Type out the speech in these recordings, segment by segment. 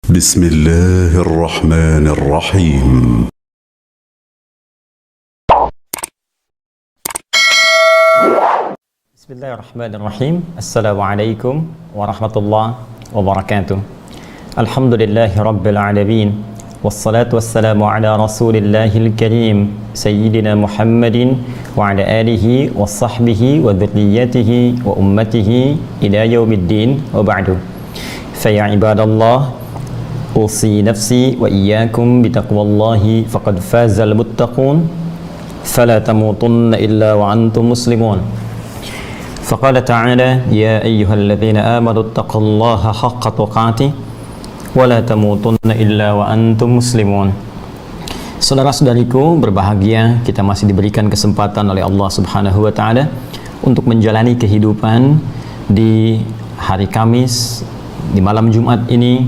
بسم الله الرحمن الرحيم. بسم الله الرحمن الرحيم. السلام عليكم ورحمة الله وبركاته. الحمد لله رب العالمين، والصلاة والسلام على رسول الله الكريم سيدنا محمد وعلى آله وصحبه وذريته وأمته إلى يوم الدين، وبعد. فيا عباد الله، أوصي نفسي وإياكم بتقوى الله فقد فاز المتقون، فلا تموتن إلا وأنتم مسلمون. فقال تعالى: يا أيها الذين آمنوا اتقوا الله حق تقاته ولا تموتن إلا وأنتم مسلمون. Saudara-saudariku berbahagia, kita masih diberikan kesempatan oleh Allah Subhanahu wa Ta'ala untuk menjalani kehidupan di hari Kamis, di malam Jumat ini,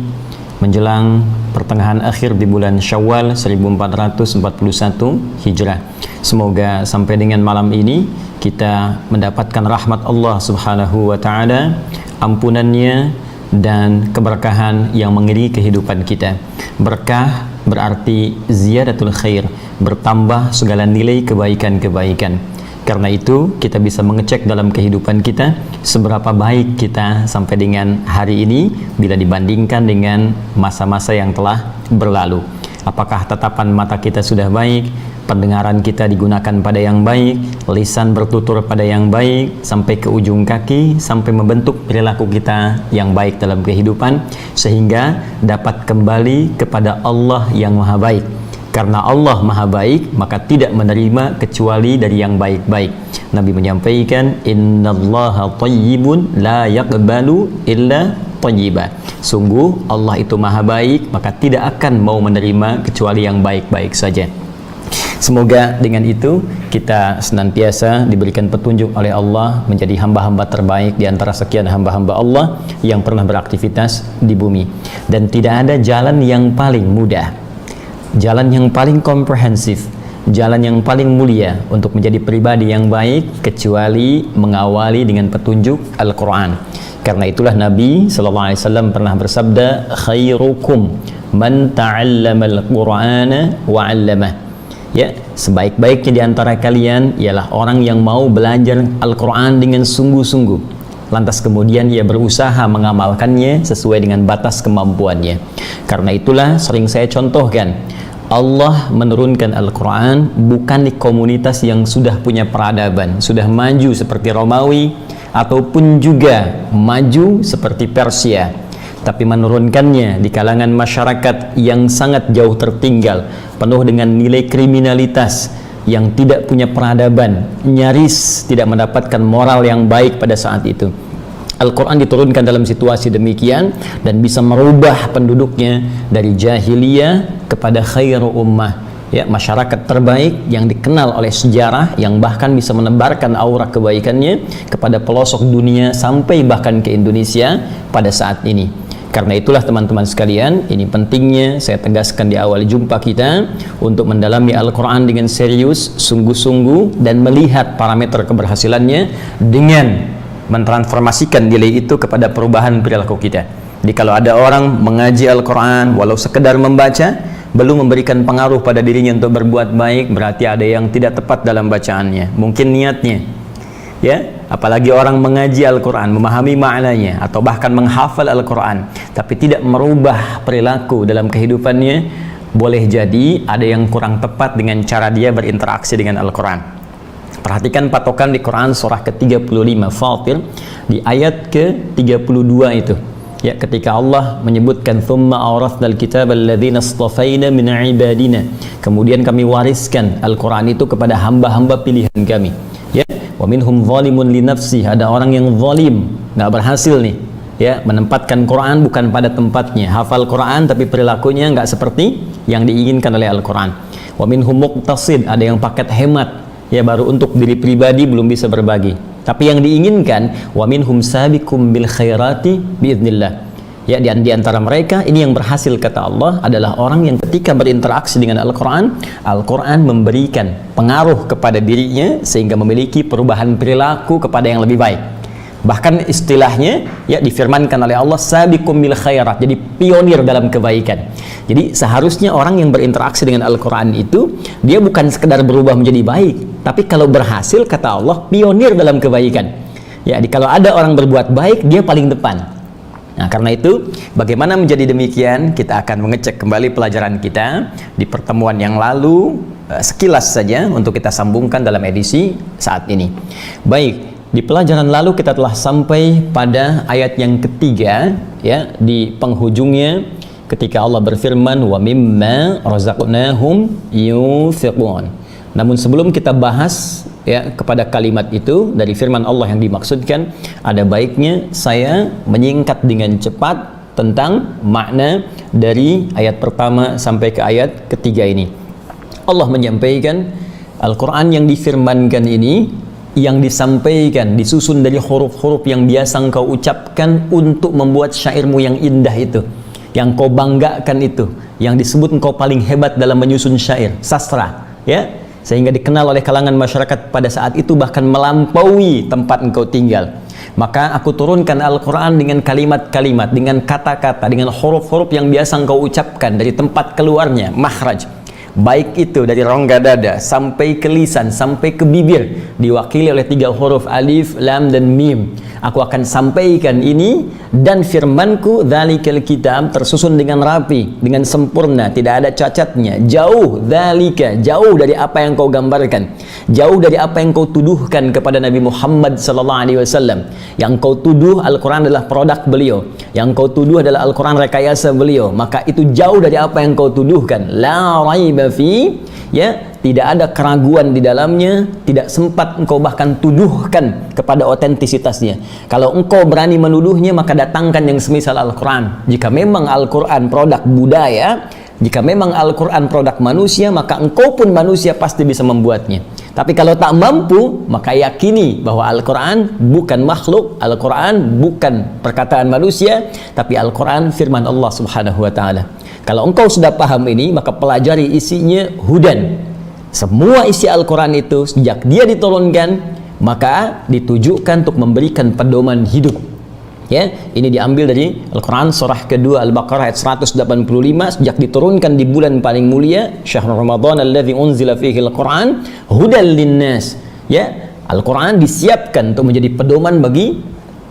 menjelang pertengahan akhir di bulan Syawal 1441 Hijrah. Semoga sampai dengan malam ini kita mendapatkan rahmat Allah Subhanahu wa Ta'ala, ampunannya dan keberkahan yang mengiringi kehidupan kita. Berkah berarti ziyadatul khair, bertambah segala nilai kebaikan-kebaikan. Karena itu kita bisa mengecek dalam kehidupan kita seberapa baik kita sampai dengan hari ini bila dibandingkan dengan masa-masa yang telah berlalu. Apakah tatapan mata kita sudah baik, pendengaran kita digunakan pada yang baik, lisan bertutur pada yang baik, sampai ke ujung kaki, sampai membentuk perilaku kita yang baik dalam kehidupan, sehingga dapat kembali kepada Allah yang maha baik. Karena Allah maha baik, maka tidak menerima kecuali dari yang baik-baik. Nabi menyampaikan, innallaha thayyibun la yaqbalu illa thayyiba. Sungguh Allah itu maha baik, maka tidak akan mau menerima kecuali yang baik-baik saja. Semoga dengan itu kita senantiasa diberikan petunjuk oleh Allah menjadi hamba-hamba terbaik di antara sekian hamba-hamba Allah yang pernah beraktivitas di bumi. Dan tidak ada jalan yang paling mudah, jalan yang paling komprehensif, jalan yang paling mulia untuk menjadi pribadi yang baik kecuali mengawali dengan petunjuk Al-Quran. Karena itulah Nabi SAW pernah bersabda, khairukum man ta'allamal Qur'ana wa 'allamah. Ya, sebaik-baiknya di antara kalian ialah orang yang mau belajar Al-Quran dengan sungguh-sungguh, lantas kemudian ia berusaha mengamalkannya sesuai dengan batas kemampuannya. Karena itulah sering saya contohkan, Allah menurunkan Al-Quran bukan di komunitas yang sudah punya peradaban, sudah maju seperti Romawi, ataupun juga maju seperti Persia, tapi menurunkannya di kalangan masyarakat yang sangat jauh tertinggal, penuh dengan nilai kriminalitas, yang tidak punya peradaban, nyaris tidak mendapatkan moral yang baik pada saat itu. Al-Quran diturunkan dalam situasi demikian dan bisa merubah penduduknya dari jahiliyah kepada khairu ummah, ya, masyarakat terbaik yang dikenal oleh sejarah, yang bahkan bisa menebarkan aura kebaikannya kepada pelosok dunia sampai bahkan ke Indonesia pada saat ini. Karena itulah teman-teman sekalian, ini pentingnya saya tegaskan di awal jumpa kita untuk mendalami Al-Quran dengan serius, sungguh-sungguh, dan melihat parameter keberhasilannya dengan mentransformasikan nilai itu kepada perubahan perilaku kita. Jadi kalau ada orang mengaji Al-Quran walau sekedar membaca, belum memberikan pengaruh pada dirinya untuk berbuat baik, berarti ada yang tidak tepat dalam bacaannya, mungkin niatnya, ya. Apalagi orang mengaji Al-Quran, memahami maknanya, atau bahkan menghafal Al-Quran, tapi tidak merubah perilaku dalam kehidupannya, boleh jadi ada yang kurang tepat dengan cara dia berinteraksi dengan Al-Quran. Perhatikan patokan di Quran surah ke-35 Fatir di ayat ke-32 itu, ya, ketika Allah menyebutkan thumma awrathnal kitaba alladzina istafaina min ibadina, kemudian kami wariskan Al-Quran itu kepada hamba-hamba pilihan kami, ya. Wa minhum zalimun li nafsi, ada orang yang zalim, nggak berhasil nih, ya, menempatkan Quran bukan pada tempatnya, hafal Quran tapi perilakunya nggak seperti yang diinginkan oleh Al-Quran. Wa minhum muqtasid, ada yang paket hemat, ya, baru untuk diri pribadi belum bisa berbagi, tapi yang diinginkan wa minhum sabiqum bil khairati biidznillah, ya, di antara mereka ini yang berhasil kata Allah adalah orang yang ketika berinteraksi dengan Al-Quran, Al-Quran memberikan pengaruh kepada dirinya sehingga memiliki perubahan perilaku kepada yang lebih baik. Bahkan istilahnya ya difirmankan oleh Allah sabiqum bil khairat, jadi pionir dalam kebaikan. Jadi seharusnya orang yang berinteraksi dengan Al-Quran itu dia bukan sekedar berubah menjadi baik, tapi kalau berhasil kata Allah pionir dalam kebaikan. Ya, kalau ada orang berbuat baik dia paling depan. Nah, karena itu bagaimana menjadi demikian, kita akan mengecek kembali pelajaran kita di pertemuan yang lalu sekilas saja untuk kita sambungkan dalam edisi saat ini. Baik, di pelajaran lalu kita telah sampai pada ayat yang ketiga ya, di penghujungnya ketika Allah berfirman wa mimma razaqnahum yunfiqun. Namun sebelum kita bahas ya kepada kalimat itu dari firman Allah yang dimaksudkan, ada baiknya saya menyingkat dengan cepat tentang makna dari ayat pertama sampai ke ayat ketiga ini. Allah menyampaikan Al-Quran yang difirmankan ini, yang disampaikan disusun dari huruf-huruf yang biasa engkau ucapkan untuk membuat syairmu yang indah itu, yang kau banggakan itu, yang disebut engkau paling hebat dalam menyusun syair, sastra ya, sehingga dikenal oleh kalangan masyarakat pada saat itu bahkan melampaui tempat engkau tinggal. Maka aku turunkan Al-Quran dengan kalimat-kalimat, dengan kata-kata, dengan huruf-huruf yang biasa engkau ucapkan dari tempat keluarnya, makhraj, baik itu dari rongga dada sampai ke lisan, sampai ke bibir, diwakili oleh 3 huruf alif, lam, dan mim. Aku akan sampaikan ini, dan firmanku dzalikal kitab tersusun dengan rapi, dengan sempurna, tidak ada cacatnya, jauh dzalika, jauh dari apa yang kau gambarkan, jauh dari apa yang kau tuduhkan kepada Nabi Muhammad sallallahu alaihi wasallam. Yang kau tuduh Al-Quran adalah produk beliau, yang kau tuduh adalah Al-Quran rekayasa beliau, maka itu jauh dari apa yang kau tuduhkan. La raiba fi, ya, tidak ada keraguan di dalamnya, tidak sempat engkau bahkan tuduhkan kepada otentisitasnya. Kalau engkau berani menuduhnya, maka datangkan yang semisal Al-Quran. Jika memang Al-Quran produk budaya, jika memang Al-Quran produk manusia, maka engkau pun manusia pasti bisa membuatnya. Tapi kalau tak mampu, maka yakini bahwa Al-Quran bukan makhluk, Al-Quran bukan perkataan manusia, tapi Al-Quran firman Allah Subhanahu wa Ta'ala. Kalau engkau sudah paham ini, maka pelajari isinya hudan. Semua isi Al-Quran itu sejak dia diturunkan maka ditujukan untuk memberikan pedoman hidup. Ya, ini diambil dari Al-Quran surah kedua Al-Baqarah ayat 185. Sejak diturunkan di bulan paling mulia, syahrul Ramadan alladzi unzila fihi Al-Quran hudan linnas. Ya, Al-Quran disiapkan untuk menjadi pedoman bagi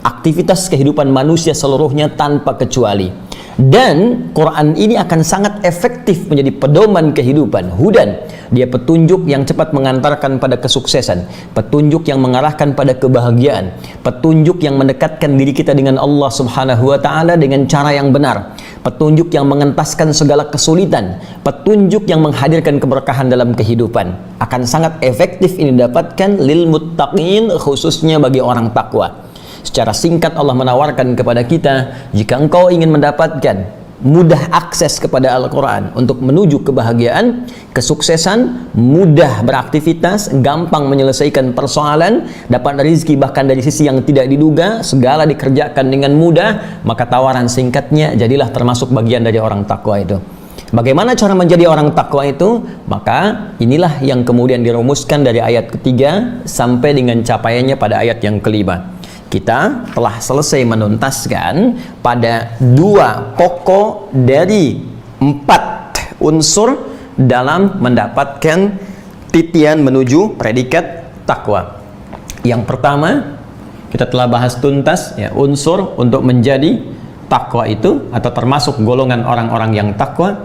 aktivitas kehidupan manusia seluruhnya tanpa kecuali. Dan Quran ini akan sangat efektif menjadi pedoman kehidupan. Hudan, dia petunjuk yang cepat mengantarkan pada kesuksesan, petunjuk yang mengarahkan pada kebahagiaan, petunjuk yang mendekatkan diri kita dengan Allah Subhanahu wa Ta'ala dengan cara yang benar, petunjuk yang mengentaskan segala kesulitan, petunjuk yang menghadirkan keberkahan dalam kehidupan. Akan sangat efektif ini didapatkan lil muttaqin, khususnya bagi orang takwa. Secara singkat Allah menawarkan kepada kita, jika engkau ingin mendapatkan mudah akses kepada Al-Quran untuk menuju kebahagiaan, kesuksesan, mudah beraktivitas, gampang menyelesaikan persoalan, dapat rezeki bahkan dari sisi yang tidak diduga, segala dikerjakan dengan mudah, maka tawaran singkatnya, jadilah termasuk bagian dari orang takwa itu. Bagaimana cara menjadi orang takwa itu? Maka inilah yang kemudian dirumuskan dari ayat ketiga sampai dengan capaiannya pada ayat yang kelima. Kita telah selesai menuntaskan pada 2 pokok dari 4 unsur dalam mendapatkan titian menuju predikat takwa. Yang pertama, kita telah bahas tuntas ya, unsur untuk menjadi takwa itu atau termasuk golongan orang-orang yang takwa,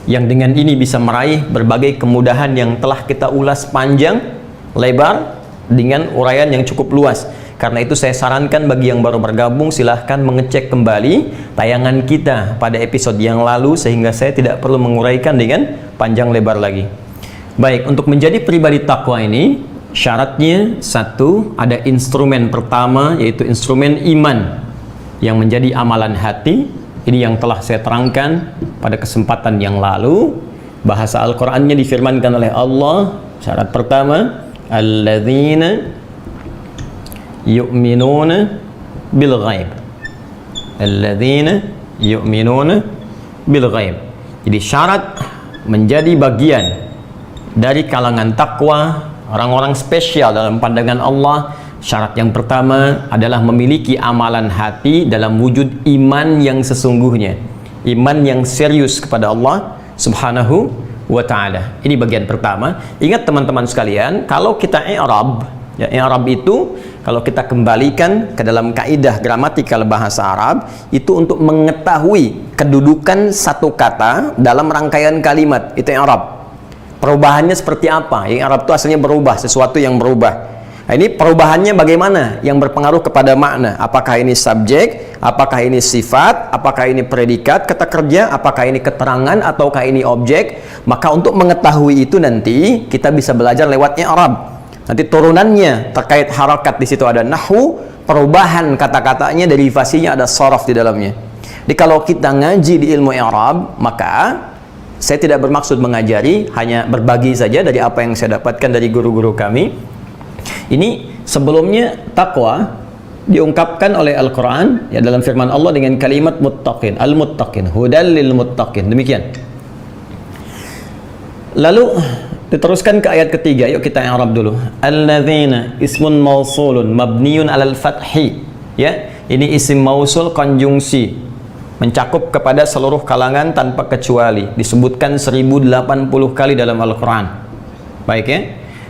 yang dengan ini bisa meraih berbagai kemudahan yang telah kita ulas panjang lebar dengan uraian yang cukup luas. Karena itu saya sarankan bagi yang baru bergabung, silahkan mengecek kembali tayangan kita pada episode yang lalu sehingga saya tidak perlu menguraikan dengan panjang lebar lagi. Baik, untuk menjadi pribadi takwa ini syaratnya 1, ada instrumen pertama yaitu instrumen iman yang menjadi amalan hati. Ini yang telah saya terangkan pada kesempatan yang lalu. Bahasa Al-Qur'annya difirmankan oleh Allah, syarat pertama, alladzina yu'minuna bil ghaib. Alladzina yu'minuna bil ghaib. Jadi syarat menjadi bagian dari kalangan takwa, orang-orang spesial dalam pandangan Allah, Syarat yang pertama adalah memiliki amalan hati dalam wujud iman yang sesungguhnya, iman yang serius kepada Allah Subhanahu wa ta'ala. Ini bagian pertama. Ingat teman-teman sekalian, kalau kita i'rab, ya, i'rab itu kalau kita kembalikan ke dalam kaidah gramatikal bahasa Arab, itu untuk mengetahui kedudukan satu kata dalam rangkaian kalimat, itu i'rab. Perubahannya seperti apa? I'rab itu asalnya berubah, sesuatu yang berubah. Nah, ini perubahannya bagaimana yang berpengaruh kepada makna. Apakah ini subjek, apakah ini sifat, apakah ini predikat kata kerja, apakah ini keterangan, ataukah ini objek. Maka untuk mengetahui itu nanti kita bisa belajar lewat i'rab. Nanti turunannya terkait harakat, di situ ada nahwu, perubahan kata-katanya, derivasinya ada sharaf di dalamnya. Jadi kalau kita ngaji di ilmu i'rab, maka saya tidak bermaksud mengajari, hanya berbagi saja dari apa yang saya dapatkan dari guru-guru kami. Ini sebelumnya takwa diungkapkan oleh Al-Quran, ya, dalam firman Allah dengan kalimat muttaqin, al-muttaqin, hudal lil muttaqin. Demikian. Lalu diteruskan ke ayat ketiga. Yuk kita i'rab dulu. Alladzina ismun mausulun mabniun alal fathi. Ya, ini isim mausul konjungsi, mencakup kepada seluruh kalangan tanpa kecuali. Disebutkan 1080 kali dalam Al-Quran. Baik ya.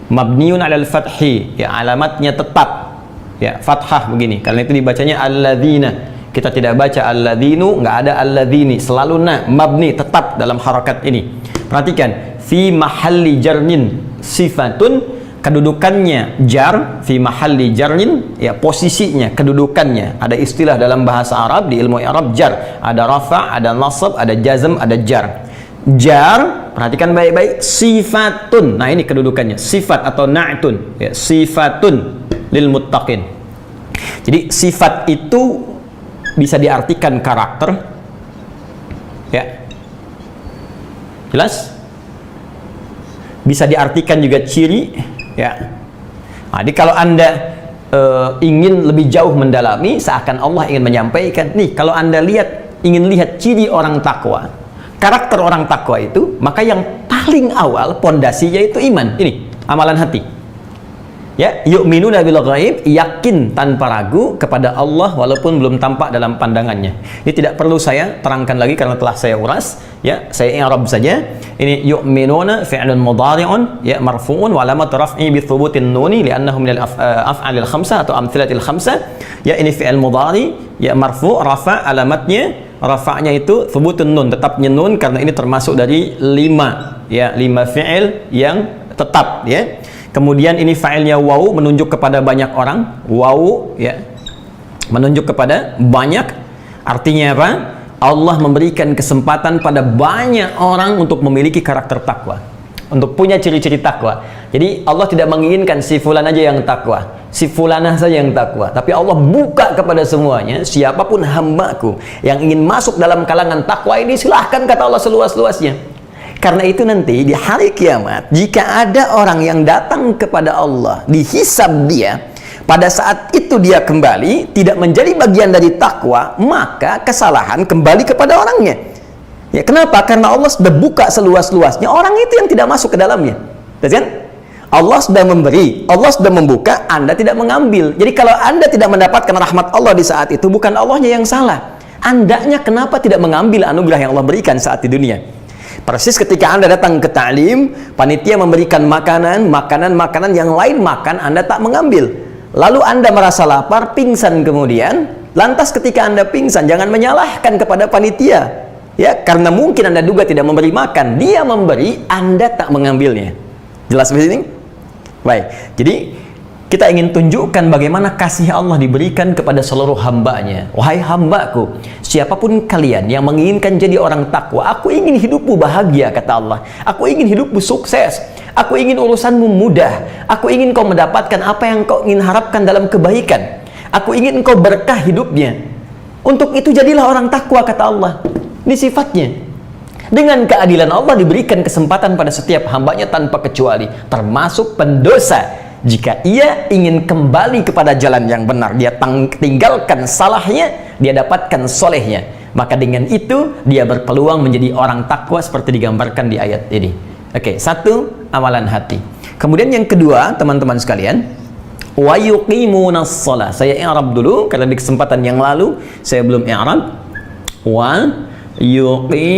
Mabniun alal fathi, ya, alamatnya tetap, ya, fathah begini. Karena itu dibacanya alladzina. Kita tidak baca alladzinu, nggak ada alladzini, selalu mabni, tetap dalam harakat ini. Perhatikan, fi mahalli jarnin sifatun, kedudukannya jar, fi mahalli jarnin, ya, posisinya, kedudukannya. Ada istilah dalam bahasa Arab, di ilmu Arab, jar. Ada rafa', ada nasab, ada jazm, ada jar. Jar, perhatikan baik-baik, sifatun. Nah, ini kedudukannya, sifat atau na'tun, ya, sifatun lil muttaqin. Jadi sifat itu bisa diartikan karakter, ya, jelas, bisa diartikan juga ciri, ya. Nah, jadi kalau Anda ingin lebih jauh mendalami, seakan Allah ingin menyampaikan, nih, kalau Anda ingin lihat ciri orang takwa, karakter orang takwa itu, maka yang paling awal pondasinya itu iman. Ini amalan hati. Ya, yu'minuna bil ghaib, yakin tanpa ragu kepada Allah walaupun belum tampak dalam pandangannya. Ini tidak perlu saya terangkan lagi karena telah saya uras, ya. Saya i'rab saja. Ini yu'minuna fi'lun mudhari'un, ya, marfu'un wa alamat raf'i bi thubutin nuni li'annahu min al-af'alil khamsah atau amthilatil khamsah. Ya, ini fi'il mudhari, ya, marfu', rafa', alamatnya rafa'nya itu thubutun nun, tetapnya nun, karena ini termasuk dari 5, ya, 5 fi'il yang tetap, ya. Kemudian ini fa'ilnya waw, menunjuk kepada banyak orang. Waw, ya, menunjuk kepada banyak. Artinya apa? Allah memberikan kesempatan pada banyak orang untuk memiliki karakter takwa, untuk punya ciri-ciri takwa. Jadi Allah tidak menginginkan si fulan aja yang takwa, si fulanah saja yang takwa, tapi Allah buka kepada semuanya. Siapapun hambaku yang ingin masuk dalam kalangan takwa ini, silahkan, kata Allah seluas-luasnya. Karena itu nanti di hari kiamat, jika ada orang yang datang kepada Allah, dihisab dia, pada saat itu dia kembali tidak menjadi bagian dari takwa, maka kesalahan kembali kepada orangnya. Ya, kenapa? Karena Allah sudah buka seluas-luasnya, orang itu yang tidak masuk ke dalamnya. Kan? Allah sudah memberi, Allah sudah membuka, Anda tidak mengambil. Jadi kalau Anda tidak mendapatkan rahmat Allah di saat itu, bukan Allahnya yang salah. Andanya kenapa tidak mengambil anugerah yang Allah berikan saat di dunia? Persis ketika Anda datang ke ta'lim, panitia memberikan makanan yang lain makan, Anda tak mengambil. Lalu Anda merasa lapar, pingsan kemudian. Lantas ketika Anda pingsan, jangan menyalahkan kepada panitia. Ya, karena mungkin Anda duga tidak memberi makan. Dia memberi, Anda tak mengambilnya. Jelas begini? Baik. Jadi kita ingin tunjukkan bagaimana kasih Allah diberikan kepada seluruh hambanya. Wahai hambaku, siapapun kalian yang menginginkan jadi orang takwa, aku ingin hidupmu bahagia, kata Allah. Aku ingin hidupmu sukses. Aku ingin urusanmu mudah. Aku ingin kau mendapatkan apa yang kau ingin harapkan dalam kebaikan. Aku ingin kau berkah hidupnya. Untuk itu jadilah orang takwa, kata Allah. Ini sifatnya. Dengan keadilan Allah diberikan kesempatan pada setiap hambanya tanpa kecuali, termasuk pendosa. Jika ia ingin kembali kepada jalan yang benar, dia tinggalkan salahnya, dia dapatkan solehnya. Maka dengan itu dia berpeluang menjadi orang takwa seperti digambarkan di ayat ini. Oke, satu, amalan hati. Kemudian yang kedua, teman-teman sekalian, Wa yuqimunas shalah. Saya i'rab dulu karena di kesempatan yang lalu saya belum i'rab. Wa yuqimunas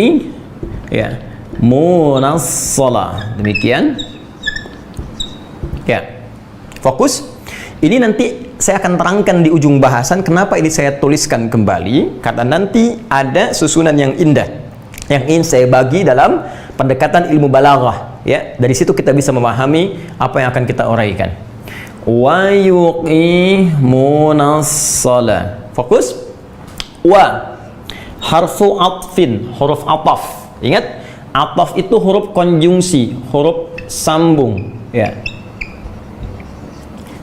shalah. Demikian. Ya. Fokus. Ini nanti saya akan terangkan di ujung bahasan kenapa ini saya tuliskan kembali, karena nanti ada susunan yang indah yang ingin saya bagi dalam pendekatan ilmu balaghah, ya. Dari situ kita bisa memahami apa yang akan kita uraikan. Wa yuqimunas shalah. Fokus. Wa harfu atfin, huruf ataf. Ingat, ataf itu huruf konjungsi, huruf sambung, ya.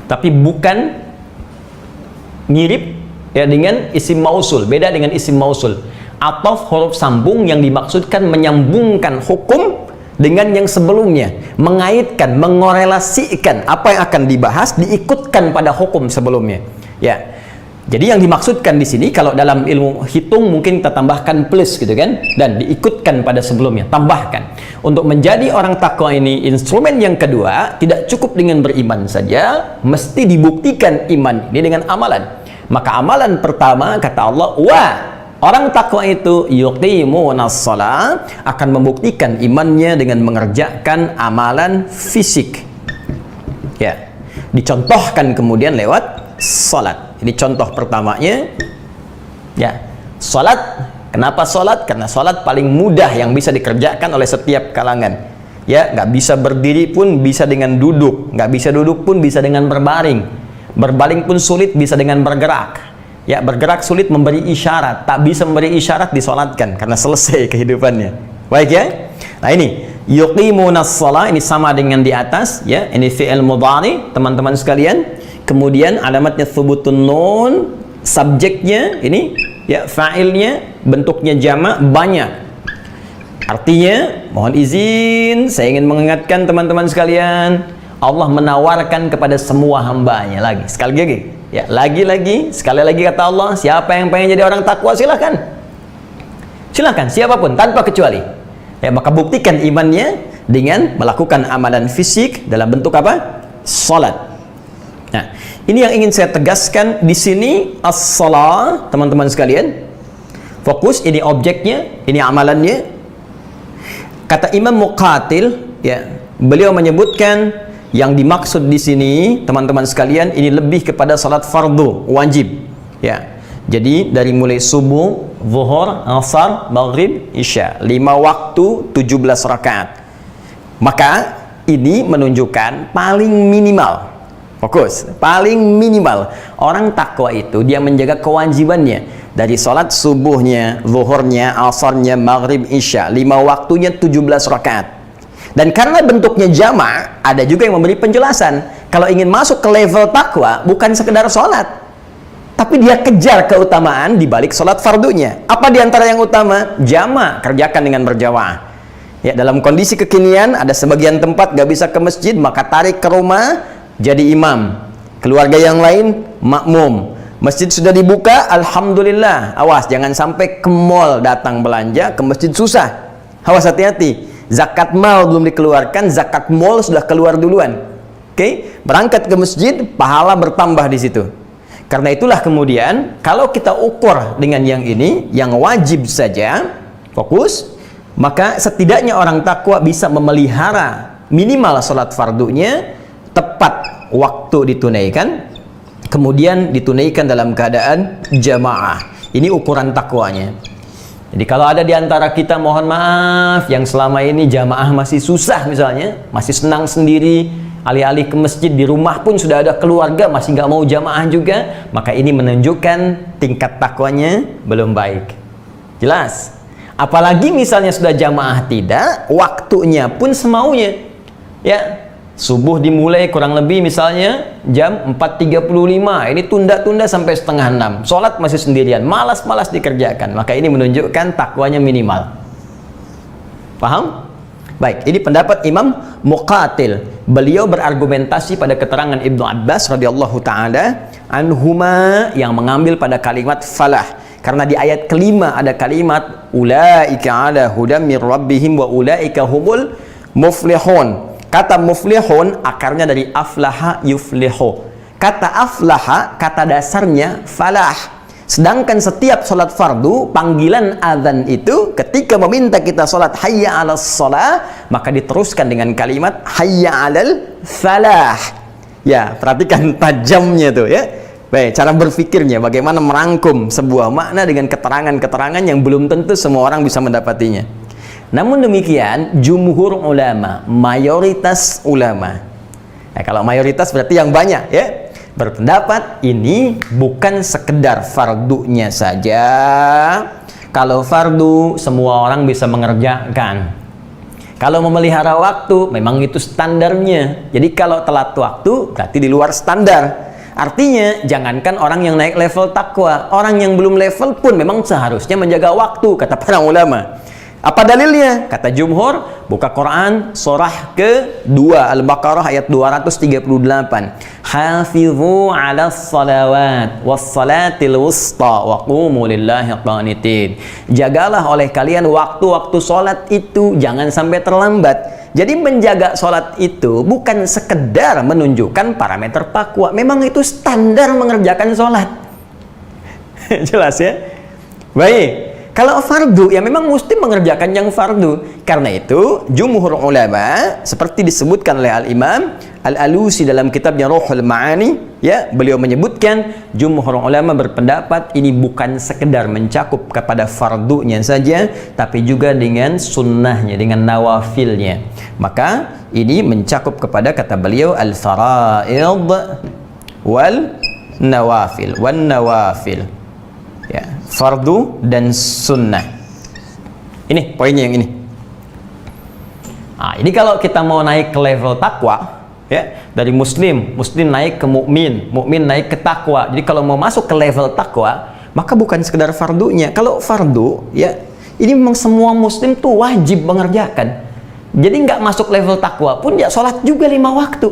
Tapi bukan mirip ya dengan isim mausul, beda dengan isim mausul. Ataf huruf sambung yang dimaksudkan menyambungkan hukum dengan yang sebelumnya, mengaitkan, mengorelasikan apa yang akan dibahas diikutkan pada hukum sebelumnya. Ya. Jadi yang dimaksudkan di sini kalau dalam ilmu hitung mungkin kita tambahkan plus gitu kan, dan diikutkan pada sebelumnya, tambahkan. Untuk menjadi orang takwa ini instrumen yang kedua tidak cukup dengan beriman saja, mesti dibuktikan iman ini dengan amalan. Maka amalan pertama kata Allah, orang takwa itu yuqimunas shalah, akan membuktikan imannya dengan mengerjakan amalan fisik. Ya. Dicontohkan kemudian lewat salat. Ini contoh pertamanya, ya, salat. Kenapa salat? Karena salat paling mudah yang bisa dikerjakan oleh setiap kalangan. Ya, nggak bisa berdiri pun bisa dengan duduk, nggak bisa duduk pun bisa dengan berbaring, berbaring pun sulit bisa dengan bergerak. Ya, bergerak sulit memberi isyarat, tak bisa memberi isyarat disolatkan karena selesai kehidupannya. Baik ya. Nah ini yuqimunas shalah, ini sama dengan di atas, ya. Ini fi'il mudhari, teman-teman sekalian. Kemudian alamatnya thubutun nun, subjeknya ini ya fa'ilnya bentuknya jamak banyak. Artinya, mohon izin saya ingin mengingatkan teman-teman sekalian, Allah menawarkan kepada semua hambanya lagi. Sekali lagi, ya, sekali lagi kata Allah, siapa yang pengen jadi orang takwa silahkan. Silahkan, siapapun tanpa kecuali. Ya, maka buktikan imannya dengan melakukan amalan fisik dalam bentuk apa? Salat. Nah, ini yang ingin saya tegaskan di sini, as-shalah, teman-teman sekalian. Fokus, ini objeknya, ini amalannya. Kata Imam Muqatil, ya, beliau menyebutkan yang dimaksud di sini, teman-teman sekalian, ini lebih kepada salat fardu, wajib. Ya. Jadi dari mulai subuh, zuhur, asar, maghrib, isya, 5 waktu, 17 rakaat. Maka ini menunjukkan paling minimal. Fokus, paling minimal orang takwa itu dia menjaga kewajibannya dari sholat subuhnya, zuhurnya, asarnya, maghrib, isya, 5 waktunya 17 rakaat. Dan karena bentuknya jamak, ada juga yang memberi penjelasan kalau ingin masuk ke level takwa bukan sekedar sholat, tapi dia kejar keutamaan di balik sholat fardunya. Apa diantara yang utama? Jamak, kerjakan dengan berjamaah. Ya, dalam kondisi kekinian ada sebagian tempat gak bisa ke masjid, maka tarik ke rumah jadi imam, keluarga yang lain makmum. Masjid sudah dibuka, alhamdulillah. Awas jangan sampai ke mall datang belanja, ke masjid susah. Awas, hati-hati. Zakat mal belum dikeluarkan, zakat mall sudah keluar duluan. Oke, berangkat ke masjid, pahala bertambah di situ. Karena itulah kemudian kalau kita ukur dengan yang ini, yang wajib saja, fokus, maka setidaknya orang takwa bisa memelihara minimal salat fardunya tepat waktu ditunaikan, kemudian ditunaikan dalam keadaan jamaah. Ini ukuran takwanya. Jadi kalau ada di antara kita, mohon maaf, yang selama ini jamaah masih susah misalnya, masih senang sendiri, alih-alih ke masjid, di rumah pun sudah ada keluarga, masih nggak mau jamaah juga, maka ini menunjukkan tingkat takwanya belum baik. Jelas? Apalagi misalnya sudah jamaah tidak, waktunya pun semaunya. Ya, subuh dimulai kurang lebih misalnya jam 4.35, ini tunda-tunda sampai setengah 6, sholat masih sendirian, malas-malas dikerjakan, maka ini menunjukkan takwanya minimal. Paham? Baik, ini pendapat Imam Muqatil. Beliau berargumentasi pada keterangan Ibnu Abbas radhiyallahu ta'ala anhuma yang mengambil pada kalimat falah, karena di ayat kelima ada kalimat ulaika ala hudam mir rabbihim wa ulaika humul muflihun. Kata muflihun akarnya dari aflaha yuflihu. Kata aflaha, kata dasarnya falah. Sedangkan setiap sholat fardu, panggilan azan itu ketika meminta kita sholat hayya 'alas shalah, maka diteruskan dengan kalimat hayya 'alal falah. Ya, perhatikan tajamnya tuh ya. Baik, cara berpikirnya bagaimana merangkum sebuah makna dengan keterangan-keterangan yang belum tentu semua orang bisa mendapatinya. Namun demikian, jumhur ulama, mayoritas ulama. Nah, kalau mayoritas berarti yang banyak ya, berpendapat ini bukan sekedar fardunya saja. Kalau fardu semua orang bisa mengerjakan. Kalau memelihara waktu memang itu standarnya. Jadi kalau telat waktu berarti di luar standar. Artinya jangankan orang yang naik level takwa, orang yang belum level pun memang seharusnya menjaga waktu, kata para ulama. Apa dalilnya? Kata jumhur, buka Quran surah ke-2 Al-Baqarah ayat 238. Hafizu 'alas salawat was salatil wusta wa qumu lillahi qanitin. Jagalah oleh kalian waktu-waktu salat itu, jangan sampai terlambat. Jadi menjaga salat itu bukan sekedar menunjukkan parameter takwa, memang itu standar mengerjakan salat. Jelas ya? Baik. Kalau fardu, ya memang mesti mengerjakan yang fardu. Karena itu, jumhur ulama, seperti disebutkan oleh Al-Imam Al-Alusi dalam kitabnya Ruhul Ma'ani, ya, beliau menyebutkan, jumhur ulama berpendapat ini bukan sekedar mencakup kepada fardunya saja, tapi juga dengan sunnahnya, dengan nawafilnya. Maka, ini mencakup kepada, kata beliau, al-fara'id wal nawafil. Ya, fardu dan sunnah. Ini poinnya yang ini. Nah, ini kalau kita mau naik ke level takwa, ya, dari muslim naik ke mukmin naik ke takwa. Jadi kalau mau masuk ke level takwa, maka bukan sekedar fardunya. Kalau fardu, ya, ini memang semua muslim tuh wajib mengerjakan. Jadi nggak masuk level takwa pun ya sholat juga 5 waktu.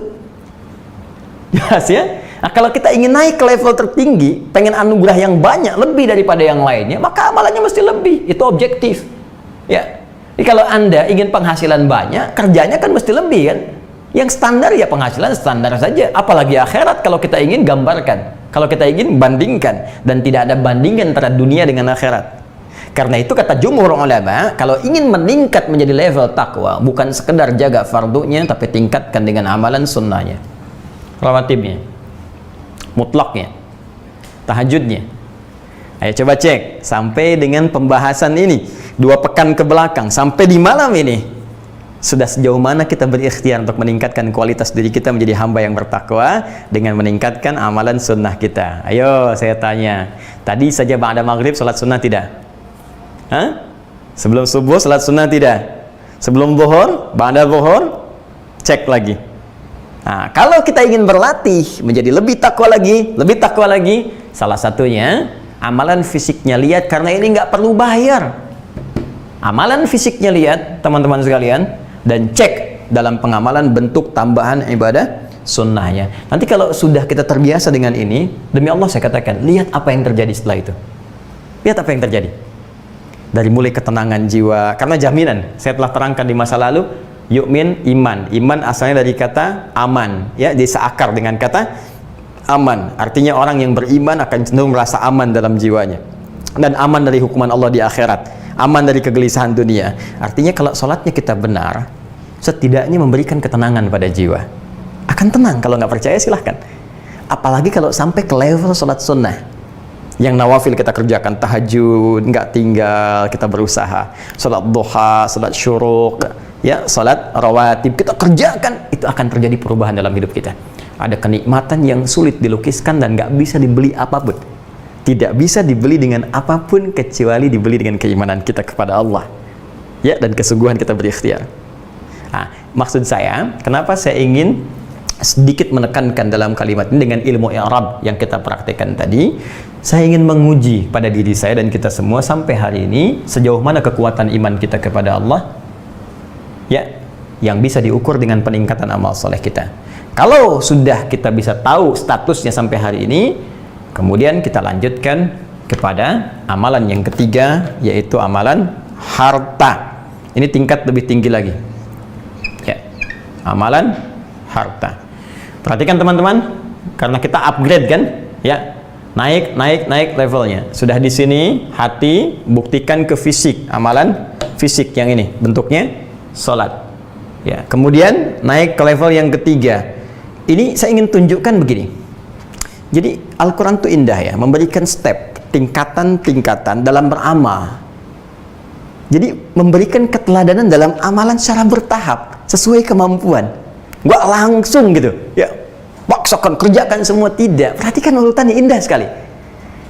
Jelas ya? Nah, kalau kita ingin naik ke level tertinggi, pengen anugerah yang banyak, lebih daripada yang lainnya, maka amalannya mesti lebih. Itu objektif. Ya. Jadi kalau Anda ingin penghasilan banyak, kerjanya kan mesti lebih kan? Yang standar ya penghasilan standar saja. Apalagi akhirat kalau kita ingin gambarkan, kalau kita ingin bandingkan, dan tidak ada bandingan antara dunia dengan akhirat. Karena itu kata jumhur ulama, kalau ingin meningkat menjadi level takwa, bukan sekedar jaga fardunya, tapi tingkatkan dengan amalan sunnahnya, rawatibnya, mutlaknya, tahajudnya. Ayo coba cek sampai dengan pembahasan ini 2 pekan ke belakang sampai di malam ini, sudah sejauh mana kita berikhtiar untuk meningkatkan kualitas diri kita menjadi hamba yang bertakwa dengan meningkatkan amalan sunnah kita. Ayo saya tanya, tadi saja ba'da maghrib salat sunnah tidak? Hah? Sebelum subuh salat sunnah tidak? Sebelum zuhur, ba'da zuhur, cek lagi. Nah, kalau kita ingin berlatih menjadi lebih takwa lagi, salah satunya amalan fisiknya lihat, karena ini nggak perlu bayar. Amalan fisiknya lihat, teman-teman sekalian, dan cek dalam pengamalan bentuk tambahan ibadah sunnahnya. Nanti kalau sudah kita terbiasa dengan ini, demi Allah saya katakan, lihat apa yang terjadi setelah itu. Lihat apa yang terjadi. Dari mulai ketenangan jiwa, karena jaminan, saya telah terangkan di masa lalu, yu'min, iman asalnya dari kata aman, ya, diseakar dengan kata aman, artinya orang yang beriman akan cenderung merasa aman dalam jiwanya, dan aman dari hukuman Allah di akhirat, aman dari kegelisahan dunia. Artinya kalau sholatnya kita benar, setidaknya memberikan ketenangan pada jiwa. Akan tenang. Kalau nggak percaya silahkan. Apalagi kalau sampai ke level sholat sunnah, yang nawafil kita kerjakan, tahajud nggak tinggal, kita berusaha, sholat duha, sholat syuruk, ya, salat rawatib kita kerjakan, itu akan terjadi perubahan dalam hidup kita. Ada kenikmatan yang sulit dilukiskan dan nggak bisa dibeli apapun. Tidak bisa dibeli dengan apapun kecuali dibeli dengan keimanan kita kepada Allah, ya, dan kesungguhan kita berikhtiar. Nah, maksud saya, kenapa saya ingin sedikit menekankan dalam kalimat ini dengan ilmu i'rab yang kita praktekkan tadi. Saya ingin menguji pada diri saya dan kita semua sampai hari ini, sejauh mana kekuatan iman kita kepada Allah, ya, yang bisa diukur dengan peningkatan amal soleh kita. Kalau sudah kita bisa tahu statusnya sampai hari ini, kemudian kita lanjutkan kepada amalan yang ketiga, yaitu amalan harta. Ini tingkat lebih tinggi lagi, ya, amalan harta. Perhatikan teman-teman, Karena kita upgrade kan, ya. Naik levelnya. Sudah di sini hati, buktikan ke fisik, amalan fisik yang ini bentuknya salat. Ya, kemudian naik ke level yang ketiga. Ini saya ingin tunjukkan begini. Jadi Al-Qur'an itu indah ya, memberikan step, tingkatan-tingkatan dalam beramal. Jadi memberikan keteladanan dalam amalan secara bertahap, sesuai kemampuan. Nggak langsung gitu, ya. Paksakan, kerjakan semua, tidak. Perhatikan urutannya indah sekali.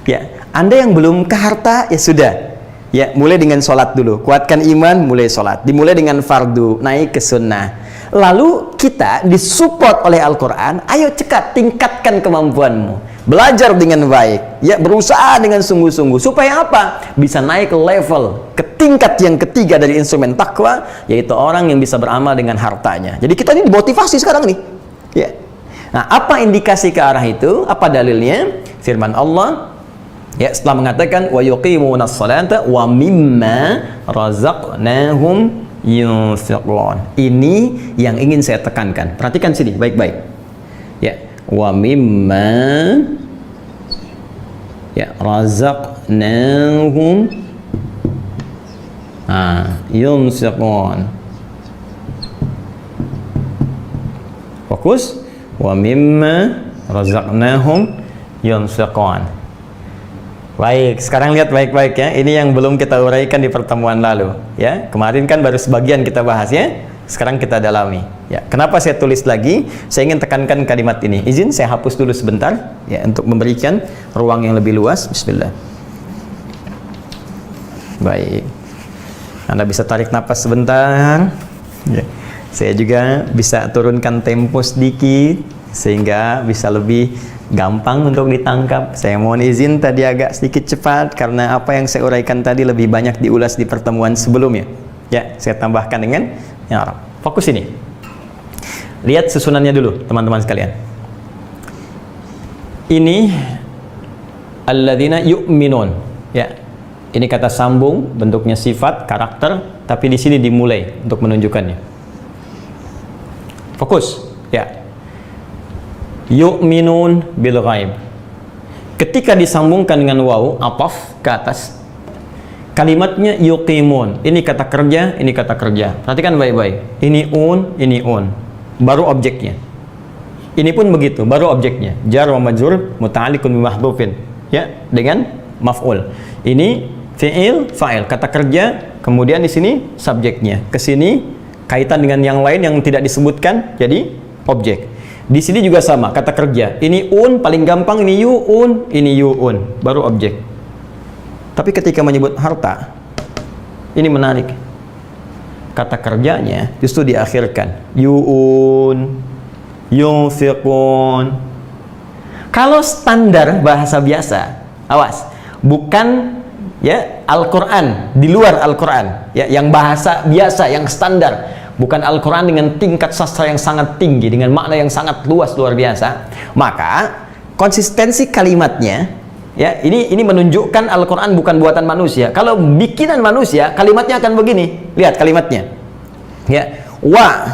Ya, Anda yang belum ke harta, ya sudah. Ya, mulai dengan sholat dulu. Kuatkan iman, mulai sholat. Dimulai dengan fardu, naik ke sunnah. Lalu kita disupport oleh Al-Quran. Ayo cekat, tingkatkan kemampuanmu. Belajar dengan baik. Ya, berusaha dengan sungguh-sungguh. Supaya apa? Bisa naik level ke tingkat yang ketiga dari instrumen takwa, yaitu orang yang bisa beramal dengan hartanya. Jadi kita ini dimotivasi sekarang nih. Ya. Nah, apa indikasi ke arah itu? Apa dalilnya? Firman Allah, ya, setelah mengatakan wa yuqimunas salata wa mimma razaqnahum yunfiqun. Ini yang ingin saya tekankan. Perhatikan sini baik-baik. Ya, wa mimma ya razaqnahum yunfiqun. Fokus. Wa mimma razaqnahum yunfiqun. Baik, sekarang lihat baik-baik ya. Ini yang belum kita uraikan di pertemuan lalu ya. Kemarin kan baru sebagian kita bahas ya. Sekarang kita dalami. Ya, kenapa saya tulis lagi? Saya ingin tekankan kalimat ini. Izin saya hapus dulu sebentar ya untuk memberikan ruang yang lebih luas. Bismillah. Baik. Anda bisa tarik napas sebentar. Ya. Saya juga bisa turunkan tempo sedikit sehingga bisa lebih gampang untuk ditangkap. Saya mohon izin tadi agak sedikit cepat karena apa yang saya uraikan tadi lebih banyak diulas di pertemuan sebelumnya. Ya, saya tambahkan dengan yang Arab. Fokus ini. Lihat susunannya dulu, teman-teman sekalian. Ini alladzina yu'minun. Ya. Ini kata sambung, bentuknya sifat, karakter, tapi di sini dimulai untuk menunjukkannya. Fokus, ya. Yu'minun bil ghaib. Ketika disambungkan dengan waw, ataf ke atas, kalimatnya yuqimun. Ini kata kerja, ini kata kerja. Perhatikan baik-baik. Ini un, baru objeknya. Ini pun begitu, baru objeknya. Jar wa majrur muta'alliqun bi mahdhufin. Ya, dengan maf'ul. Ini fi'il, fa'il, kata kerja, kemudian di sini subjeknya. Ke sini kaitan dengan yang lain yang tidak disebutkan jadi objek. Di sini juga sama, kata kerja. Ini un paling gampang, ini yu'un, ini yu'un, baru objek. Tapi ketika menyebut harta, ini menarik. Kata kerjanya justru diakhirkan. Yu'un, yunfiqun. Kalau standar bahasa biasa, awas, bukan ya Al-Quran, di luar Al-Quran ya, yang bahasa biasa, yang standar, bukan Al-Quran dengan tingkat sastra yang sangat tinggi, dengan makna yang sangat luas, luar biasa, maka konsistensi kalimatnya ya, ini menunjukkan Al-Quran bukan buatan manusia. Kalau bikinan manusia, kalimatnya akan begini. Lihat kalimatnya ya, wa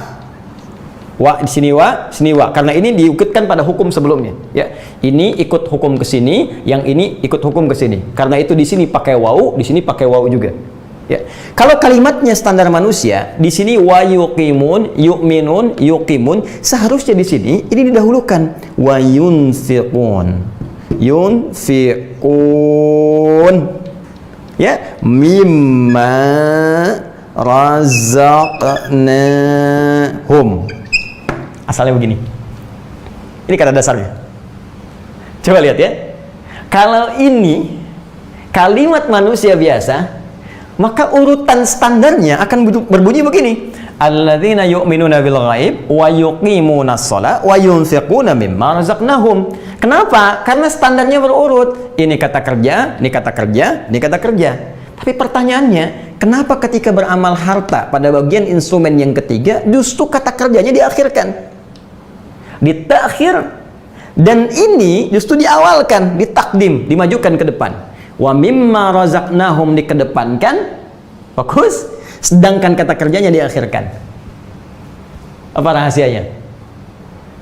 di sini wa, karena ini diikutkan pada hukum sebelumnya ya. Ini ikut hukum ke sini, yang ini ikut hukum ke sini. Karena itu di sini pakai waw, di sini pakai waw juga ya. Kalau kalimatnya standar manusia, di sini wa yuqimun, yu'minun, yuqimun, seharusnya di sini ini didahulukan wa yunfiqun, yunfiqun ya, mimma razaqnahum. Asalnya begini. Ini kata dasarnya. Coba lihat ya. Kalau ini kalimat manusia biasa, maka urutan standarnya akan berbunyi begini. Alladzina yu'minuna bil ghaib wa yuqimunas shalah wa yunfiquna mimma razaqnahum. Kenapa? Karena standarnya berurut. Ini kata kerja, ini kata kerja, ini kata kerja. Tapi pertanyaannya, kenapa ketika beramal harta pada bagian instrumen yang ketiga justru kata kerjanya diakhirkan? Ditakhir, dan ini justru diawalkan, ditakdim, dimajukan ke depan. Wa mimma razaqnahum dikedepankan, fokus, sedangkan kata kerjanya diakhirkan. Apa rahasianya?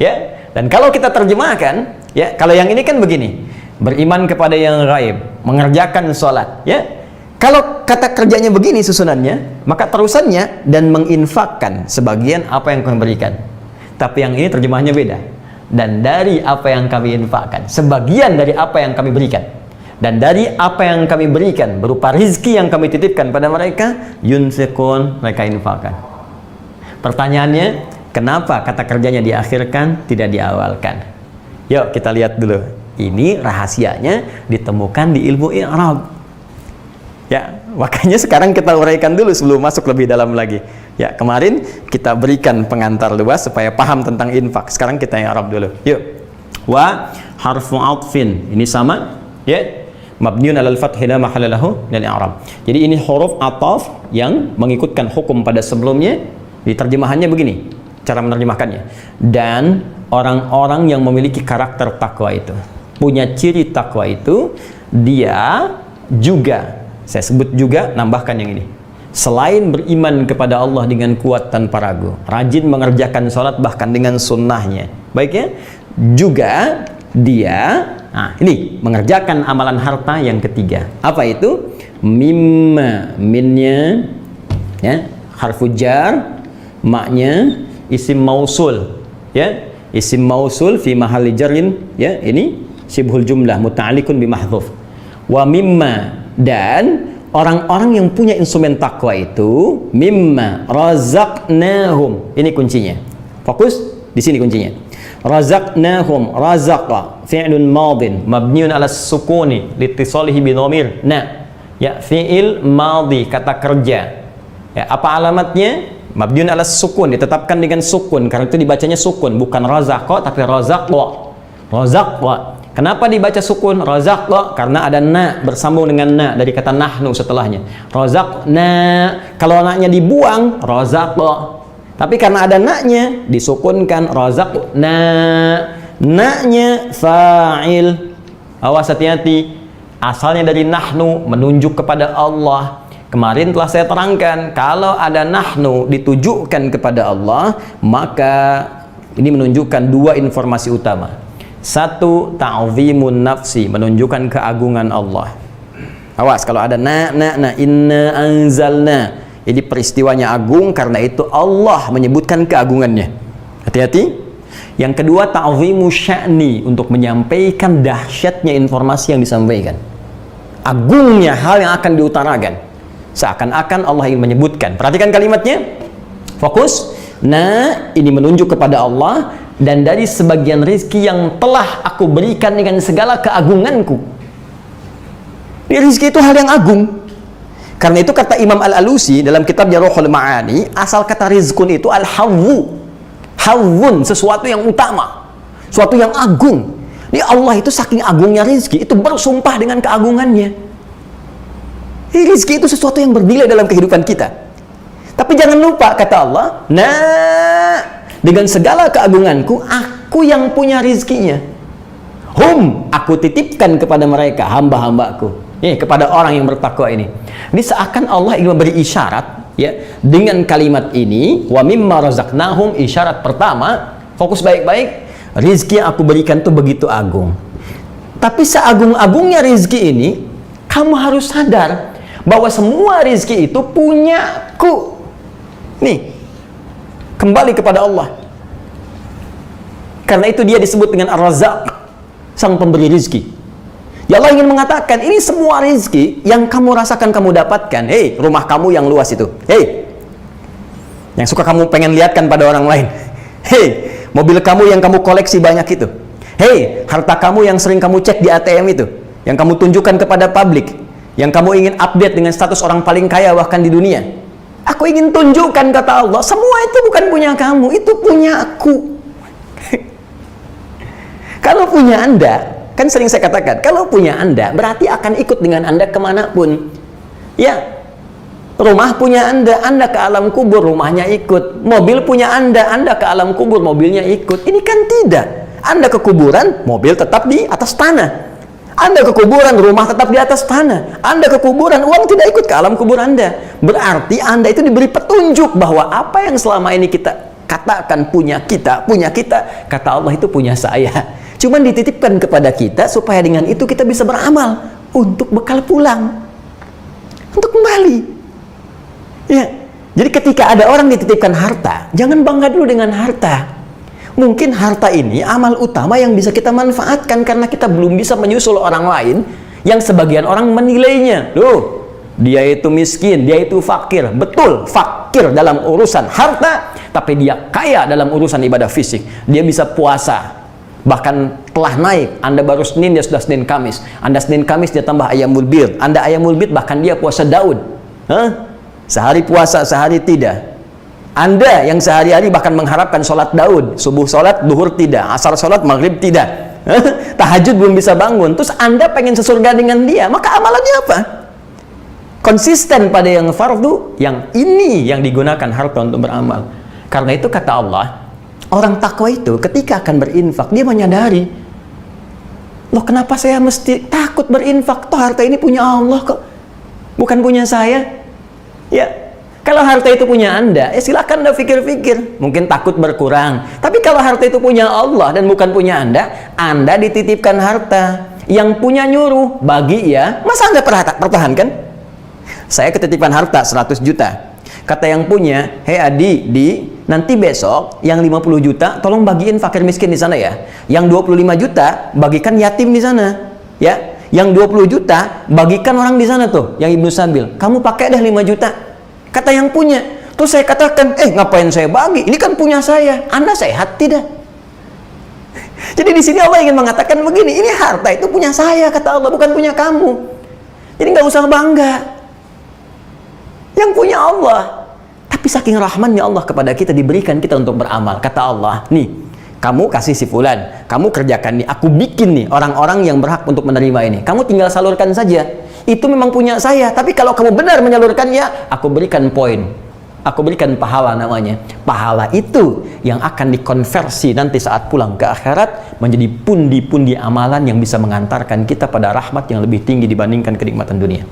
Ya, Dan kalau kita terjemahkan, ya, kalau yang ini kan begini, beriman kepada yang gaib, mengerjakan sholat, ya. Kalau kata kerjanya begini susunannya, maka terusannya dan menginfakkan sebagian apa yang kami berikan. Tapi yang ini terjemahnya beda. Dan dari apa yang kami infakkan, sebagian dari apa yang kami berikan. Dan dari apa yang kami berikan berupa rizki yang kami titipkan pada mereka, yunfikun, mereka infakkan. Pertanyaannya, kenapa kata kerjanya diakhirkan, tidak diawalkan? Yuk kita lihat dulu. Ini rahasianya ditemukan di ilmu i'rab. Ya, makanya sekarang kita uraikan dulu sebelum masuk lebih dalam lagi. Ya, kemarin kita berikan pengantar luas supaya paham tentang infak. Sekarang kita i'rab dulu. Yuk. Wa harfu 'atfin. Ini sama, ya. Mabniun 'alal fathi la mahalla lahu min i'rab. Jadi ini huruf ataf yang mengikutkan hukum pada sebelumnya. Di terjemahannya begini, cara menerjemahkannya. Dan orang-orang yang memiliki karakter takwa itu, punya ciri takwa itu, dia juga, saya sebut juga, nambahkan yang ini, selain beriman kepada Allah dengan kuat tanpa ragu, rajin mengerjakan sholat bahkan dengan sunnahnya, baiknya juga dia, nah ini, mengerjakan amalan harta yang ketiga. Apa itu? Mimma, minnya, ya, harfu jar, maknya isim mausul, ya, isim mausul fi mahalli jarrin, ya, ini sibhul jumlah muta'alliqun bi mahdhuf. Wa mimma, dan orang-orang yang punya instrumen takwa itu, mimma razaqnahum, ini kuncinya. Fokus di sini kuncinya. Razaqnahum, razaqa fi'lun madin mabniun 'ala sukuni liittisalihi bi dhamir na, ya, fi'il madhi, kata kerja. Ya, apa alamatnya? Mabniun 'ala sukun, ditetapkan dengan sukun karena itu dibacanya sukun, bukan razaqa tapi razaqwa. Razaqwa. Kenapa dibaca sukun razaqwa? Karena ada na bersambung dengan na dari kata nahnu setelahnya. Razaqna, kalau na-nya dibuang razaqwa. Tapi karena ada na-nya disukunkan razaqna. Na-nya fa'il. Awas, hati-hati. Asalnya dari nahnu menunjuk kepada Allah. Kemarin telah saya terangkan, kalau ada nahnu ditujukan kepada Allah, maka ini menunjukkan dua informasi utama. Satu, ta'zimun nafsi, menunjukkan keagungan Allah. Awas, kalau ada na, inna anzalna, ini peristiwanya agung, karena itu Allah menyebutkan keagungannya. Hati-hati. Yang kedua, ta'zimu sya'ni, untuk menyampaikan dahsyatnya informasi yang disampaikan. Agungnya hal yang akan diutarakan. Seakan-akan Allah ingin menyebutkan. Perhatikan kalimatnya. Fokus. Nah, ini menunjuk kepada Allah, dan dari sebagian rezeki yang telah aku berikan dengan segala keagunganku. Ini rezeki itu hal yang agung. Karena itu kata Imam Al-Alusi dalam kitabnya Ruhul Ma'ani, asal kata rizkun itu al-hawwu. Hawwun, sesuatu yang utama, sesuatu yang agung. Ini Allah itu saking agungnya rezeki, itu bersumpah dengan keagungannya. Rizki itu sesuatu yang bernilai dalam kehidupan kita. Tapi jangan lupa, kata Allah, nah, dengan segala keagunganku, aku yang punya rizkinya. Aku titipkan kepada mereka, hamba-hambaku. Kepada orang yang bertakwa ini. Ini seakan Allah ingin memberi isyarat, ya, dengan kalimat ini, wa mimma razaqnahum, isyarat pertama, fokus baik-baik, rizki yang aku berikan itu begitu agung. Tapi seagung-agungnya rizki ini, kamu harus sadar bahwa semua rizki itu punyaku. Nih, kembali kepada Allah. Karena itu dia disebut dengan Ar-Razzaq, sang pemberi rizki. Ya, Allah ingin mengatakan, ini semua rizki yang kamu rasakan, kamu dapatkan. Hei, rumah kamu yang luas itu. Hei, yang suka kamu pengen lihatkan pada orang lain. Hei, mobil kamu yang kamu koleksi banyak itu. Hei, harta kamu yang sering kamu cek di ATM itu, yang kamu tunjukkan kepada publik, yang kamu ingin update dengan status orang paling kaya bahkan di dunia. Aku ingin tunjukkan, kata Allah, semua itu bukan punya kamu, itu punya aku. Kalau punya Anda, kan sering saya katakan, kalau punya Anda berarti akan ikut dengan Anda kemanapun. Ya, rumah punya Anda ke alam kubur, rumahnya ikut. Mobil punya Anda ke alam kubur, mobilnya ikut. Ini kan tidak. Anda ke kuburan, mobil tetap di atas tanah. Anda ke kuburan, rumah tetap di atas tanah. Anda ke kuburan, uang tidak ikut ke alam kubur Anda. Berarti Anda itu diberi petunjuk bahwa apa yang selama ini kita katakan punya kita, kata Allah itu punya saya. Cuman dititipkan kepada kita supaya dengan itu kita bisa beramal untuk bekal pulang, untuk kembali. Ya. Jadi ketika ada orang dititipkan harta, jangan bangga dulu dengan harta. Mungkin harta ini amal utama yang bisa kita manfaatkan karena kita belum bisa menyusul orang lain yang sebagian orang menilainya. Loh, dia itu miskin, dia itu fakir. Betul, fakir dalam urusan harta, tapi dia kaya dalam urusan ibadah fisik. Dia bisa puasa, bahkan telah naik. Anda baru Senin, dia sudah Senin Kamis. Anda Senin Kamis, dia tambah Ayyamul Bid. Anda Ayyamul Bid, bahkan dia puasa Daud. Sehari puasa, sehari tidak. Anda yang sehari-hari bahkan mengharapkan sholat Daud, subuh sholat, duhur tidak, asar sholat, maghrib tidak, tahajud belum bisa bangun, terus Anda pengen sesurga dengan dia, maka amalannya apa? Konsisten pada yang fardu, yang ini yang digunakan harta untuk beramal. Karena itu kata Allah, orang takwa itu ketika akan berinfak, dia menyadari, loh kenapa saya mesti takut berinfak, toh harta ini punya Allah kok, bukan punya saya. Ya, kalau harta itu punya Anda, silakan Anda pikir-pikir. Mungkin takut berkurang. Tapi kalau harta itu punya Allah dan bukan punya Anda dititipkan harta. Yang punya nyuruh, bagi ya. Masa Anda pertahankan? Saya ketitipan harta 100 juta. Kata yang punya, hei Adi, nanti besok yang 50 juta tolong bagiin fakir miskin di sana ya. Yang 25 juta bagikan yatim di sana. Ya. Yang 20 juta bagikan orang di sana tuh, yang Ibnu Sabil. Kamu pakai deh 5 juta. Kata yang punya. Terus saya katakan, ngapain saya bagi? Ini kan punya saya. Anda sehat tidak? Jadi di sini Allah ingin mengatakan begini, ini harta itu punya saya, kata Allah, bukan punya kamu. Jadi nggak usah bangga. Yang punya Allah. Tapi saking rahmannya Allah kepada kita, diberikan kita untuk beramal. Kata Allah, nih, kamu kasih si fulan, kamu kerjakan nih, aku bikin nih orang-orang yang berhak untuk menerima ini. Kamu tinggal salurkan saja. Itu memang punya saya, tapi kalau kamu benar menyalurkannya, aku berikan poin. Aku berikan pahala namanya. Pahala itu yang akan dikonversi nanti saat pulang ke akhirat menjadi pundi-pundi amalan yang bisa mengantarkan kita pada rahmat yang lebih tinggi dibandingkan kenikmatan dunia.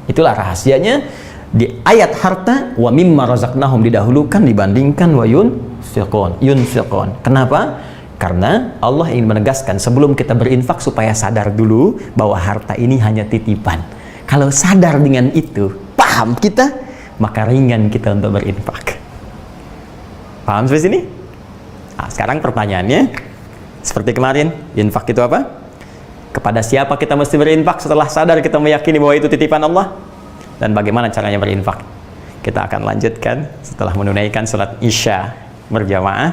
Itulah rahasianya di ayat harta, wa mimma razaqnahum didahulukan dibandingkan wa yunfiqun. Kenapa? Karena Allah ingin menegaskan sebelum kita berinfak supaya sadar dulu bahwa harta ini hanya titipan. Kalau sadar dengan itu, paham kita, maka ringan kita untuk berinfak. Paham sampai sini? Nah, sekarang pertanyaannya seperti kemarin, infak itu apa? Kepada siapa kita mesti berinfak setelah sadar kita meyakini bahwa itu titipan Allah? Dan bagaimana caranya berinfak? Kita akan lanjutkan setelah menunaikan sholat Isya berjamaah,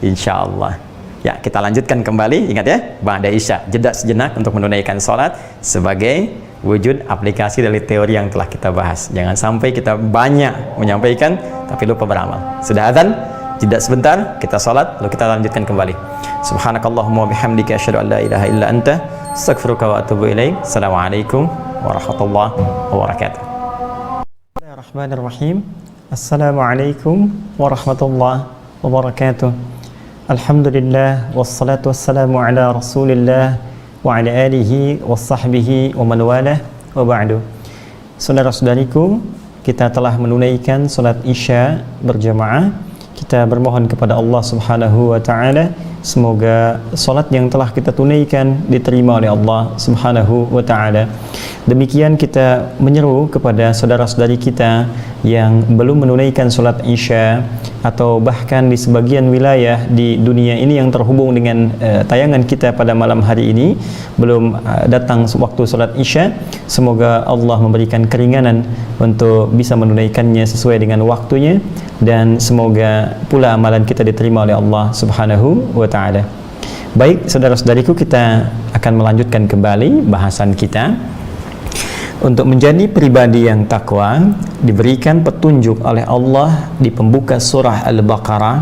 insya Allah. Ya, kita lanjutkan kembali. Ingat ya, ba'da Isya, jeda sejenak untuk menunaikan sholat sebagai wujud aplikasi dari teori yang telah kita bahas. Jangan sampai kita banyak menyampaikan tapi lupa beramal. Sudah azan, jeda sebentar, kita sholat, lalu kita lanjutkan kembali. Subhanakallahumma bihamdika asyhadu an la ilaha illa anta astaghfiruka wa atubu ilaik. Assalamualaikum warahmatullahi wabarakatuh. Bismillahirrahmanirrahim. Assalamualaikum warahmatullahi wabarakatuh. Alhamdulillah wassalatu wassalamu ala Rasulillah wa ala alihi wa sahbihi wa man walah wa ba'du. Saudara-saudariku, kita telah menunaikan salat Isya berjamaah. Kita bermohon kepada Allah Subhanahu wa taala semoga salat yang telah kita tunaikan diterima oleh Allah Subhanahu wa taala. Demikian kita menyeru kepada saudara-saudari kita yang belum menunaikan salat Isya atau bahkan di sebagian wilayah di dunia ini yang terhubung dengan tayangan kita pada malam hari ini belum datang waktu salat Isya, semoga Allah memberikan keringanan untuk bisa menunaikannya sesuai dengan waktunya dan semoga pula amalan kita diterima oleh Allah Subhanahu wa taala. Baik, saudara-saudariku, kita akan melanjutkan kembali bahasan kita. Untuk menjadi pribadi yang takwa, diberikan petunjuk oleh Allah di pembuka surah Al-Baqarah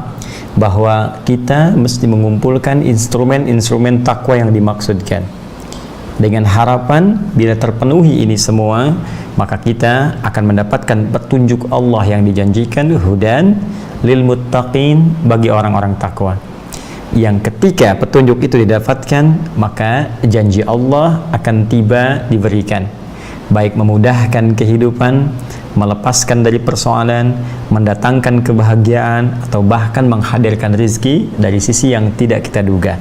bahwa kita mesti mengumpulkan instrumen-instrumen takwa yang dimaksudkan. Dengan harapan bila terpenuhi ini semua, maka kita akan mendapatkan petunjuk Allah yang dijanjikan, hudan lil muttaqin, bagi orang-orang takwa. Yang ketika petunjuk itu didapatkan, maka janji Allah akan tiba diberikan, baik memudahkan kehidupan melepaskan dari persoalan, mendatangkan kebahagiaan, atau bahkan menghadirkan rizki dari sisi yang tidak kita duga.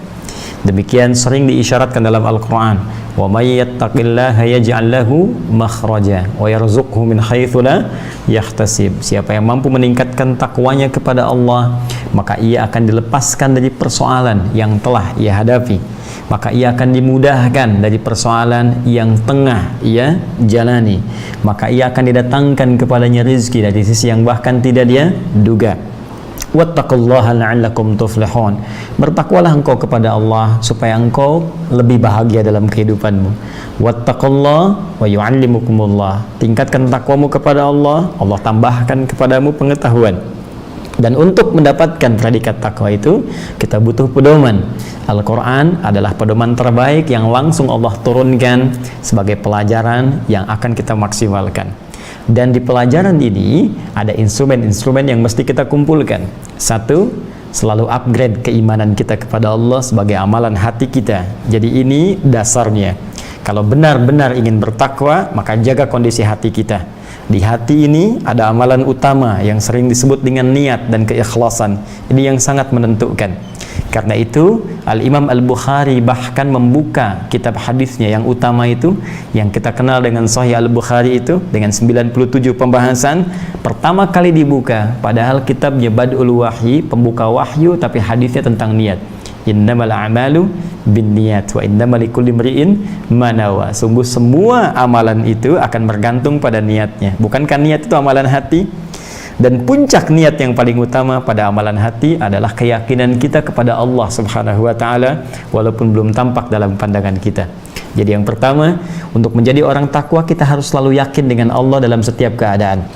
Demikian sering diisyaratkan dalam Al-Quran, wa may yattaqillaha yaj'al lahu makhraja wa yarzuqhu min haitsu la yahtasib. Siapa yang mampu meningkatkan takwanya kepada Allah, maka ia akan dilepaskan dari persoalan yang telah ia hadapi, maka ia akan dimudahkan dari persoalan yang tengah ia jalani, maka ia akan didatangkan kepadanya rizki dari sisi yang bahkan tidak dia duga. Wattaqullaha la'allakum tuflihun. Bertakwalah engkau kepada Allah supaya engkau lebih bahagia dalam kehidupanmu. Wattaqullaha wa yu'allimukumullah. Tingkatkan takwamu kepada Allah, Allah tambahkan kepadamu pengetahuan. Dan untuk mendapatkan predikat takwa itu, kita butuh pedoman. Al-Quran adalah pedoman terbaik yang langsung Allah turunkan sebagai pelajaran yang akan kita maksimalkan. Dan di pelajaran ini ada instrumen-instrumen yang mesti kita kumpulkan. Satu, selalu upgrade keimanan kita kepada Allah sebagai amalan hati kita. Jadi ini dasarnya. Kalau benar-benar ingin bertakwa, maka jaga kondisi hati kita. Di hati ini ada amalan utama yang sering disebut dengan niat dan keikhlasan. Ini yang sangat menentukan. Karena itu Al-Imam Al-Bukhari bahkan membuka kitab hadisnya yang utama itu, yang kita kenal dengan Sahih Al-Bukhari itu, dengan 97 pembahasan, pertama kali dibuka, padahal kitabnya Bad'ul Wahyi, pembuka wahyu, tapi hadisnya tentang niat. Innamal a'malu binniyat wa innamal likulli imri'in ma nawa. Sungguh semua amalan itu akan bergantung pada niatnya. Bukankah niat itu amalan hati? Dan puncak niat yang paling utama pada amalan hati adalah keyakinan kita kepada Allah Subhanahu wa ta'ala, walaupun belum tampak dalam pandangan kita. Jadi yang pertama, untuk menjadi orang takwa kita harus selalu yakin dengan Allah dalam setiap keadaan.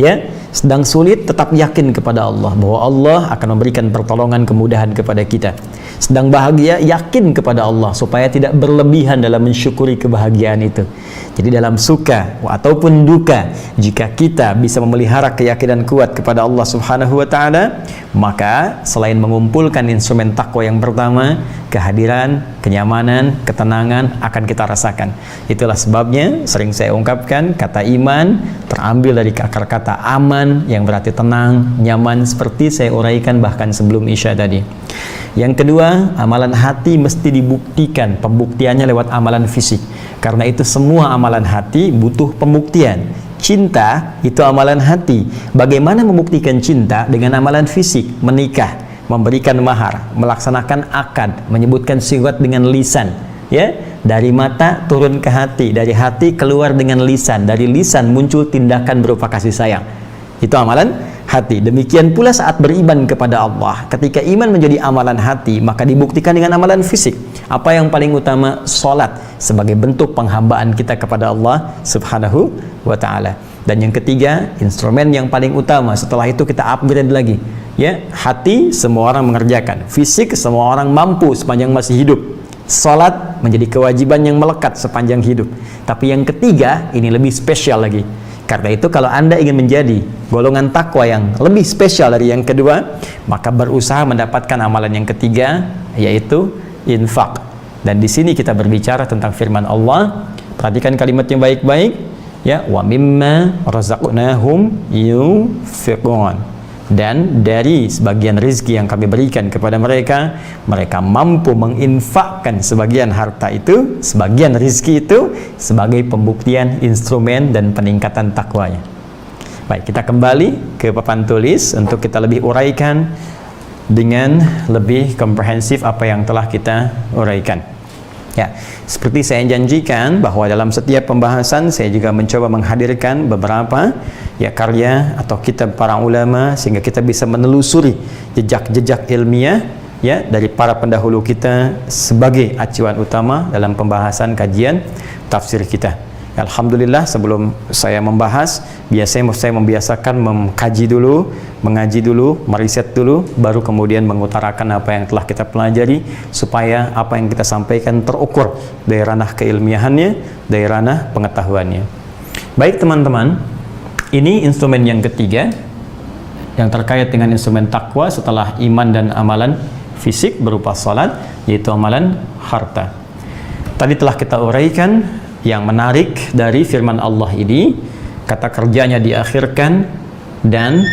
Ya, sedang sulit tetap yakin kepada Allah bahwa Allah akan memberikan pertolongan, kemudahan kepada kita. Sedang bahagia, yakin kepada Allah supaya tidak berlebihan dalam mensyukuri kebahagiaan itu. Jadi dalam suka ataupun duka, jika kita bisa memelihara keyakinan kuat kepada Allah Subhanahu wa ta'ala, maka selain mengumpulkan instrumen takwa yang pertama, kehadiran, kenyamanan, ketenangan akan kita rasakan. Itulah sebabnya sering saya ungkapkan, kata iman terambil dari akar kata aman, yang berarti tenang, nyaman, seperti saya uraikan bahkan sebelum Isya tadi. Yang kedua, amalan hati mesti dibuktikan. Pembuktiannya lewat amalan fisik. Karena itu semua amalan hati butuh pembuktian. Cinta itu amalan hati. Bagaimana membuktikan cinta? Dengan amalan fisik. Menikah, memberikan mahar, melaksanakan akad, menyebutkan sigat dengan lisan. Ya, dari mata turun ke hati, dari hati keluar dengan lisan, dari lisan muncul tindakan berupa kasih sayang. Itu amalan hati. Demikian pula saat beriman kepada Allah. Ketika iman menjadi amalan hati, maka dibuktikan dengan amalan fisik. Apa yang paling utama? Salat sebagai bentuk penghambaan kita kepada Allah Subhanahu wa ta'ala. Dan yang ketiga, instrumen yang paling utama, setelah itu kita upgrade lagi. Ya, hati semua orang mengerjakan, fisik semua orang mampu sepanjang masih hidup. Salat menjadi kewajiban yang melekat sepanjang hidup. Tapi yang ketiga, ini lebih spesial lagi. Karena itu kalau Anda ingin menjadi golongan takwa yang lebih spesial dari yang kedua, maka berusaha mendapatkan amalan yang ketiga, yaitu infak. Dan di sini kita berbicara tentang firman Allah. Perhatikan kalimatnya baik-baik. Ya, wa mimma razaqnahum yunfiqun. Dan dari sebagian rizki yang kami berikan kepada mereka, mereka mampu menginfakkan sebagian harta itu, sebagian rizki itu, sebagai pembuktian instrumen dan peningkatan takwanya. Baik, kita kembali ke papan tulis untuk kita lebih uraikan dengan lebih komprehensif apa yang telah kita uraikan. Ya, seperti saya janjikan bahwa dalam setiap pembahasan saya juga mencoba menghadirkan beberapa ya karya atau kitab para ulama sehingga kita bisa menelusuri jejak-jejak ilmiah ya dari para pendahulu kita sebagai acuan utama dalam pembahasan kajian tafsir kita. Alhamdulillah, sebelum saya membahas, biasanya saya membiasakan mengkaji dulu, mengaji dulu, meriset dulu, baru kemudian mengutarakan apa yang telah kita pelajari, supaya apa yang kita sampaikan terukur dari ranah keilmiahannya, dari ranah pengetahuannya. Baik teman-teman, ini instrumen yang ketiga yang terkait dengan instrumen takwa setelah iman dan amalan fisik berupa salat, yaitu amalan harta. Tadi telah kita uraikan yang menarik dari firman Allah ini, kata kerjanya diakhirkan dan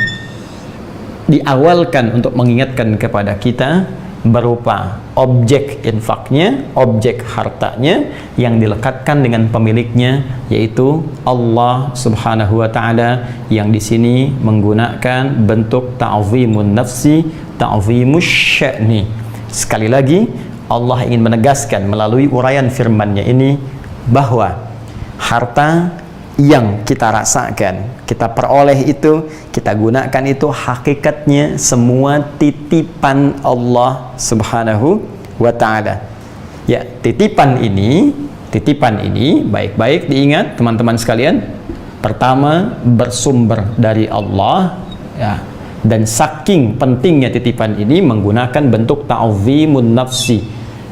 diawalkan untuk mengingatkan kepada kita berupa objek infaknya, objek hartanya yang dilekatkan dengan pemiliknya, yaitu Allah Subhanahu wa taala, yang di sini menggunakan bentuk ta'zimun nafsi, ta'zimus sya'ni. Sekali lagi Allah ingin menegaskan melalui uraian firman-Nya ini bahwa harta yang kita rasakan, kita peroleh itu, kita gunakan itu, hakikatnya semua titipan Allah Subhanahu wa ta'ala. Ya, titipan ini baik-baik diingat teman-teman sekalian. Pertama, bersumber dari Allah, ya, dan saking pentingnya titipan ini menggunakan bentuk ta'zimun nafsi,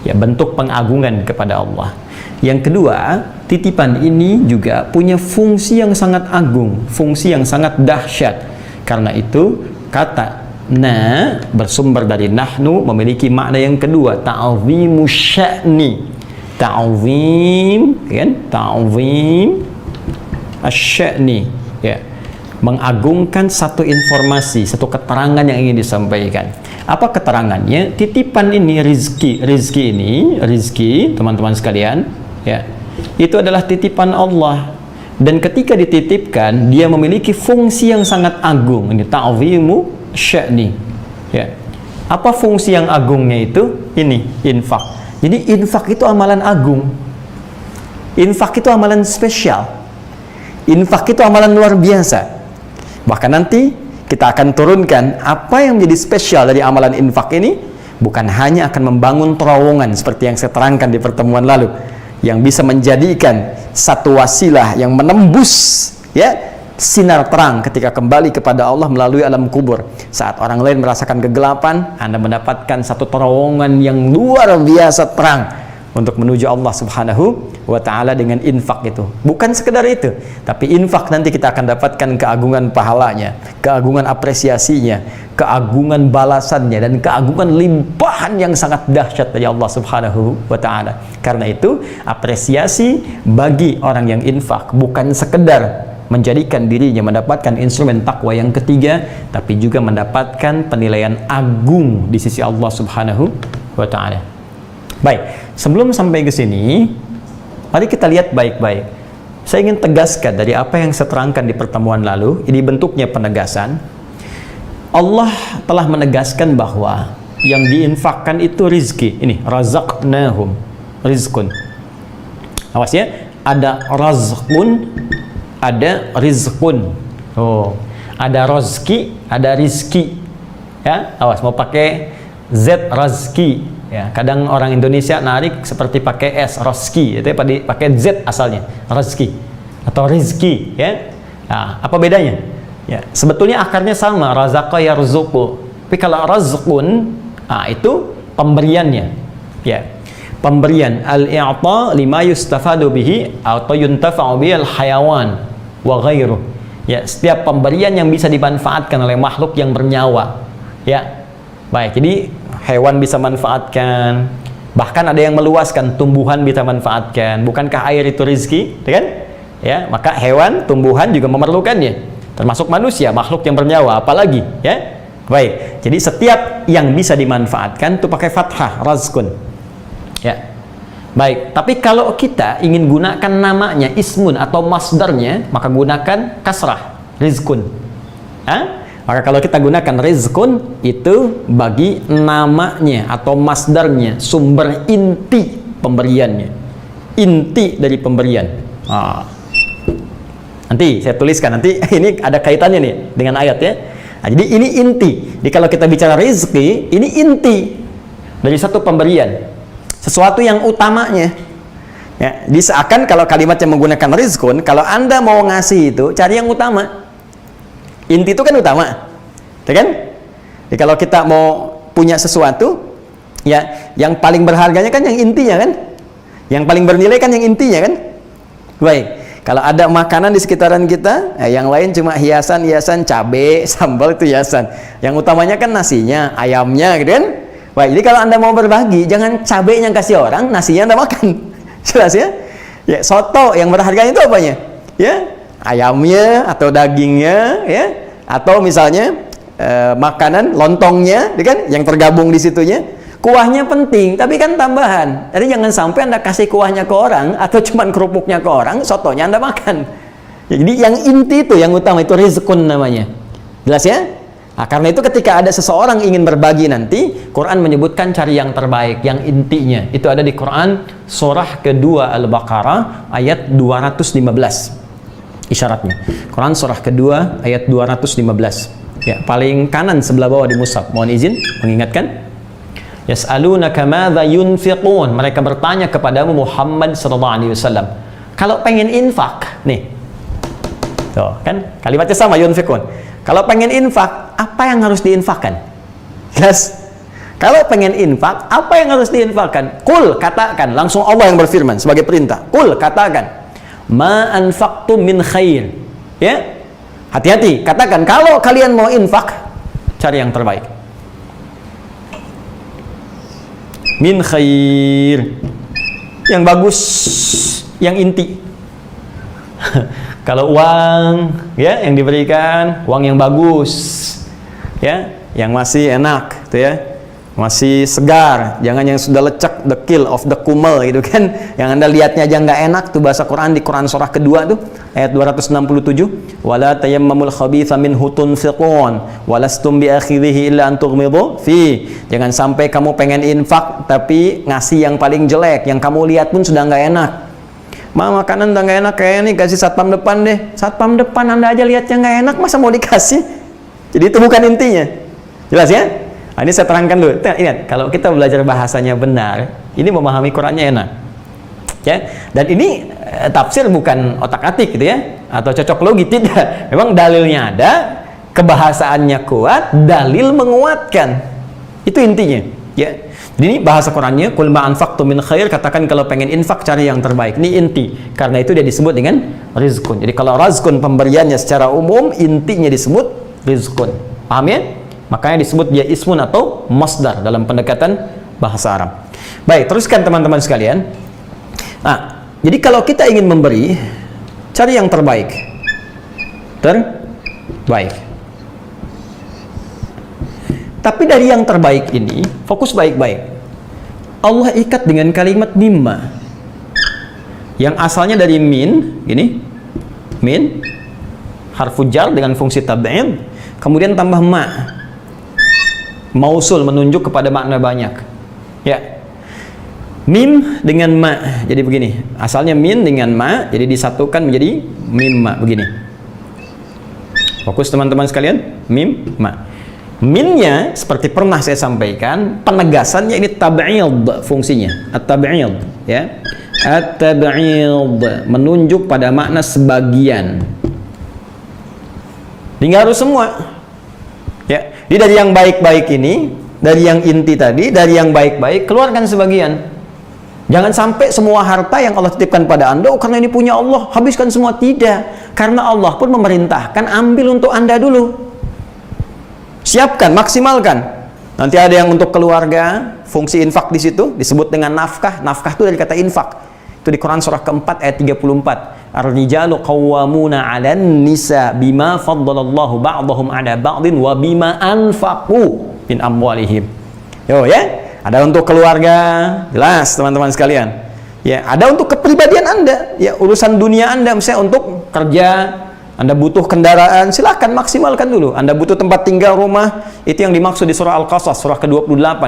ya, bentuk pengagungan kepada Allah. Yang kedua, titipan ini juga punya fungsi yang sangat agung, fungsi yang sangat dahsyat. Karena itu, kata na bersumber dari nahnu memiliki makna yang kedua, ta'zimu sya'ni. Ta'zim, kan? Ta'zim asy-sya'ni, ya. Mengagungkan satu informasi, satu keterangan yang ingin disampaikan. Apa keterangannya? Titipan ini, rizki teman-teman sekalian, ya, itu adalah titipan Allah, dan ketika dititipkan dia memiliki fungsi yang sangat agung. Ini ta'zimu sya'ni, ya. Apa fungsi yang agungnya itu? Ini infak. Jadi infak itu amalan agung, infak itu amalan spesial, infak itu amalan luar biasa. Bahkan nanti kita akan turunkan apa yang menjadi spesial dari amalan infak ini. Bukan hanya akan membangun terowongan seperti yang saya terangkan di pertemuan lalu, yang bisa menjadikan satu wasilah yang menembus, ya, sinar terang ketika kembali kepada Allah melalui alam kubur. Saat orang lain merasakan kegelapan, Anda mendapatkan satu terowongan yang luar biasa terang untuk menuju Allah Subhanahu wa ta'ala dengan infak itu. Bukan sekedar itu, tapi infak nanti kita akan dapatkan keagungan pahalanya, keagungan apresiasinya, keagungan balasannya, dan keagungan limpahan yang sangat dahsyat dari Allah Subhanahu wa ta'ala. Karena itu, apresiasi bagi orang yang infak bukan sekedar menjadikan dirinya mendapatkan instrumen takwa yang ketiga, tapi juga mendapatkan penilaian agung di sisi Allah Subhanahu wa ta'ala. Baik, sebelum sampai ke sini, mari kita lihat baik-baik. Saya ingin tegaskan dari apa yang saya terangkan di pertemuan lalu, ini bentuknya penegasan. Allah telah menegaskan bahwa yang diinfakkan itu rizki. Ini, razaqnahum, rizkun. Awas ya, ada razqun, ada rizkun. Oh, ada rozki, ada rizki. Ya, awas, mau pakai Z, razki. Ya, kadang orang Indonesia narik seperti pakai S, rozki, itu pakai Z asalnya, rezeki atau rizki, ya. Nah, apa bedanya? Ya, sebetulnya akarnya sama, razaqa yarzuqu. Tapi kalau razqun, nah, itu pemberiannya, ya. Pemberian al-i'ta lima yustafadu bihi atau yuntafa'u bihi al-hayawan wa ghairuh. Ya, setiap pemberian yang bisa dimanfaatkan oleh makhluk yang bernyawa, ya. Baik, jadi hewan bisa manfaatkan, bahkan ada yang meluaskan, tumbuhan bisa manfaatkan. Bukankah air itu rizki, kan? Ya, maka hewan, tumbuhan juga memerlukannya, termasuk manusia, makhluk yang bernyawa, apalagi, ya. Baik, jadi setiap yang bisa dimanfaatkan itu pakai fathah, razkun, ya. Baik, tapi kalau kita ingin gunakan namanya, ismun atau masdarnya, maka gunakan kasrah, rizkun. Hah? Maka kalau kita gunakan rizkun, itu bagi namanya atau masdarnya, sumber inti pemberiannya, inti dari pemberian. Nanti saya tuliskan, nanti ini ada kaitannya nih dengan ayat, ya. Nah, jadi ini inti. Jadi kalau kita bicara rizki, ini inti dari satu pemberian, sesuatu yang utamanya. Ya, jadi seakan kalau kalimatnya menggunakan rizkun, kalau Anda mau ngasih itu, cari yang utama. Inti itu kan utama, ya kan? Jadi kalau kita mau punya sesuatu, ya, yang paling berharganya kan yang intinya, kan? Yang paling bernilai kan yang intinya, kan? Baik, kalau ada makanan di sekitaran kita, yang lain cuma hiasan-hiasan, cabai, sambal itu hiasan. Yang utamanya kan nasinya, ayamnya, gitu kan? Baik, jadi kalau Anda mau berbagi, jangan cabainya kasih orang, nasinya Anda makan. Jelas, ya? Ya, soto yang berharganya itu apanya? Ya, ayamnya atau dagingnya, ya, atau misalnya makanan lontongnya, kan, yang tergabung di situnya. Kuahnya penting, tapi kan tambahan. Jadi jangan sampai Anda kasih kuahnya ke orang atau cuman kerupuknya ke orang, sotonya Anda makan. Jadi yang inti itu, yang utama itu rizqun namanya. Jelas ya? Nah, karena itu ketika ada seseorang ingin berbagi nanti, Quran menyebutkan cari yang terbaik, yang intinya. Itu ada di Quran surah kedua Al-Baqarah ayat 215. Isyaratnya. Quran surah kedua ayat 215. Ya, paling kanan sebelah bawah di mushaf. Mohon izin mengingatkan. Yas'alunaka madza yunfiqun. Mereka bertanya kepadamu Muhammad sallallahu alaihi wasallam. Kalau pengen infak, nih. Tuh, kan kalimatnya sama, yunfiqun. Kalau pengen infak, apa yang harus diinfakkan? Jelas. Kalau pengen infak, apa yang harus diinfakkan? Qul, katakan, langsung Allah yang berfirman sebagai perintah. Qul, katakan, ma anfaqtum min khair. Ya. Hati-hati, katakan kalau kalian mau infak, cari yang terbaik. Min khair, yang bagus, yang inti. Kalau uang, ya, yang diberikan uang yang bagus, ya, yang masih enak, tuh ya, masih segar, jangan yang sudah lecek, the kill of the kumel, gitu kan, yang Anda lihatnya aja nggak enak. Tuh bahasa Quran di Quran surah kedua tuh ayat 267, wala tayammamul khabitha minhu tunfiqun walastum bi akhirihi illa an tughmidu fi. Jangan sampai kamu pengen infak tapi ngasih yang paling jelek, yang kamu lihat pun sudah nggak enak. Makanan udah nggak enak, kayak ini kasih satpam depan deh. Satpam depan Anda aja lihatnya nggak enak, masa mau dikasih? Jadi itu bukan intinya. Jelas ya? Nah, ini saya terangkan dulu. Ingat, kalau kita belajar bahasanya benar, ini memahami Qurannya enak. Ya, dan ini tafsir bukan otak-atik gitu ya, atau cocok logi, tidak. Memang dalilnya ada, kebahasaannya kuat, dalil menguatkan. Itu intinya, ya. Jadi ini bahasa Qurannya, qul ma anfaqtum min khair, katakan kalau pengen infak cari yang terbaik. Ini inti. Karena itu dia disebut dengan rizqun. Jadi kalau rizqun pemberiannya secara umum, intinya disebut rizqun. Paham ya? Makanya disebut dia ismun atau masdar dalam pendekatan bahasa Arab. Baik, teruskan teman-teman sekalian. Nah, jadi kalau kita ingin memberi, cari yang terbaik. Terbaik. Tapi dari yang terbaik ini, fokus baik-baik. Allah ikat dengan kalimat mimma. Yang asalnya dari min, ini. Min, harfu jar dengan fungsi tab'id, kemudian tambah ma. Mausul, menunjuk kepada makna banyak. Ya. Mim dengan ma. Jadi begini, asalnya min dengan ma, jadi disatukan menjadi mimma, begini. Fokus teman-teman sekalian, mim, ma. Minnya seperti pernah saya sampaikan, penegasannya ini tab'id fungsinya. At-tab'id, ya. At-tab'id menunjuk pada makna sebagian. Tinggal harus semua. Ya. Jadi dari yang baik-baik ini, dari yang inti tadi, dari yang baik-baik keluarkan sebagian. Jangan sampai semua harta yang Allah titipkan pada Anda, oh, karena ini punya Allah, habiskan semua. Tidak. Karena Allah pun memerintahkan ambil untuk Anda dulu. Siapkan, maksimalkan. Nanti ada yang untuk keluarga, fungsi infak di situ disebut dengan nafkah. Nafkah itu dari kata infak. Itu di Quran surah keempat ayat 34. Ar-rijalu qawwamuna 'alan nisa bima faddalallahu ba'dahum 'ala ba'din wa bima anfaqu min amwalihim. Yo ya. Ada untuk keluarga, jelas teman-teman sekalian. Ya, ada untuk kepribadian Anda, ya, urusan dunia Anda, misalnya untuk kerja, Anda butuh kendaraan, silahkan maksimalkan dulu. Anda butuh tempat tinggal, rumah, itu yang dimaksud di surah Al-Qasas, surah ke-28.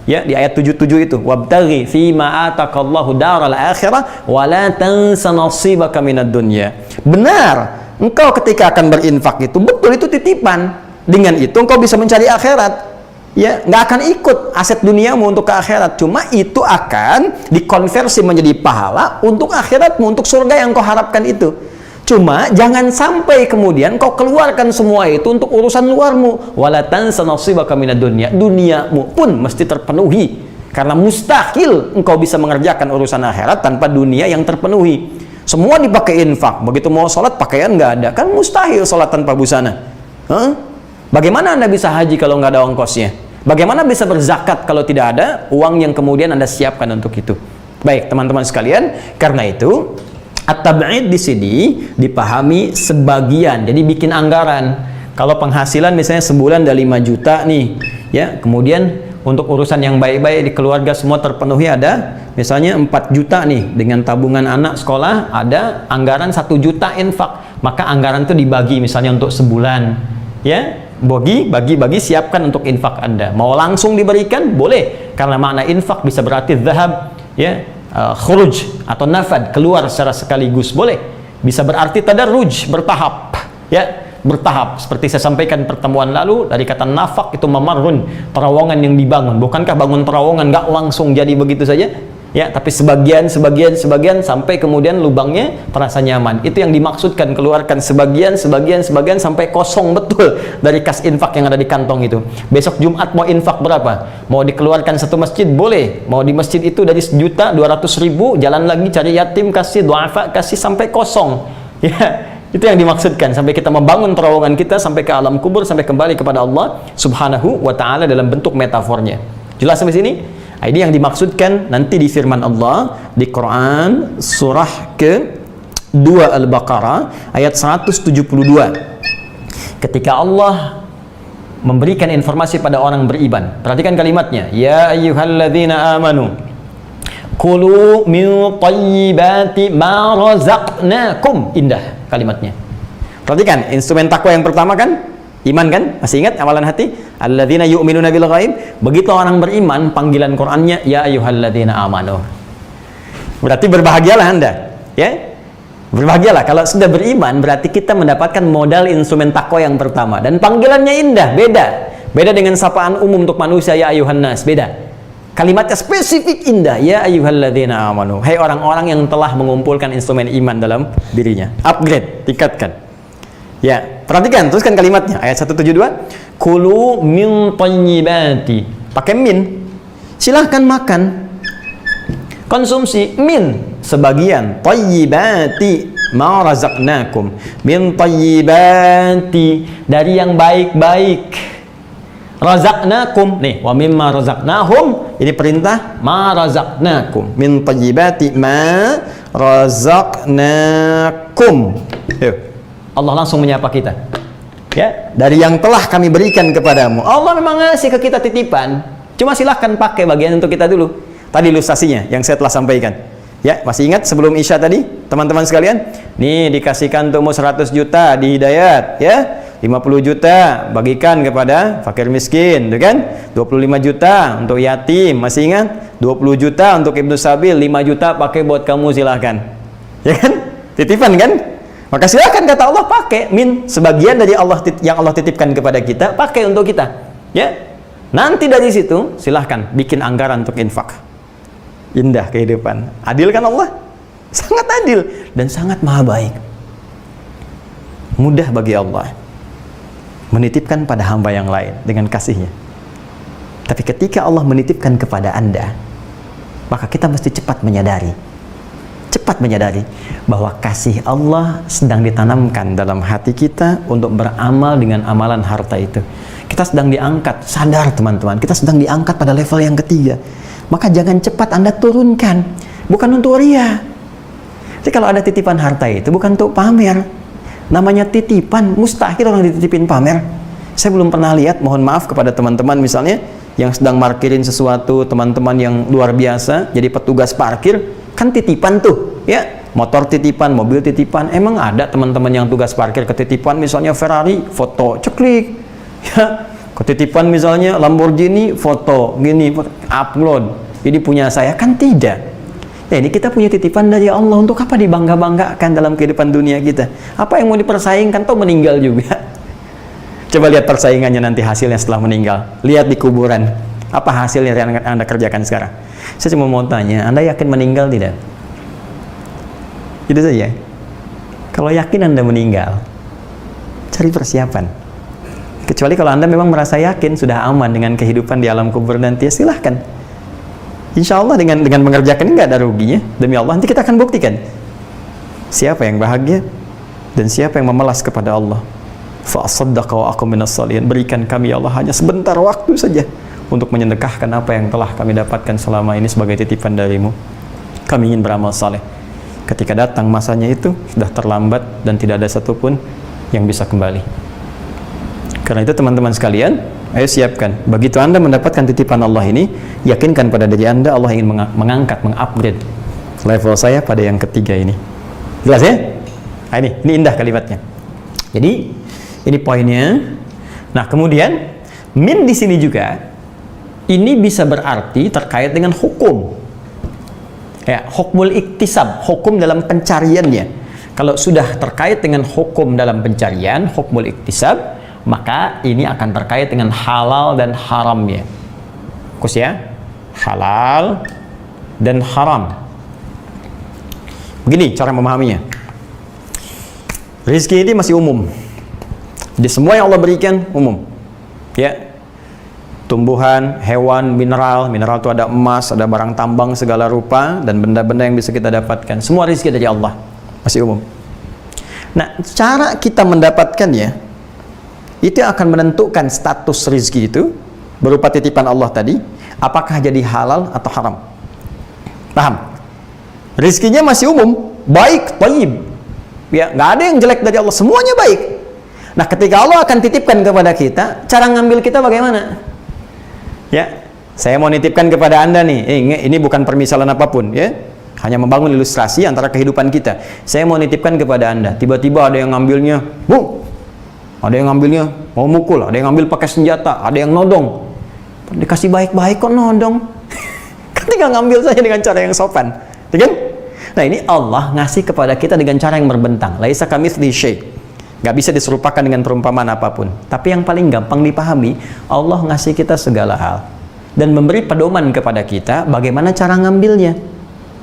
Ya, di ayat 77 itu, wabtaghi fima ataqallahu daral akhirah wa la tansa nasibaka minad dunya. Benar, engkau ketika akan berinfak itu, betul itu titipan. Dengan itu engkau bisa mencari akhirat. Ya, nggak akan ikut aset duniamu untuk ke akhirat, cuma itu akan dikonversi menjadi pahala untuk akhiratmu, untuk surga yang kau harapkan itu. Cuma jangan sampai kemudian kau keluarkan semua itu untuk urusan luarmu. Wala tansa nasibaka minad dunya. Duniamu pun mesti terpenuhi, karena mustahil engkau bisa mengerjakan urusan akhirat tanpa dunia yang terpenuhi. Semua dipakai infak, begitu mau sholat pakaian nggak ada, kan mustahil sholat tanpa busana. Bagaimana Anda bisa haji kalau nggak ada ongkosnya? Bagaimana bisa berzakat kalau tidak ada uang yang kemudian Anda siapkan untuk itu? Baik, teman-teman sekalian, karena itu At-tab'id di sini dipahami sebagian, jadi bikin anggaran. Kalau penghasilan misalnya sebulan ada 5 juta nih, ya, kemudian untuk urusan yang baik-baik di keluarga semua terpenuhi, ada misalnya 4 juta nih, dengan tabungan anak sekolah ada anggaran 1 juta infak, maka anggaran itu dibagi misalnya untuk sebulan, ya, bagi siapkan untuk infak Anda. Mau langsung diberikan boleh, karena makna infak bisa berarti zahab, ya, khuruj atau nafad, keluar secara sekaligus, boleh. Bisa berarti tadarruj, bertahap, ya, bertahap. Seperti saya sampaikan pertemuan lalu, dari kata nafak itu mamarrun, terowongan yang dibangun. Bukankah bangun terowongan nggak langsung jadi begitu saja? Ya, tapi sebagian sampai kemudian lubangnya terasa nyaman. Itu yang dimaksudkan, keluarkan sebagian sampai kosong betul dari kas infak yang ada di kantong itu. Besok Jumat mau infak berapa? Mau dikeluarkan satu masjid boleh. Mau di masjid itu dari 1.200.000, jalan lagi cari yatim, kasih duafa, kasih sampai kosong. Ya, itu yang dimaksudkan, sampai kita membangun terowongan kita sampai ke alam kubur, sampai kembali kepada Allah Subhanahu wa taala dalam bentuk metafornya. Jelas sampai sini? Ini yang dimaksudkan nanti di firman Allah di Quran surah ke-2 Al-Baqarah ayat 172. Ketika Allah memberikan informasi pada orang beriman, perhatikan kalimatnya, ya ayyuhalladzina amanu kulu min thayyibati ma razaqnakum. Indah kalimatnya. Perhatikan, instrumen takwa yang pertama kan iman kan? Masih ingat amalan hati? Alladzina yu'minuna bil ghaib. Begitu orang beriman, panggilan Qur'annya ya ayyuhalladzina amanu. Berarti berbahagialah Anda, ya? Berbahagialah kalau sudah beriman, berarti kita mendapatkan modal instrumen takwa yang pertama, dan panggilannya indah, beda dengan sapaan umum untuk manusia ya ayyuhan nas, beda. Kalimatnya spesifik indah, ya ayyuhalladzina amanu. Hai orang-orang yang telah mengumpulkan instrumen iman dalam dirinya. Upgrade, tingkatkan. Ya, perhatikan, teruskan kalimatnya ayat 172. Kulu min thayyibati. Pakai min. Silahkan makan. Konsumsi min sebagian, thayyibati ma razaqnakum. Min thayyibati, dari yang baik-baik. Razaqnakum, nih, wa mimma razaqnahum, ini perintah, ma razaqnakum. Min thayyibati ma razaqnakum. Yuk. Allah langsung menyapa kita, ya, dari yang telah kami berikan kepadamu. Allah memang ngasih ke kita titipan, cuma silahkan pakai bagian untuk kita dulu. Tadi ilustrasinya yang saya telah sampaikan, ya, masih ingat sebelum Isya tadi, teman-teman sekalian? Nih, dikasihkan tuh 100 juta di Hidayat, ya, 50 juta bagikan kepada fakir miskin, tuh kan? 25 juta untuk yatim, masih ingat? 20 juta untuk Ibnu Sabil, 5 juta pakai buat kamu, silahkan, ya kan? Titipan kan? Maka silahkan, kata Allah, pakai min sebagian dari Allah yang Allah titipkan kepada kita, pakai untuk kita, ya. Nanti dari situ silahkan bikin anggaran untuk infak. Indah kehidupan. Adil kan Allah? Sangat adil dan sangat maha baik. Mudah bagi Allah menitipkan pada hamba yang lain dengan kasihnya. Tapi ketika Allah menitipkan kepada Anda, maka kita mesti cepat menyadari bahwa kasih Allah sedang ditanamkan dalam hati kita untuk beramal dengan amalan harta itu. Kita sedang diangkat, sadar teman-teman, kita sedang diangkat pada level yang ketiga. Maka jangan cepat Anda turunkan, bukan untuk ria. Jadi kalau ada titipan harta itu bukan untuk pamer. Namanya titipan, mustahil orang dititipin pamer. Saya belum pernah lihat, mohon maaf kepada teman-teman misalnya yang sedang parkirin sesuatu, teman-teman yang luar biasa jadi petugas parkir, kan titipan tuh, ya, motor titipan, mobil titipan. Emang ada teman-teman yang tugas parkir ketitipan misalnya Ferrari, foto ceklik, ya, ketitipan misalnya Lamborghini, foto gini, upload, ini punya saya, kan tidak. Ya, ini kita punya titipan dari Allah, untuk apa dibangga-banggakan dalam kehidupan dunia kita? Apa yang mau dipersaingkan? Toh meninggal juga. Coba lihat persaingannya nanti hasilnya setelah meninggal. Lihat di kuburan, apa hasilnya yang Anda kerjakan sekarang? Saya cuma mau tanya, Anda yakin meninggal tidak? Itu saja. Kalau yakin Anda meninggal, cari persiapan. Kecuali kalau Anda memang merasa yakin sudah aman dengan kehidupan di alam kubur nanti, ya silahkan. Insya Allah dengan mengerjakan nggak ada ruginya. Demi Allah, nanti kita akan buktikan siapa yang bahagia dan siapa yang memelas kepada Allah. Fa'asaddaqa wa aku minas salihin. Berikan kami ya Allah hanya sebentar waktu saja untuk menyedekahkan apa yang telah kami dapatkan selama ini sebagai titipan darimu. Kami ingin beramal saleh. ketika datang masanya itu sudah terlambat dan tidak ada satupun yang bisa kembali. Karena itu teman-teman sekalian, ayo siapkan. Begitu Anda mendapatkan titipan Allah ini, yakinkan pada diri Anda, Allah ingin mengangkat, mengupgrade level saya pada yang ketiga ini. Jelas ya? Nah, ini indah kalimatnya. Jadi ini poinnya. Nah, kemudian min di sini juga ini bisa berarti terkait dengan hukum. Ya, hukmul iktisab, hukum dalam pencariannya. Kalau sudah terkait dengan hukum dalam pencarian, hukmul iktisab, maka ini akan terkait dengan halal dan haramnya. Fokus ya, halal dan haram. Begini cara memahaminya. Rizki ini masih umum. Di semua yang Allah berikan umum. Ya. Tumbuhan, hewan, mineral itu ada emas, ada barang tambang segala rupa dan benda-benda yang bisa kita dapatkan. Semua rizki dari Allah, masih umum. Nah, cara kita mendapatkannya itu akan menentukan status rizki itu berupa titipan Allah tadi, apakah jadi halal atau haram. Paham? Rizkinya masih umum, baik, thayyib. Ya, nggak ada yang jelek dari Allah, semuanya baik. Nah, ketika Allah akan titipkan kepada kita, cara ngambil kita bagaimana? Ya, saya mau nitipkan kepada Anda nih, ini bukan permisalan apapun, ya, hanya membangun ilustrasi antara kehidupan kita. Saya mau nitipkan kepada Anda, tiba-tiba ada yang ngambilnya, ada yang ngambilnya mau mukul, ada yang ngambil pakai senjata, ada yang nodong. Dikasih baik-baik kok nodong. Ketika ngambil saja dengan cara yang sopan, kan? Nah, ini Allah ngasih kepada kita dengan cara yang berbentang. Laisa kamitslihi syai'. Gak bisa diserupakan dengan perumpamaan apapun. Tapi yang paling gampang dipahami, Allah ngasih kita segala hal dan memberi pedoman kepada kita bagaimana cara ngambilnya.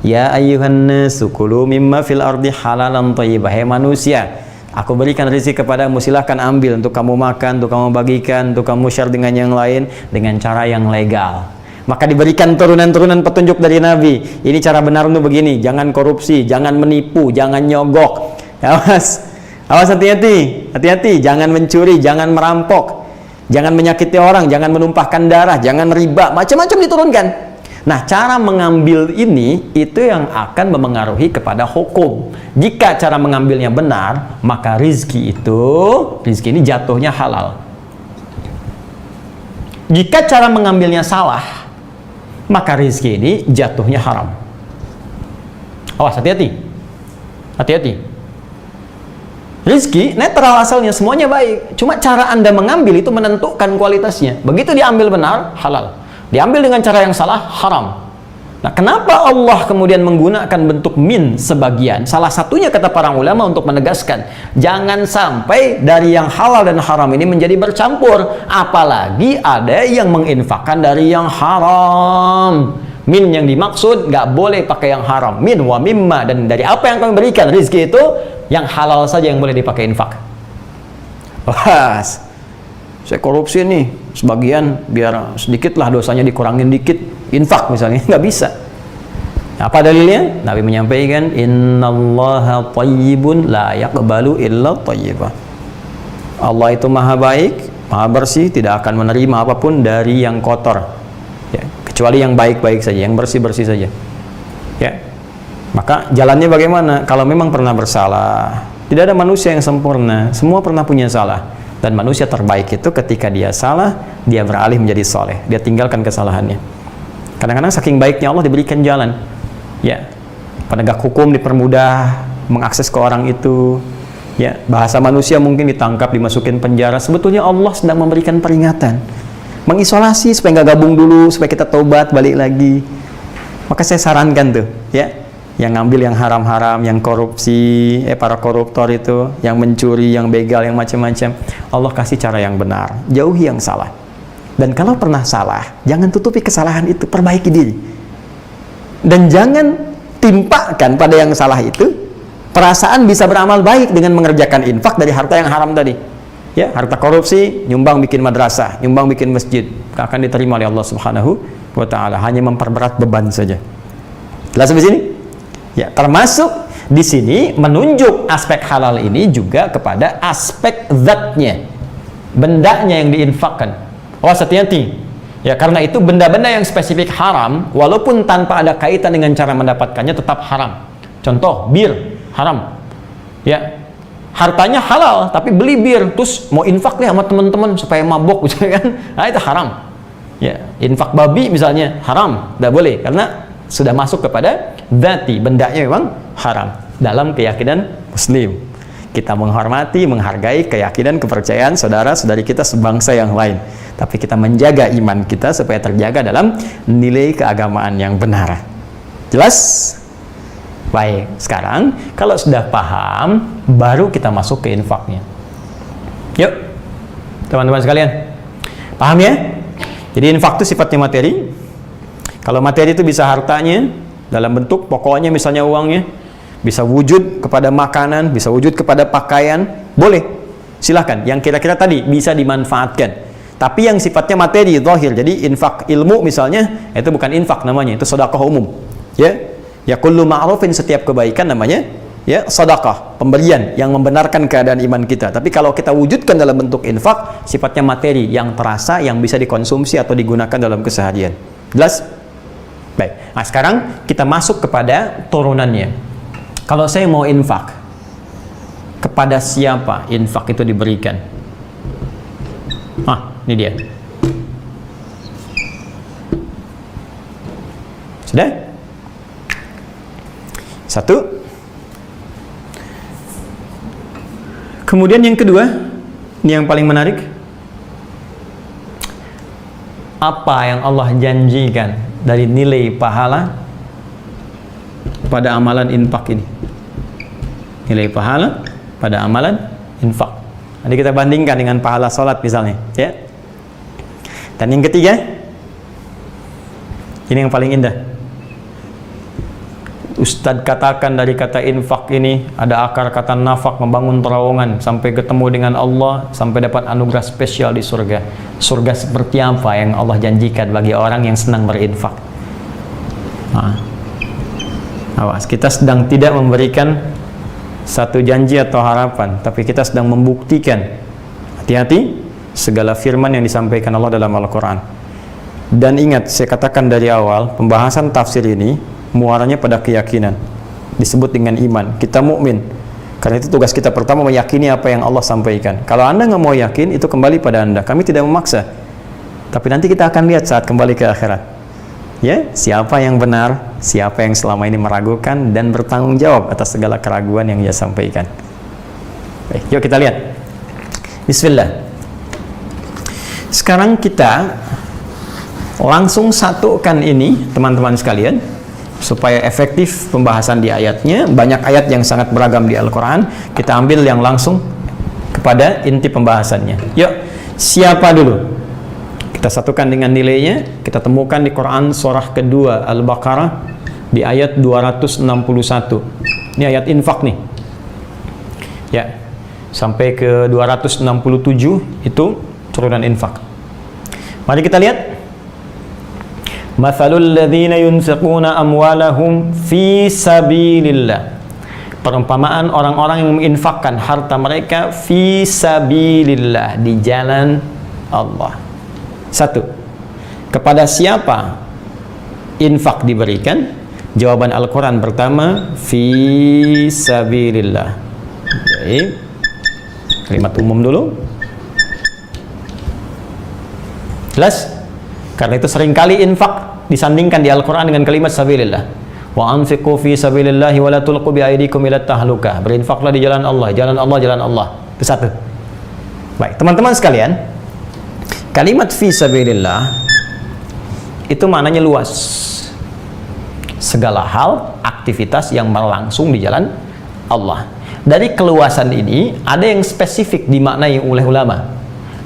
Ya ayyuhan nasu kulu mimma fil ardi halalan thayyibah. Hai manusia, aku berikan rezeki kepadamu, silahkan ambil untuk kamu makan, untuk kamu bagikan, untuk kamu share dengan yang lain dengan cara yang legal. Maka diberikan turunan-turunan petunjuk dari Nabi. Ini cara benar untuk begini, jangan korupsi, jangan menipu, jangan nyogok. Awas hati-hati, jangan mencuri, jangan merampok, jangan menyakiti orang, jangan menumpahkan darah, jangan riba, macam-macam diturunkan. Nah, cara mengambil ini itu yang akan memengaruhi kepada hukum. Jika cara mengambilnya benar, maka rizki ini jatuhnya halal. Jika cara mengambilnya salah, maka rizki ini jatuhnya haram. Awas, hati-hati. Rizki netral asalnya, semuanya baik. Cuma cara Anda mengambil itu menentukan kualitasnya. Begitu diambil benar, halal. Diambil dengan cara yang salah, haram. Nah, kenapa Allah kemudian menggunakan bentuk min sebagian? Salah satunya kata para ulama untuk menegaskan, jangan sampai dari yang halal dan haram ini menjadi bercampur. Apalagi ada yang menginfakkan dari yang haram. Min yang dimaksud nggak boleh pakai yang haram. Min wa mimma, dan dari apa yang kami berikan rizki itu yang halal saja yang boleh dipakai infak. Wah, saya korupsi nih, sebagian biar sedikit lah dosanya dikurangin dikit, infak misalnya, nggak bisa. Apa dalilnya? Nabi menyampaikan, innallaha thayyibun la yaqbalu illa thayyibah. Allah itu maha baik, maha bersih, tidak akan menerima apapun dari yang kotor, ya, kecuali yang baik-baik saja, yang bersih-bersih saja, ya. Maka jalannya bagaimana? Kalau memang pernah bersalah, tidak ada manusia yang sempurna, semua pernah punya salah. Dan manusia terbaik itu ketika dia salah, dia beralih menjadi soleh, dia tinggalkan kesalahannya. Kadang-kadang saking baiknya Allah diberikan jalan, ya, penegak hukum dipermudah mengakses ke orang itu, ya, bahasa manusia mungkin ditangkap, dimasukin penjara. Sebetulnya Allah sedang memberikan peringatan, mengisolasi supaya nggak gabung dulu, supaya kita taubat balik lagi. Maka saya sarankan tuh, ya, yang ngambil yang haram-haram, yang korupsi, para koruptor itu, yang mencuri, yang begal, yang macam-macam, Allah kasih cara yang benar, jauhi yang salah. Dan kalau pernah salah, jangan tutupi kesalahan itu, perbaiki diri. Dan jangan timpakan pada yang salah itu perasaan bisa beramal baik dengan mengerjakan infak dari harta yang haram tadi. Ya, harta korupsi, nyumbang bikin madrasah, nyumbang bikin masjid, akan diterima oleh Allah Subhanahu wa Ta'ala, hanya memperberat beban saja. Jelas sampai sini? Ya, termasuk di sini menunjuk aspek halal ini juga kepada aspek zatnya, bendanya yang diinfakkan. Hati-hati. Ya, karena itu benda-benda yang spesifik haram, walaupun tanpa ada kaitan dengan cara mendapatkannya tetap haram. Contoh, bir haram. Ya, hartanya halal tapi beli bir terus mau infak nih sama teman-teman supaya mabok gitu kan. Nah, itu haram. Ya, infak babi misalnya haram, tidak boleh karena sudah masuk kepada dzati, bendanya memang haram dalam keyakinan Muslim. Kita menghormati, menghargai keyakinan, kepercayaan saudara-saudari kita sebangsa yang lain. Tapi kita menjaga iman kita supaya terjaga dalam nilai keagamaan yang benar. Jelas? Baik, sekarang kalau sudah paham, baru kita masuk ke infaknya. Yuk, teman-teman sekalian. Paham ya? Jadi infak itu sifatnya materi. Kalau materi itu bisa hartanya, dalam bentuk pokoknya misalnya uangnya, bisa wujud kepada makanan, bisa wujud kepada pakaian, boleh. Silahkan, yang kira-kira tadi bisa dimanfaatkan. Tapi yang sifatnya materi, zahir, jadi infak ilmu misalnya, itu bukan infak namanya, itu sedekah umum. Ya kullu ma'rufin, setiap kebaikan namanya ya sedekah, pemberian yang membenarkan keadaan iman kita. Tapi kalau kita wujudkan dalam bentuk infak, sifatnya materi yang terasa, yang bisa dikonsumsi atau digunakan dalam keseharian. Jelas? Baik. Nah, sekarang kita masuk kepada turunannya. Kalau saya mau infak, kepada siapa infak itu diberikan? Ini dia. Sudah? Satu. Kemudian yang kedua, ini yang paling menarik. Apa yang Allah janjikan dari nilai pahala pada amalan infak ini? Nilai pahala pada amalan infak. Nanti kita bandingkan dengan pahala sholat misalnya, ya. Dan yang ketiga, ini yang paling indah. Ustadz katakan dari kata infak ini ada akar kata nafak, membangun terowongan sampai ketemu dengan Allah, sampai dapat anugerah spesial di surga. Surga seperti apa yang Allah janjikan bagi orang yang senang berinfak? Awas, kita sedang tidak memberikan satu janji atau harapan, tapi kita sedang membuktikan. Hati-hati segala firman yang disampaikan Allah dalam Al-Quran. Dan ingat, saya katakan dari awal, pembahasan tafsir ini muaranya pada keyakinan, disebut dengan iman. Kita mukmin, karena itu tugas kita pertama meyakini apa yang Allah sampaikan. Kalau Anda nggak mau yakin, itu kembali pada Anda. Kami tidak memaksa, tapi nanti kita akan lihat saat kembali ke akhirat. Ya, siapa yang benar, siapa yang selama ini meragukan dan bertanggung jawab atas segala keraguan yang ia sampaikan. Baik, yuk kita lihat. Bismillah. Sekarang kita langsung satukan ini, teman-teman sekalian, supaya efektif pembahasan di ayatnya. Banyak ayat yang sangat beragam di Al-Quran. Kita ambil yang langsung kepada inti pembahasannya. Yuk, siapa dulu? Kita satukan dengan nilainya. Kita temukan di Quran surah kedua Al-Baqarah di ayat 261. Ini ayat infak nih. Ya, sampai ke 267 itu turunan infak. Mari kita lihat. Mathalul ladzina yunfiquna amwalahum fi sabilillah. Perumpamaan orang-orang yang menginfakkan harta mereka fi sabilillah, di jalan Allah. Satu, kepada siapa infak diberikan? Jawaban Al-Quran pertama, fi sabilillah. Baik, kalimat umum dulu. Jelas? Karena itu seringkali infak disandingkan di Al-Quran dengan kalimat sabilillah. Wa anfiqu fi sabilillahi wa la tulqu bi aydikum ila tahlukah. Berinfaklah di jalan Allah, jalan Allah, jalan Allah. Itu satu. Baik, teman-teman sekalian, kalimat fi sabilillah itu maknanya luas. Segala hal, aktivitas yang berlangsung di jalan Allah. Dari keluasan ini, ada yang spesifik dimaknai oleh ulama.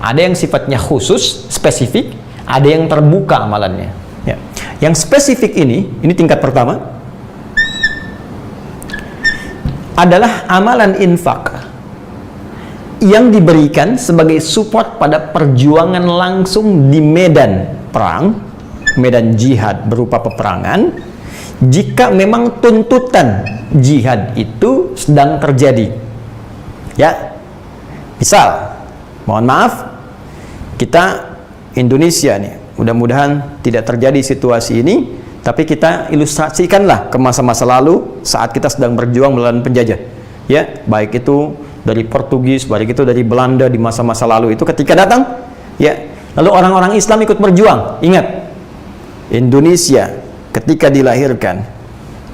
Ada yang sifatnya khusus, spesifik, ada yang terbuka amalannya. Ya. Yang spesifik ini tingkat pertama, adalah amalan infak yang diberikan sebagai support pada perjuangan langsung di medan perang, medan jihad berupa peperangan, jika memang tuntutan jihad itu sedang terjadi. Ya, misal, mohon maaf, kita Indonesia nih, mudah-mudahan tidak terjadi situasi ini, Tapi kita ilustrasikanlah ke masa-masa lalu saat kita sedang berjuang melawan penjajah. Ya, baik itu dari Portugis, baik itu dari Belanda di masa-masa lalu itu ketika datang, ya, lalu orang-orang Islam ikut berjuang. Ingat, Indonesia ketika dilahirkan,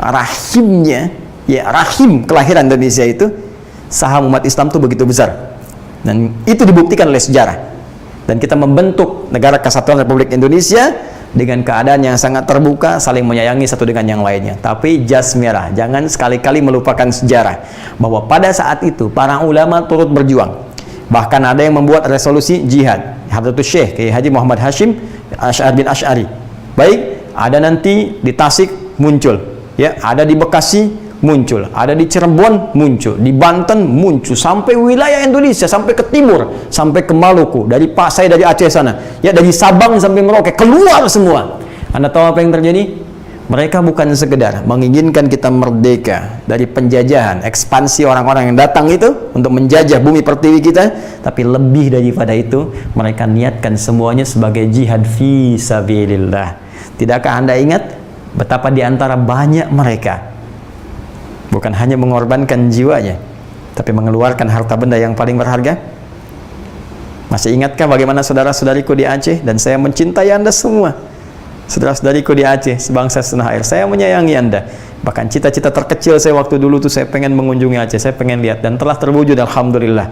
rahimnya, ya, rahim kelahiran Indonesia itu, saham umat Islam itu begitu besar. Dan itu dibuktikan oleh sejarah. Dan kita membentuk negara kesatuan Republik Indonesia dengan keadaan yang sangat terbuka, saling menyayangi satu dengan yang lainnya. Tapi jas merah, jangan sekali-kali melupakan sejarah bahwa pada saat itu para ulama turut berjuang. Bahkan ada yang membuat resolusi jihad. Hadratus Syekh Kiai Haji Muhammad Hashim Asy'ari bin Asy'ari. Baik, ada nanti di Tasik muncul, ya, ada di Bekasi muncul, ada di Cirebon muncul, di Banten muncul, sampai wilayah Indonesia, sampai ke timur, sampai ke Maluku, dari Pasai, dari Aceh sana, ya, dari Sabang sampai Merauke, keluar semua. Anda tahu apa yang terjadi? Mereka bukan sekedar menginginkan kita merdeka dari penjajahan, ekspansi orang-orang yang datang itu untuk menjajah bumi pertiwi kita, tapi lebih daripada itu, mereka niatkan semuanya sebagai jihad fi sabilillah. Tidakkah Anda ingat betapa di antara banyak mereka bukan hanya mengorbankan jiwanya, tapi mengeluarkan harta benda yang paling berharga? Masih ingatkah bagaimana saudara-saudariku di Aceh? Dan saya mencintai Anda semua, saudara-saudariku di Aceh, sebangsa setanah air. Saya menyayangi Anda. Bahkan cita-cita terkecil saya waktu dulu tuh, saya pengen mengunjungi Aceh, saya pengen lihat, dan telah terwujud, alhamdulillah.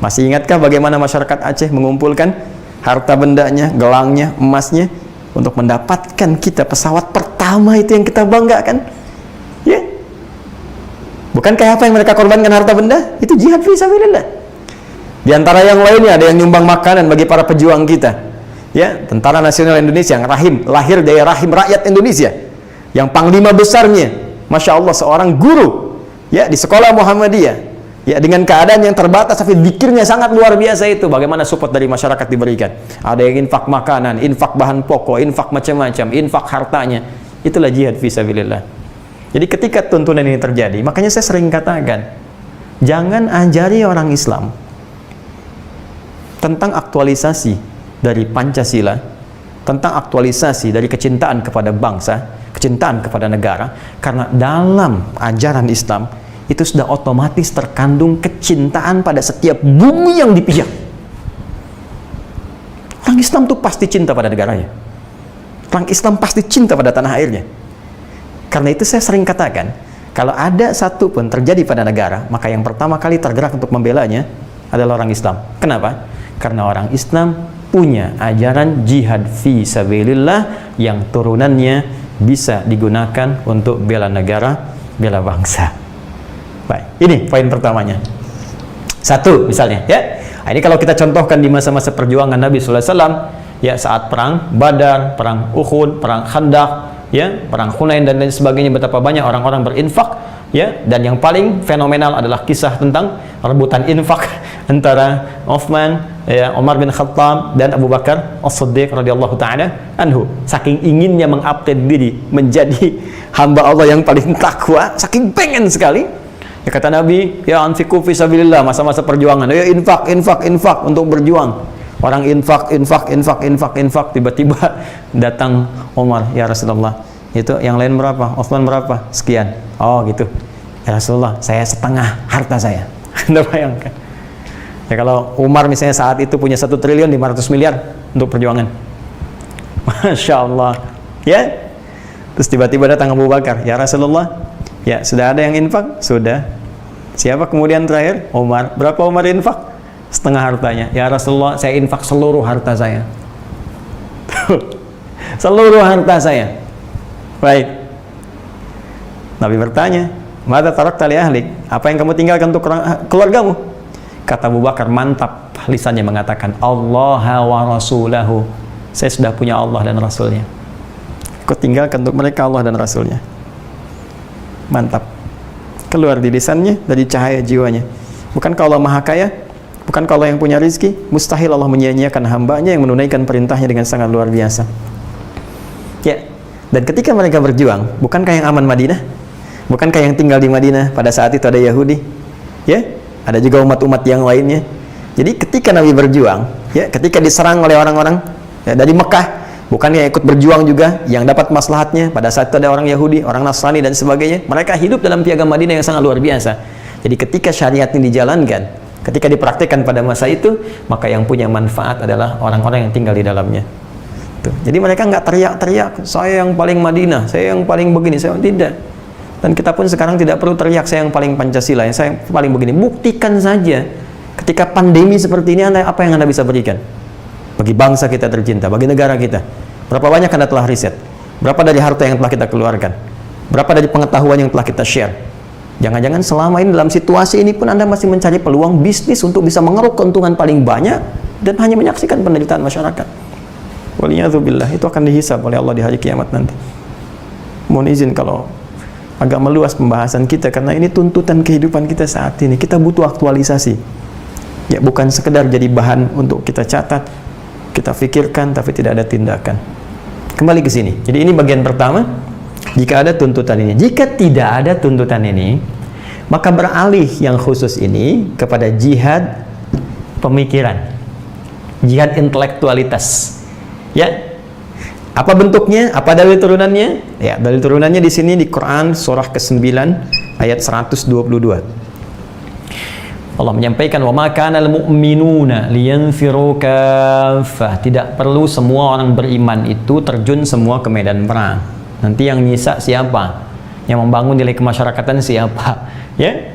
Masih ingatkah bagaimana masyarakat Aceh mengumpulkan harta bendanya, gelangnya, emasnya, untuk mendapatkan kita pesawat pertama itu yang kita banggakan? Ya, bukankah apa yang mereka korbankan harta benda? Itu jihad fi sabilillah. Di antara yang lainnya ada yang nyumbang makanan bagi para pejuang kita. Ya, Tentara Nasional Indonesia yang lahir dari rahim rakyat Indonesia. Yang panglima besarnya, Masya Allah, seorang guru, ya, di sekolah Muhammadiyah. Ya, dengan keadaan yang terbatas tapi zikirnya sangat luar biasa itu. Bagaimana support dari masyarakat diberikan? Ada yang infak makanan, infak bahan pokok, infak macam-macam, infak hartanya. Itulah jihad fi sabilillah. Jadi ketika tuntunan ini terjadi, makanya saya sering katakan, jangan ajari orang Islam tentang aktualisasi dari Pancasila, tentang aktualisasi dari kecintaan kepada bangsa, kecintaan kepada negara, karena dalam ajaran Islam itu sudah otomatis terkandung kecintaan pada setiap bumi yang dipijak. Orang Islam tuh pasti cinta pada negaranya. Orang Islam pasti cinta pada tanah airnya. Karena itu saya sering katakan, kalau ada satu pun terjadi pada negara, maka yang pertama kali tergerak untuk membelanya adalah orang Islam. Kenapa? Karena orang Islam punya ajaran jihad fi sabilillah yang turunannya bisa digunakan untuk bela negara, bela bangsa. Baik, ini poin pertamanya. Satu misalnya, ya. Ini kalau kita contohkan di masa-masa perjuangan Nabi sallallahu alaihi wasallam, ya, saat perang Badar, perang Uhud, perang Khandaq, ya, perang Hunain dan lain sebagainya, betapa banyak orang-orang berinfak, ya, dan yang paling fenomenal adalah kisah tentang rebutan infak antara Uthman, ya, Umar bin Khattab dan Abu Bakar As-Siddiq radhiyallahu taala anhu. Saking inginnya mengupdate diri menjadi hamba Allah yang paling takwa, saking pengen sekali. Ya, kata Nabi, ya, anfiqu fi sabilillah, masa-masa perjuangan, ya, infak untuk berjuang. Orang infak, tiba-tiba datang Umar, ya Rasulullah, itu yang lain berapa? Uthman berapa? Sekian. Oh gitu. Ya Rasulullah, saya setengah harta saya. Anda bayangkan. Ya, kalau Umar misalnya saat itu punya 1 triliun 500 miliar untuk perjuangan. Masya Allah. Ya. Terus tiba-tiba datang Abu Bakar, ya Rasulullah, ya, sudah ada yang infak? Sudah. Siapa kemudian terakhir? Umar. Berapa Umar infak? Setengah hartanya. Ya Rasulullah, saya infak seluruh harta saya. Seluruh harta saya. Baik. Nabi bertanya, "Madza tarakta li ahlik?" Apa yang kamu tinggalkan untuk keluargamu? Kata Abu Bakar, mantap, lisannya mengatakan, Allah wa rasulahu. Saya sudah punya Allah dan Rasulnya. Aku tinggalkan untuk mereka Allah dan Rasulnya. Mantap. Keluar di lisannya dari cahaya jiwanya. Bukankah Allah maha kaya? Bukankah Allah yang punya rizki? Mustahil Allah menyia-nyiakan hambanya yang menunaikan perintahnya dengan sangat luar biasa. Ya, dan ketika mereka berjuang, bukankah yang aman Madinah? Bukankah yang tinggal di Madinah pada saat itu ada Yahudi? Ya, ada juga umat-umat yang lainnya. Jadi ketika Nabi berjuang, ya, ketika diserang oleh orang-orang, ya, dari Mekah, Bukan yang ikut berjuang juga, yang dapat maslahatnya. Pada saat itu ada orang Yahudi, orang Nasrani dan sebagainya. Mereka hidup dalam piagam Madinah yang sangat luar biasa. Jadi ketika syariat ini dijalankan, ketika dipraktikkan pada masa itu, maka yang punya manfaat adalah orang-orang yang tinggal di dalamnya. Tuh. Jadi mereka nggak teriak-teriak, saya yang paling Madinah, saya yang paling begini, saya tidak. Dan kita pun sekarang tidak perlu teriak, saya yang paling Pancasila, saya yang paling begini. Buktikan saja. Ketika pandemi seperti ini, apa yang Anda bisa berikan? Bagi bangsa kita tercinta, bagi negara kita. Berapa banyak Anda telah riset? Berapa dari harta yang telah kita keluarkan? Berapa dari pengetahuan yang telah kita share? Jangan-jangan selama ini dalam situasi ini pun Anda masih mencari peluang bisnis untuk bisa mengeruk keuntungan paling banyak dan hanya menyaksikan penderitaan masyarakat. Waliyadzubillah, itu akan dihisab oleh Allah di hari kiamat nanti. Mohon izin kalau agak meluas pembahasan kita, karena ini tuntutan kehidupan kita saat ini. Kita butuh aktualisasi. Ya, bukan sekedar jadi bahan untuk kita catat, kita pikirkan, tapi tidak ada tindakan. Kembali ke sini. Jadi ini bagian pertama. Jika ada tuntutan ini, jika tidak ada tuntutan ini, maka beralih yang khusus ini kepada jihad pemikiran, jihad intelektualitas. Ya, apa bentuknya? Apa dalil turunannya? Ya, dalil turunannya di sini di Quran surah ke-9 ayat 122. Allah menyampaikan, wa ma kana al-mu'minuna liyanfiru kaffah. Tidak perlu semua orang beriman itu terjun semua ke medan perang. Nanti yang nyisa siapa? Yang membangun nilai kemasyarakatan siapa? Ya?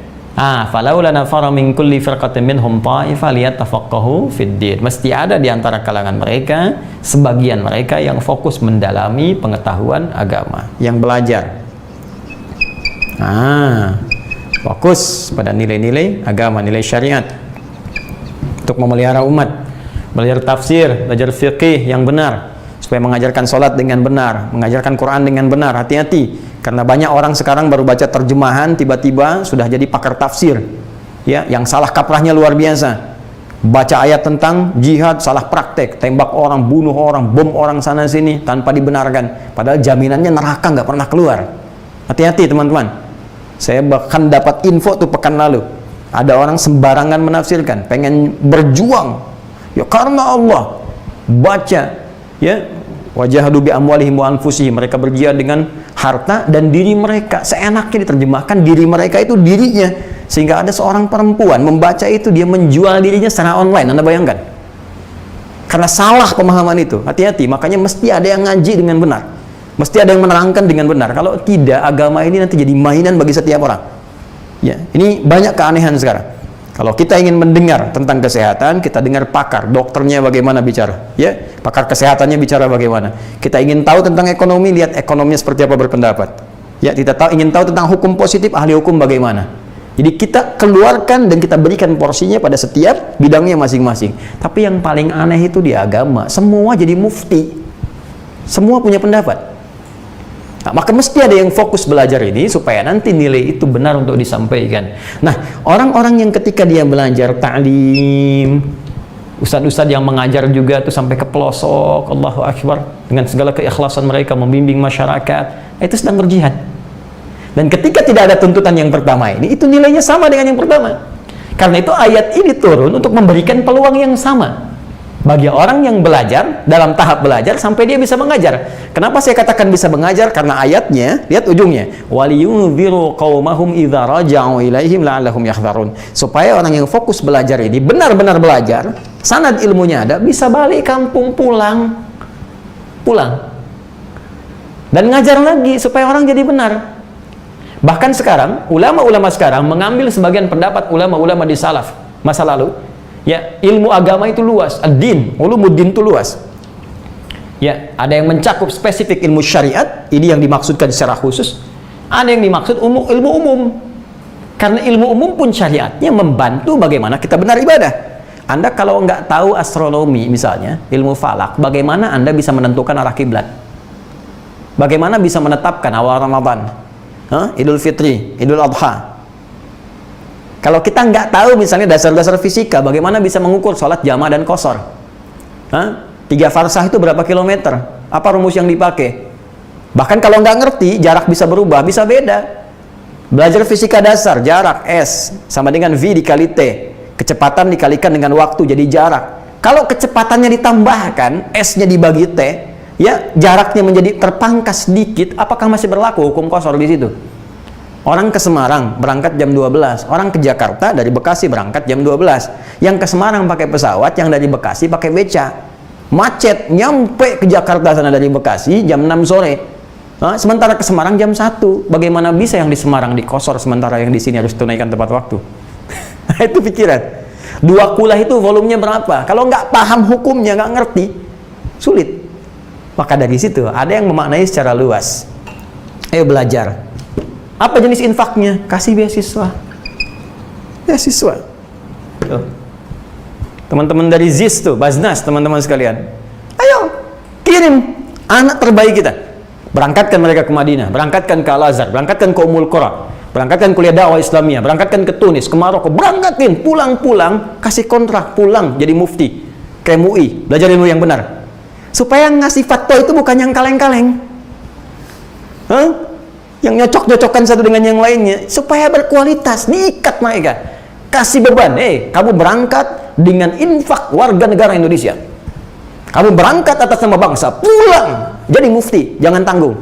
Falaula nafara min kulli firqatin minhum ta'ifah liyatafaqahu fid din. Mesti ada di antara kalangan mereka sebagian mereka yang fokus mendalami pengetahuan agama, yang belajar. Fokus pada nilai-nilai agama, nilai syariat untuk memelihara umat, belajar tafsir, belajar fiqih yang benar, supaya mengajarkan sholat dengan benar, mengajarkan Quran dengan benar. Hati-hati, karena banyak orang sekarang baru baca terjemahan, tiba-tiba sudah jadi pakar tafsir, ya, yang salah kaprahnya luar biasa. Baca ayat tentang jihad, salah praktek, tembak orang, bunuh orang, bom orang sana sini tanpa dibenarkan, padahal jaminannya neraka nggak pernah keluar. Hati-hati teman-teman. Saya bahkan dapat info tuh pekan lalu, ada orang sembarangan menafsirkan, pengen berjuang, ya karena Allah, baca, ya, wajahadu bi amwalihim wa anfusihim, mereka berjihad dengan harta dan diri mereka. Seenaknya diterjemahkan diri mereka itu dirinya, sehingga ada seorang perempuan membaca itu, dia menjual dirinya secara online. Anda bayangkan, karena salah pemahaman itu. Hati-hati, makanya mesti ada yang ngaji dengan benar, mesti ada yang menerangkan dengan benar. Kalau tidak, agama ini nanti jadi mainan bagi setiap orang. Ya, ini banyak keanehan sekarang. Kalau kita ingin mendengar tentang kesehatan, kita dengar pakar, dokternya bagaimana bicara, ya, pakar kesehatannya bicara bagaimana. Kita ingin tahu tentang ekonomi, lihat ekonominya seperti apa berpendapat. Ya, kita ingin tahu tentang hukum positif, ahli hukum bagaimana. Jadi kita keluarkan dan kita berikan porsinya pada setiap bidangnya masing-masing. Tapi yang paling aneh itu di agama, semua jadi mufti, semua punya pendapat. Nah, maka mesti ada yang fokus belajar ini supaya nanti nilai itu benar untuk disampaikan. Nah, orang-orang yang ketika dia belajar ta'lim, ustadz-ustadz yang mengajar juga itu sampai ke pelosok, Allahu Akbar, dengan segala keikhlasan mereka membimbing masyarakat, itu sedang berjihad. Dan ketika tidak ada tuntutan yang pertama ini, itu nilainya sama dengan yang pertama. Karena itu ayat ini turun untuk memberikan peluang yang sama bagi orang yang belajar, dalam tahap belajar sampai dia bisa mengajar. Kenapa saya katakan bisa mengajar? Karena ayatnya, lihat ujungnya, waliyunziru qaumahum idza raja'u ilaihim la'allahum yahdharun. Supaya orang yang fokus belajar ini benar-benar belajar, sanad ilmunya ada, bisa balik kampung, pulang dan ngajar lagi supaya orang jadi benar. Bahkan sekarang ulama-ulama sekarang mengambil sebagian pendapat ulama-ulama di salaf masa lalu. Ya, ilmu agama itu luas, ad-din, ulumuddin itu luas. Ya, ada yang mencakup spesifik ilmu syariat, ini yang dimaksudkan secara khusus. Ada yang dimaksud ilmu umum. Karena ilmu umum pun syariatnya membantu bagaimana kita benar ibadah. Anda kalau nggak tahu astronomi misalnya, ilmu falak, bagaimana Anda bisa menentukan arah kiblat? Bagaimana bisa menetapkan awal Ramadan? Idul Fitri, Idul Adha? Kalau kita nggak tahu misalnya dasar-dasar fisika, bagaimana bisa mengukur sholat jamaah dan qashar? 3 farsah itu berapa kilometer? Apa rumus yang dipakai? Bahkan kalau nggak ngerti, jarak bisa berubah, bisa beda. Belajar fisika dasar, jarak S sama dengan V dikali T. Kecepatan dikalikan dengan waktu, jadi jarak. Kalau kecepatannya ditambahkan, S-nya dibagi T, ya jaraknya menjadi terpangkas sedikit, apakah masih berlaku hukum qashar di situ? Orang ke Semarang berangkat jam 12, orang ke Jakarta dari Bekasi berangkat jam 12. Yang ke Semarang pakai pesawat, yang dari Bekasi pakai beca. Macet, nyampe ke Jakarta sana dari Bekasi jam 6 sore. Sementara ke Semarang jam 1. Bagaimana bisa yang di Semarang di qashar sementara yang di sini harus tunaikan tepat waktu? Itu pikiran. 2 kulah itu volumenya berapa? Kalau nggak paham hukumnya, nggak ngerti, sulit. Maka dari situ ada yang memaknai secara luas. Ayo belajar. Apa jenis infaknya? Kasih beasiswa. Beasiswa. Teman-teman dari ZIS tuh, Baznas, teman-teman sekalian. Ayo, kirim anak terbaik kita. Berangkatkan mereka ke Madinah, berangkatkan ke Al-Azhar, berangkatkan ke Ummul Qura, berangkatkan kuliah dakwah Islamiyah, berangkatkan ke Tunis, ke Maroko, berangkatin, pulang-pulang, kasih kontrak, pulang jadi mufti. Ke MUI, belajar ilmu yang benar. Supaya ngasih fatwa itu bukan yang kaleng-kaleng. Yang nyocok-nyocokkan satu dengan yang lainnya, supaya berkualitas, diikat mereka, kasih beban. Kamu berangkat dengan infak warga negara Indonesia, kamu berangkat atas nama bangsa, pulang jadi mufti, jangan tanggung,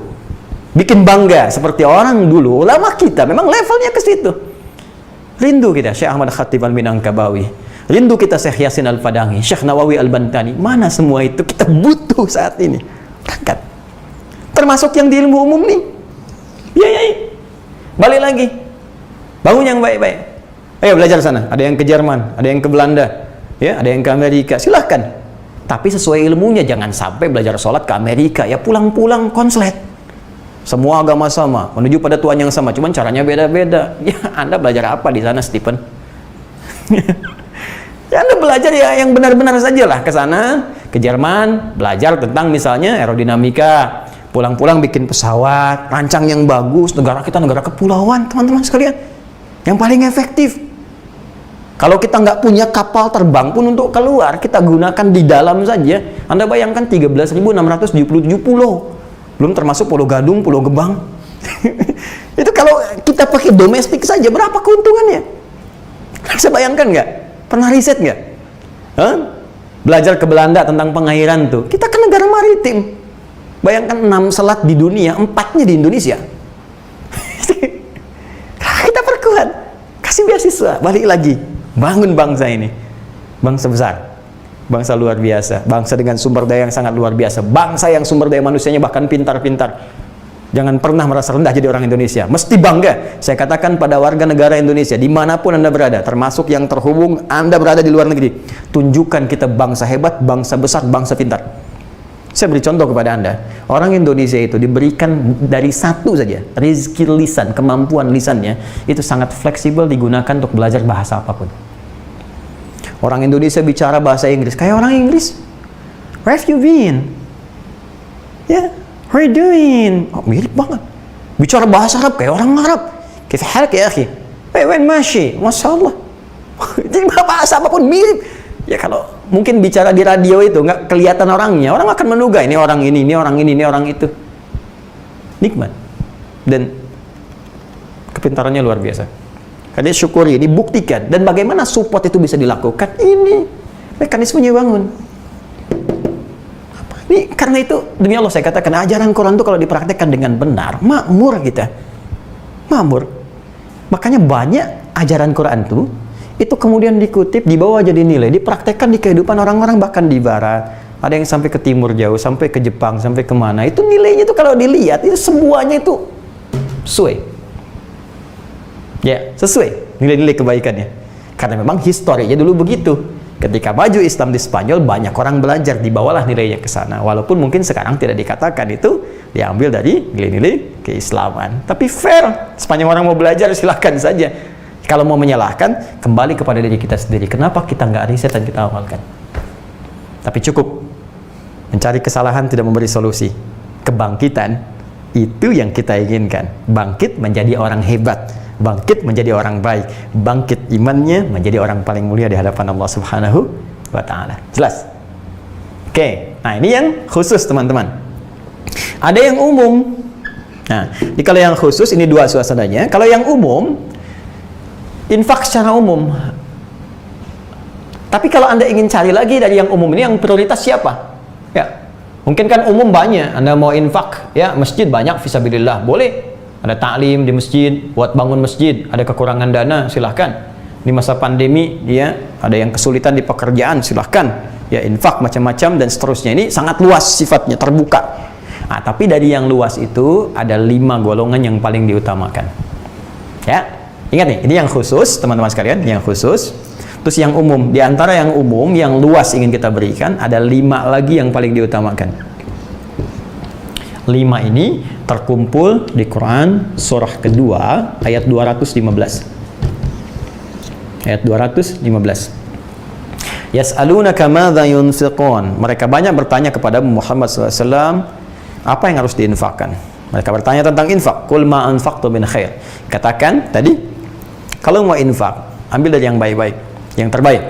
bikin bangga seperti orang dulu. Ulama kita memang levelnya ke situ. Rindu kita Syekh Ahmad Khatib Al-Minangkabawi, rindu kita Syekh Yasin Al-Fadangi, Syekh Nawawi Al-Bantani. Mana semua itu kita butuh saat ini. Berangkat, termasuk yang di ilmu umum nih. Biayai, balik lagi, bangun yang baik-baik. Ayo belajar sana. Ada yang ke Jerman, ada yang ke Belanda, ya, ada yang ke Amerika. Silahkan, tapi sesuai ilmunya. Jangan sampai belajar sholat ke Amerika, ya pulang-pulang konslet. Semua agama sama, menuju pada Tuhan yang sama, cuman caranya beda-beda. Ya, Anda belajar apa di sana, Stephen? Ya, Anda belajar ya yang benar-benar saja lah. Ke sana, ke Jerman, belajar tentang misalnya aerodinamika. Pulang-pulang bikin pesawat, rancang yang bagus. Negara kita negara kepulauan, teman-teman sekalian, yang paling efektif. Kalau kita nggak punya kapal terbang pun untuk keluar, kita gunakan di dalam saja. Anda bayangkan 13.677 pulau, belum termasuk Pulau Gadung, Pulau Gebang. Itu kalau kita pakai domestik saja, berapa keuntungannya? Bisa bayangkan nggak? Pernah riset nggak? Belajar ke Belanda tentang pengairan tuh. Kita kan negara maritim. Bayangkan 6 selat di dunia, 4-nya di Indonesia. Kita perkuat, kasih beasiswa, balik lagi, bangun bangsa ini. Bangsa besar, bangsa luar biasa, bangsa dengan sumber daya yang sangat luar biasa, bangsa yang sumber daya manusianya bahkan pintar-pintar. Jangan pernah merasa rendah jadi orang Indonesia, mesti bangga. Saya katakan pada warga negara Indonesia, dimanapun Anda berada, termasuk yang terhubung Anda berada di luar negeri, tunjukkan kita bangsa hebat, bangsa besar, bangsa pintar. Saya beri contoh kepada Anda. Orang Indonesia itu diberikan dari satu saja, rezeki lisan, kemampuan lisannya itu sangat fleksibel, digunakan untuk belajar bahasa apapun. Orang Indonesia bicara bahasa Inggris kayak orang Inggris. Where have you been? Yeah, how are you doing? Oh, mirip banget. Bicara bahasa Arab kayak orang Arab. Kif halak ya akhi? Wen masih, masya Allah. Jadi bahasa apapun mirip. Ya kalau mungkin bicara di radio itu nggak kelihatan orangnya, orang akan menduga ini orang ini orang ini orang itu. Nikmat dan kepintarannya luar biasa. Karena syukuri, dibuktikan. Dan bagaimana support itu bisa dilakukan? Ini mekanismenya bangun. Ini karena itu demi Allah saya katakan ajaran Quran itu kalau dipraktekkan dengan benar, makmur kita, makmur. Makanya banyak ajaran Quran itu kemudian dikutip, dibawa jadi nilai, dipraktekkan di kehidupan orang-orang bahkan di barat. Ada yang sampai ke timur jauh, sampai ke Jepang, sampai kemana. Itu nilainya itu kalau dilihat, itu semuanya itu sesuai. Ya, sesuai nilai-nilai kebaikannya. Karena memang historinya dulu begitu. Ketika maju Islam di Spanyol, banyak orang belajar, dibawalah nilainya ke sana. Walaupun mungkin sekarang tidak dikatakan itu diambil dari nilai-nilai keislaman. Tapi fair, sepanjang orang mau belajar silahkan saja. Kalau mau menyalahkan, kembali kepada diri kita sendiri. Kenapa kita nggak riset dan kita awalkan? Tapi cukup mencari kesalahan tidak memberi solusi. Kebangkitan itu yang kita inginkan. Bangkit menjadi orang hebat, bangkit menjadi orang baik, bangkit imannya menjadi orang paling mulia di hadapan Allah Subhanahu wa Ta'ala. Jelas? Oke, nah ini yang khusus teman-teman. Ada yang umum. Nah, kalau yang khusus ini dua suasananya. Kalau yang umum, infak secara umum. Tapi kalau Anda ingin cari lagi dari yang umum ini, yang prioritas siapa? Ya, Mungkin kan umum banyak, Anda mau infak, ya masjid banyak fisabilillah, boleh. Ada taklim di masjid, buat bangun masjid, ada kekurangan dana, silahkan. Di masa pandemi, ya ada yang kesulitan di pekerjaan, silahkan. Ya infak macam-macam dan seterusnya. Ini sangat luas sifatnya, terbuka. Nah, tapi dari yang luas itu ada 5 golongan yang paling diutamakan. Ya, ingat nih, ini yang khusus, teman-teman sekalian, yang khusus. Terus yang umum, di antara yang umum, yang luas ingin kita berikan, ada 5 lagi yang paling diutamakan. 5 ini terkumpul di Quran surah kedua ayat 215. Ayat 215. Yas'alunaka madza yunfiqun. Mereka banyak bertanya kepada Muhammad SAW, apa yang harus diinfakkan? Mereka bertanya tentang infak. Qul ma anfaqtu min khair. Katakan tadi, kalau mau infak, ambil dari yang baik-baik, yang terbaik.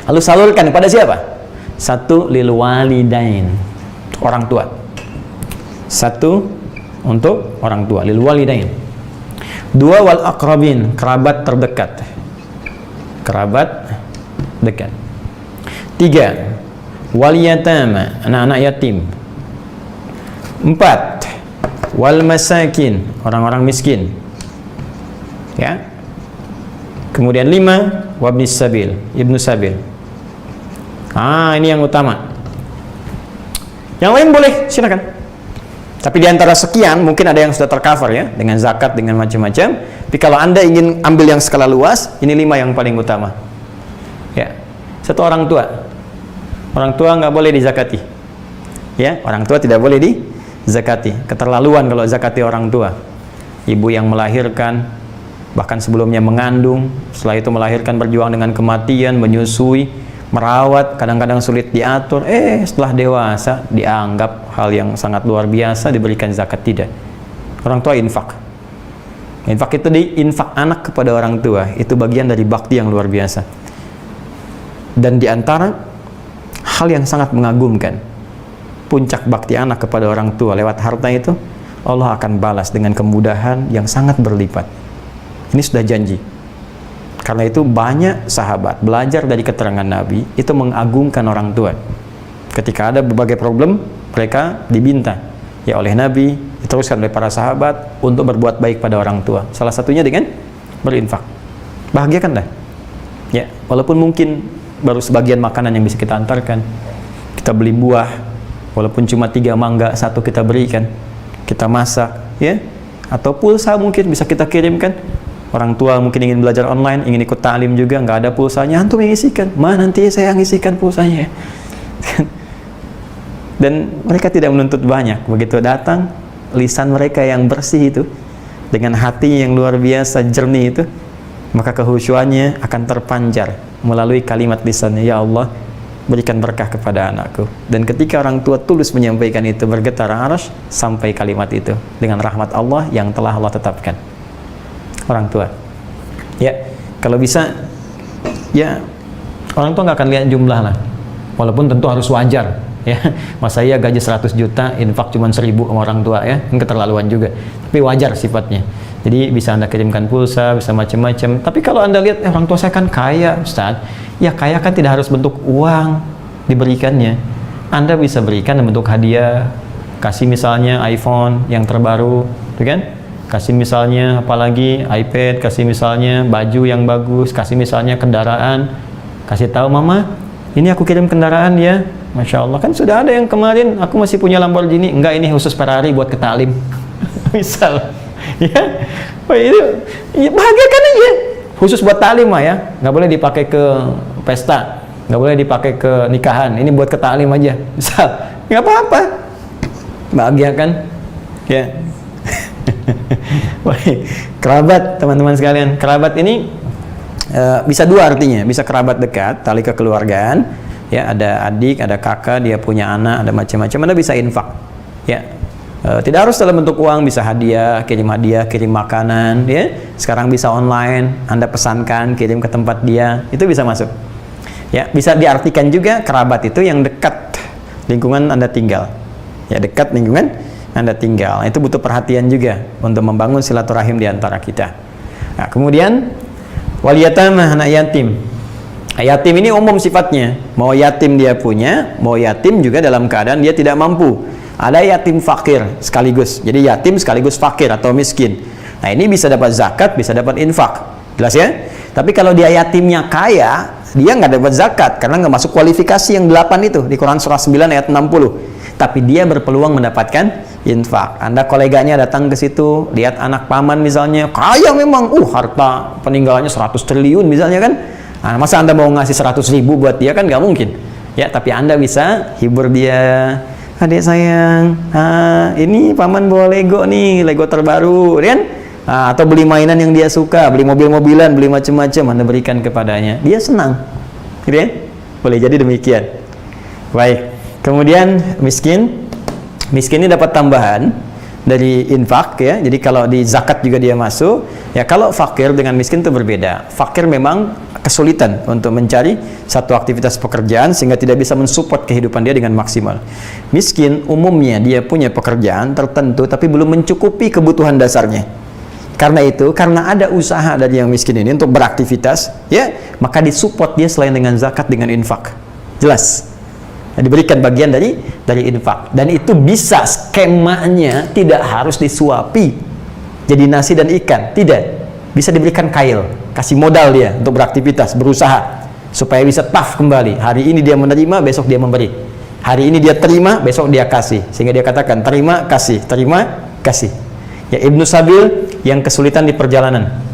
Lalu salurkan kepada siapa? 1 lil walidain, orang tua. 1 untuk orang tua, lil walidain. 2 wal aqrabin, kerabat terdekat. Kerabat dekat. 3 wal yatama, anak-anak yatim. 4 wal masakin, orang-orang miskin. Ya. Kemudian 5 wabnis sabil, ibnu sabil. Ini yang utama. Yang lain boleh, silakan. Tapi di antara sekian mungkin ada yang sudah tercover ya, dengan zakat, dengan macam-macam. Tapi kalau Anda ingin ambil yang skala luas, ini 5 yang paling utama. Ya. 1 orang tua. Orang tua nggak boleh dizakati. Ya, orang tua tidak boleh dizakati. Keterlaluan kalau zakati orang tua. Ibu yang melahirkan, bahkan sebelumnya mengandung, setelah itu melahirkan, berjuang dengan kematian, menyusui, merawat, kadang-kadang sulit diatur, setelah dewasa dianggap hal yang sangat luar biasa, diberikan zakat. Tidak. Orang tua infak. Infak itu infak anak kepada orang tua, itu bagian dari bakti yang luar biasa. Dan diantara hal yang sangat mengagumkan, puncak bakti anak kepada orang tua lewat harta itu, Allah akan balas dengan kemudahan yang sangat berlipat. Ini sudah janji. Karena itu banyak sahabat belajar dari keterangan Nabi itu mengagungkan orang tua. Ketika ada berbagai problem, mereka diminta ya oleh Nabi, diteruskan oleh para sahabat untuk berbuat baik pada orang tua. Salah satunya dengan berinfak. Bahagiakan dah. Ya, walaupun mungkin baru sebagian makanan yang bisa kita antarkan. Kita beli buah, walaupun cuma 3 mangga, 1 kita berikan. Kita masak, ya. Atau pulsa mungkin bisa kita kirimkan. Orang tua mungkin ingin belajar online, ingin ikut ta'lim juga, nggak ada pulsanya, antum yang isikan. Nanti saya yang isikan pulsanya. Dan mereka tidak menuntut banyak. Begitu datang, lisan mereka yang bersih itu, dengan hati yang luar biasa jernih itu, maka kehusyuannya akan terpancar melalui kalimat lisannya, ya Allah, berikan berkah kepada anakku. Dan ketika orang tua tulus menyampaikan itu, bergetar arsy sampai kalimat itu dengan rahmat Allah yang telah Allah tetapkan. Orang tua, ya, kalau bisa, ya, orang tua nggak akan lihat jumlah lah, walaupun tentu harus wajar, ya. Masa iya gaji 100 juta, infak cuma 1000 sama orang tua, ya, ini keterlaluan juga. Tapi wajar sifatnya. Jadi bisa Anda kirimkan pulsa, bisa macam-macam. Tapi kalau Anda lihat, orang tua saya kan kaya, Ustaz. Ya kaya kan tidak harus bentuk uang diberikannya. Anda bisa berikan bentuk hadiah, kasih misalnya iPhone yang terbaru, gitu kan? Kasih misalnya apalagi iPad, kasih misalnya baju yang bagus, kasih misalnya kendaraan, kasih tahu mama, ini aku kirim kendaraan ya, Masya Allah. Kan sudah ada yang kemarin aku masih punya Lamborghini, enggak ini khusus Ferrari buat ke ta'lim. Misal, ya, itu ya, bahagiakan aja, khusus buat ta'lim mah ya, nggak boleh dipakai ke pesta, nggak boleh dipakai ke nikahan, ini buat ke ta'lim aja, misal, nggak apa-apa, bahagiakan, ya. Kerabat, teman-teman sekalian, kerabat ini bisa 2 artinya, bisa kerabat dekat, tali kekeluargaan, ya, ada adik, ada kakak, dia punya anak, ada macam-macam. Anda bisa infak, ya, tidak harus dalam bentuk uang, bisa hadiah, kirim makanan, ya. Sekarang bisa online, Anda pesankan, kirim ke tempat dia, itu bisa masuk, ya. Bisa diartikan juga kerabat itu yang dekat lingkungan Anda tinggal, ya, dekat lingkungan Anda tinggal. Itu butuh perhatian juga untuk membangun silaturahim di antara kita. Nah, kemudian wal yatama, anak yatim. Nah, yatim ini umum sifatnya. Mau yatim dia punya, mau yatim juga dalam keadaan dia tidak mampu. Ada yatim fakir sekaligus. Jadi yatim sekaligus fakir atau miskin. Nah, ini bisa dapat zakat, bisa dapat infak. Jelas ya? Tapi kalau dia yatimnya kaya, dia nggak dapat zakat karena nggak masuk kualifikasi yang 8 itu di Quran surah 9 ayat 60. Tapi dia berpeluang mendapatkan infak. Anda koleganya datang ke situ, lihat anak paman misalnya, kaya memang, harta peninggalannya 100 triliun misalnya kan. Nah, masa Anda mau ngasih 100.000 buat dia kan nggak mungkin. Ya, tapi Anda bisa hibur dia. Adik sayang, ini paman bawa Lego nih, Lego terbaru, kan? Atau beli mainan yang dia suka, beli mobil-mobilan, beli macam-macam, Anda berikan kepadanya. Dia senang. Gitu ya? Boleh jadi demikian. Baik. Kemudian miskin ini dapat tambahan dari infak ya. Jadi kalau di zakat juga dia masuk. Ya, kalau fakir dengan miskin itu berbeda. Fakir memang kesulitan untuk mencari satu aktivitas pekerjaan sehingga tidak bisa mensupport kehidupan dia dengan maksimal. Miskin umumnya dia punya pekerjaan tertentu tapi belum mencukupi kebutuhan dasarnya. Karena itu, karena ada usaha dari yang miskin ini untuk beraktivitas, ya, maka disupport dia selain dengan zakat dengan infak. Jelas. Diberikan bagian dari infak, dan itu bisa skemanya tidak harus disuapi jadi nasi dan ikan, tidak, bisa diberikan kail, kasih modal dia untuk beraktivitas, berusaha supaya bisa tough kembali. Hari ini dia menerima, besok dia memberi. Hari ini dia terima, besok dia kasih, sehingga dia katakan terima kasih, terima kasih. Ya, Ibnu Sabil yang kesulitan di perjalanan.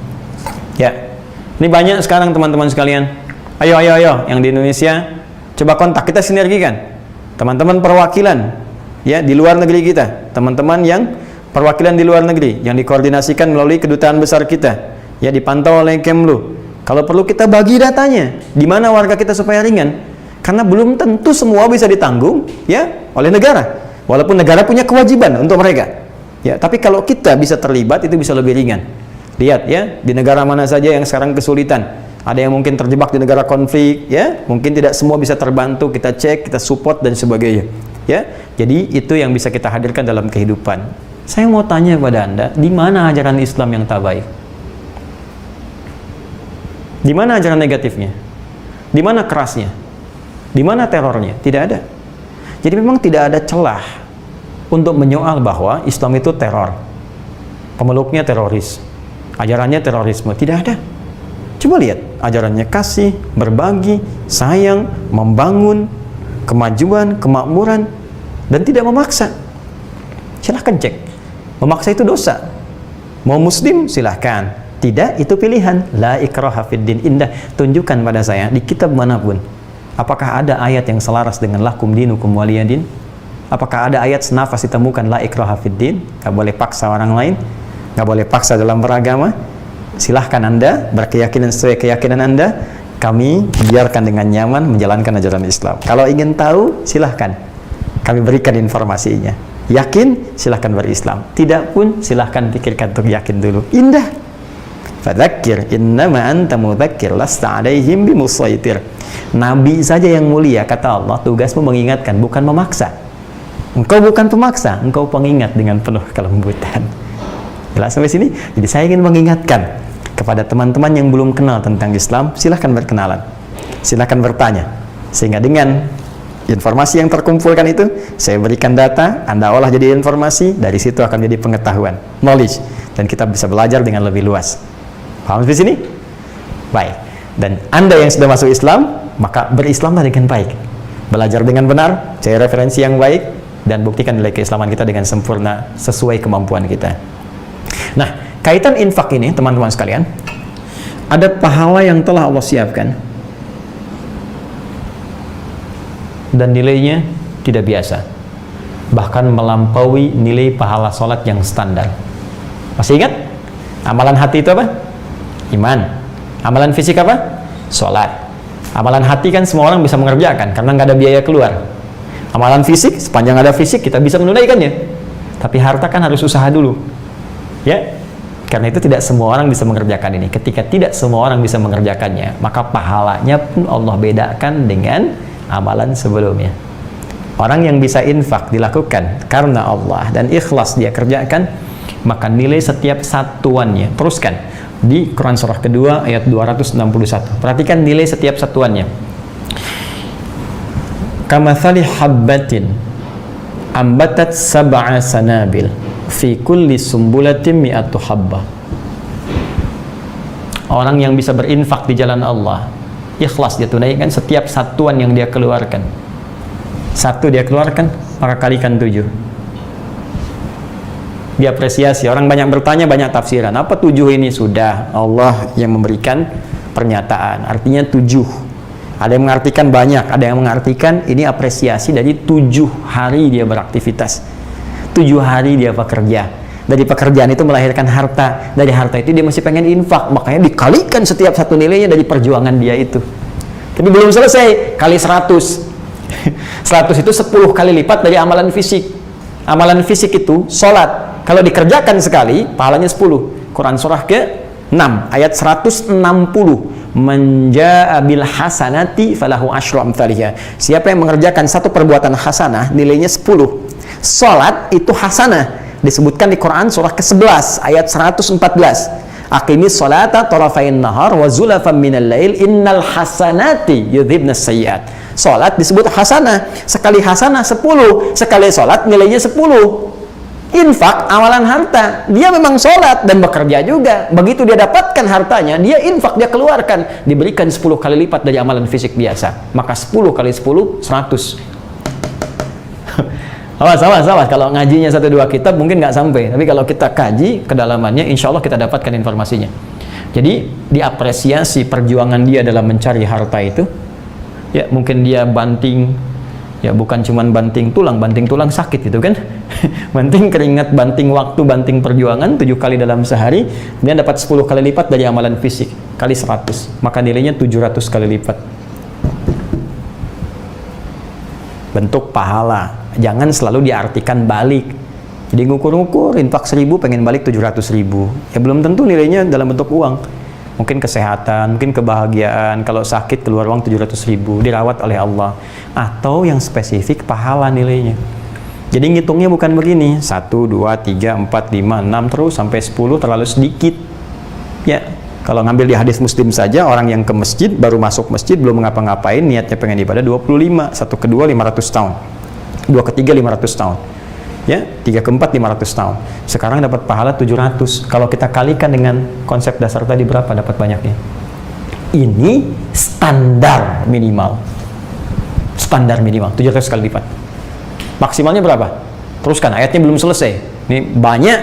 Ya, ini banyak sekarang teman-teman sekalian. Ayo yang di Indonesia, coba kontak, kita sinergikan. Teman-teman perwakilan ya di luar negeri kita, teman-teman yang perwakilan di luar negeri yang dikoordinasikan melalui kedutaan besar kita, ya dipantau oleh Kemlu. Kalau perlu kita bagi datanya, di mana warga kita supaya ringan. Karena belum tentu semua bisa ditanggung ya oleh negara. Walaupun negara punya kewajiban untuk mereka. Ya, tapi kalau kita bisa terlibat itu bisa lebih ringan. Lihat ya, di negara mana saja yang sekarang kesulitan. Ada yang mungkin terjebak di negara konflik, ya, mungkin tidak semua bisa terbantu, kita cek, kita support dan sebagainya, ya. Jadi itu yang bisa kita hadirkan dalam kehidupan. Saya mau tanya kepada Anda, di mana ajaran Islam yang tak baik? Di mana ajaran negatifnya? Di mana kerasnya? Di mana terornya? Tidak ada. Jadi memang tidak ada celah untuk menyoal bahwa Islam itu teror, pemeluknya teroris, ajarannya terorisme. Tidak ada. Coba lihat, ajarannya kasih, berbagi, sayang, membangun, kemajuan, kemakmuran, dan tidak memaksa. Silahkan cek. Memaksa itu dosa. Mau muslim, silahkan. Tidak, itu pilihan. La ikraha fiddin. Indah, tunjukkan pada saya di kitab manapun. Apakah ada ayat yang selaras dengan lakum dinukum waliyadin? Apakah ada ayat senafas ditemukan la ikraha fiddin? Gak boleh paksa orang lain, gak boleh paksa dalam beragama. Silahkan Anda berkeyakinan sesuai keyakinan Anda. Kami biarkan dengan nyaman menjalankan ajaran Islam. Kalau ingin tahu, silahkan kami berikan informasinya. Yakin, silahkan berislam. Tidak pun, silahkan pikirkan untuk yakin dulu. Indah. Fadzakir innama anta mudzakir lasta alaihim bimusaitir. Nabi saja yang mulia, kata Allah, tugasmu mengingatkan, bukan memaksa. Engkau bukan pemaksa, engkau pengingat dengan penuh kelembutan. Jelas sampai sini? Jadi saya ingin mengingatkan kepada teman-teman yang belum kenal tentang Islam, silahkan berkenalan, silahkan bertanya, sehingga dengan informasi yang terkumpulkan itu, saya berikan data, Anda olah jadi informasi, dari situ akan jadi pengetahuan, knowledge, dan kita bisa belajar dengan lebih luas. Paham sampai sini? Baik. Dan Anda yang sudah masuk Islam, maka berislamlah dengan baik, belajar dengan benar, cari referensi yang baik, dan buktikan nilai keislaman kita dengan sempurna sesuai kemampuan kita. Nah, kaitan infak ini, teman-teman sekalian, ada pahala yang telah Allah siapkan dan nilainya tidak biasa, bahkan melampaui nilai pahala sholat yang standar. Masih ingat? Amalan hati itu apa? Iman. Amalan fisik apa? Sholat. Amalan hati kan semua orang bisa mengerjakan karena nggak ada biaya keluar. Amalan fisik, sepanjang ada fisik kita bisa menunaikannya, tapi harta kan harus usaha dulu. Ya, karena itu tidak semua orang bisa mengerjakan ini. Ketika tidak semua orang bisa mengerjakannya, maka pahalanya pun Allah bedakan dengan amalan sebelumnya. Orang yang bisa infak dilakukan karena Allah dan ikhlas dia kerjakan, maka nilai setiap satuannya, teruskan, di Quran surah kedua ayat 261. Perhatikan nilai setiap satuannya. Kamathali habbatin ambatat sab'a sanabil fi kulli sumbulatin mi'atu habbah. Orang yang bisa berinfak di jalan Allah, ikhlas dia tunaikan setiap satuan yang dia keluarkan. Satu dia keluarkan, maka kalikan 7. Diapresiasi. Orang banyak bertanya, banyak tafsiran. Apa 7 ini? Sudah Allah yang memberikan pernyataan. Artinya 7. Ada yang mengartikan banyak, ada yang mengartikan ini apresiasi dari 7 hari dia beraktivitas. 7 hari dia bekerja. Dari pekerjaan itu melahirkan harta. Dari harta itu dia masih pengen infak. Makanya dikalikan setiap satu nilainya dari perjuangan dia itu. Tapi belum selesai, kali 100. 100 itu 10 kali lipat dari amalan fisik. Amalan fisik itu sholat. Kalau dikerjakan sekali, pahalanya 10. Quran surah ke-6 ayat 160. Menjaa bil hasanati falahu asyru amthaliha. Siapa yang mengerjakan satu perbuatan hasanah, nilainya 10. Salat itu hasanah. Disebutkan di Quran surah ke-11 ayat 114. Aqimis salata tarafain nahar wa zulafan minal lail innal hasanati yudhibnas sayyiat. Salat disebut hasanah. Sekali hasanah 10, sekali salat nilainya 10. Infak amalan harta, dia memang sholat dan bekerja juga. Begitu dia dapatkan hartanya, dia infak, dia keluarkan, diberikan 10 kali lipat dari amalan fisik biasa. Maka 10 kali 10 100. awas kalau ngajinya 1-2 kitab mungkin nggak sampai, tapi kalau kita kaji kedalamannya, insya Allah kita dapatkan informasinya. Jadi diapresiasi perjuangan dia dalam mencari harta itu. Ya mungkin dia banting, ya bukan cuman banting tulang sakit itu kan. Banting keringat, banting waktu, banting perjuangan 7 kali dalam sehari, dia dapat 10 kali lipat dari amalan fisik, kali 100, maka nilainya 700 kali lipat. Bentuk pahala, jangan selalu diartikan balik. Jadi ngukur-ngukur, infak 1000 pengen balik 700.000, ya belum tentu nilainya dalam bentuk uang. Mungkin kesehatan, mungkin kebahagiaan, kalau sakit keluar uang 700.000, dirawat oleh Allah. Atau yang spesifik pahala nilainya. Jadi ngitungnya bukan begini, 1, 2, 3, 4, 5, 6 terus sampai 10 terlalu sedikit. Ya, kalau ngambil di hadis Muslim saja, orang yang ke masjid, baru masuk masjid, belum ngapa-ngapain, niatnya pengen ibadah 25, 1 ke 2 500 tahun, 2 ke 3 500 tahun, ya, 3 ke 4 500 tahun. Sekarang dapat pahala 700. Kalau kita kalikan dengan konsep dasar tadi, berapa dapat banyaknya? Ini standar minimal. Standar minimal 700 kali lipat. Maksimalnya berapa? Teruskan, ayatnya belum selesai. Ini banyak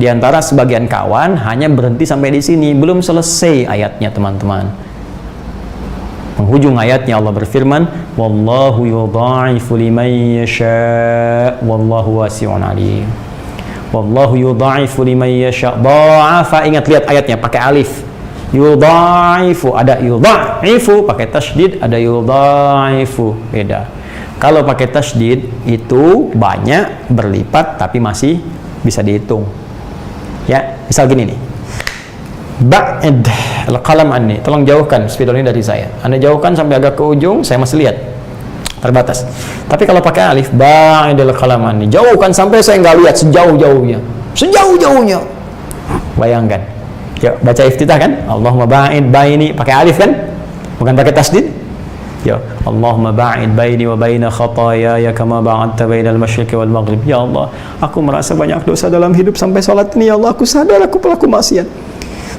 diantara sebagian kawan hanya berhenti sampai di sini, belum selesai ayatnya teman-teman. Penghujung ayatnya Allah berfirman, wallahu yudha'ifu liman yasha' wallahu wasi'un alim. Wallahu yudha'ifu liman yasha'. Dha'afa, ingat, lihat ayatnya pakai alif. Yudha'ifu, ada yudha'ifu pakai tasydid, ada yudha'ifu, beda. Kalau pakai tasydid itu banyak, berlipat, tapi masih bisa dihitung. Ya, misal gini nih. Ba'id al-qalam anni, tolong jauhkan spidol ini dari saya. Anda jauhkan sampai agak ke ujung, saya masih lihat. Terbatas. Tapi kalau pakai alif, ba'id al-qalam anni, jauhkan sampai saya nggak lihat sejauh-jauhnya. Sejauh-jauhnya. Bayangkan. Ya, baca iftitah kan? Allahumma ba'id baini, pakai alif kan? Bukan pakai tasydid. Ya, Allahumma ba'id baini wa baina khataaya kama ba'adta bainal masyriqi wal maghrib. Ya Allah, aku merasa banyak dosa dalam hidup sampai salat ini. Ya Allah, aku sadar aku pelaku maksiat.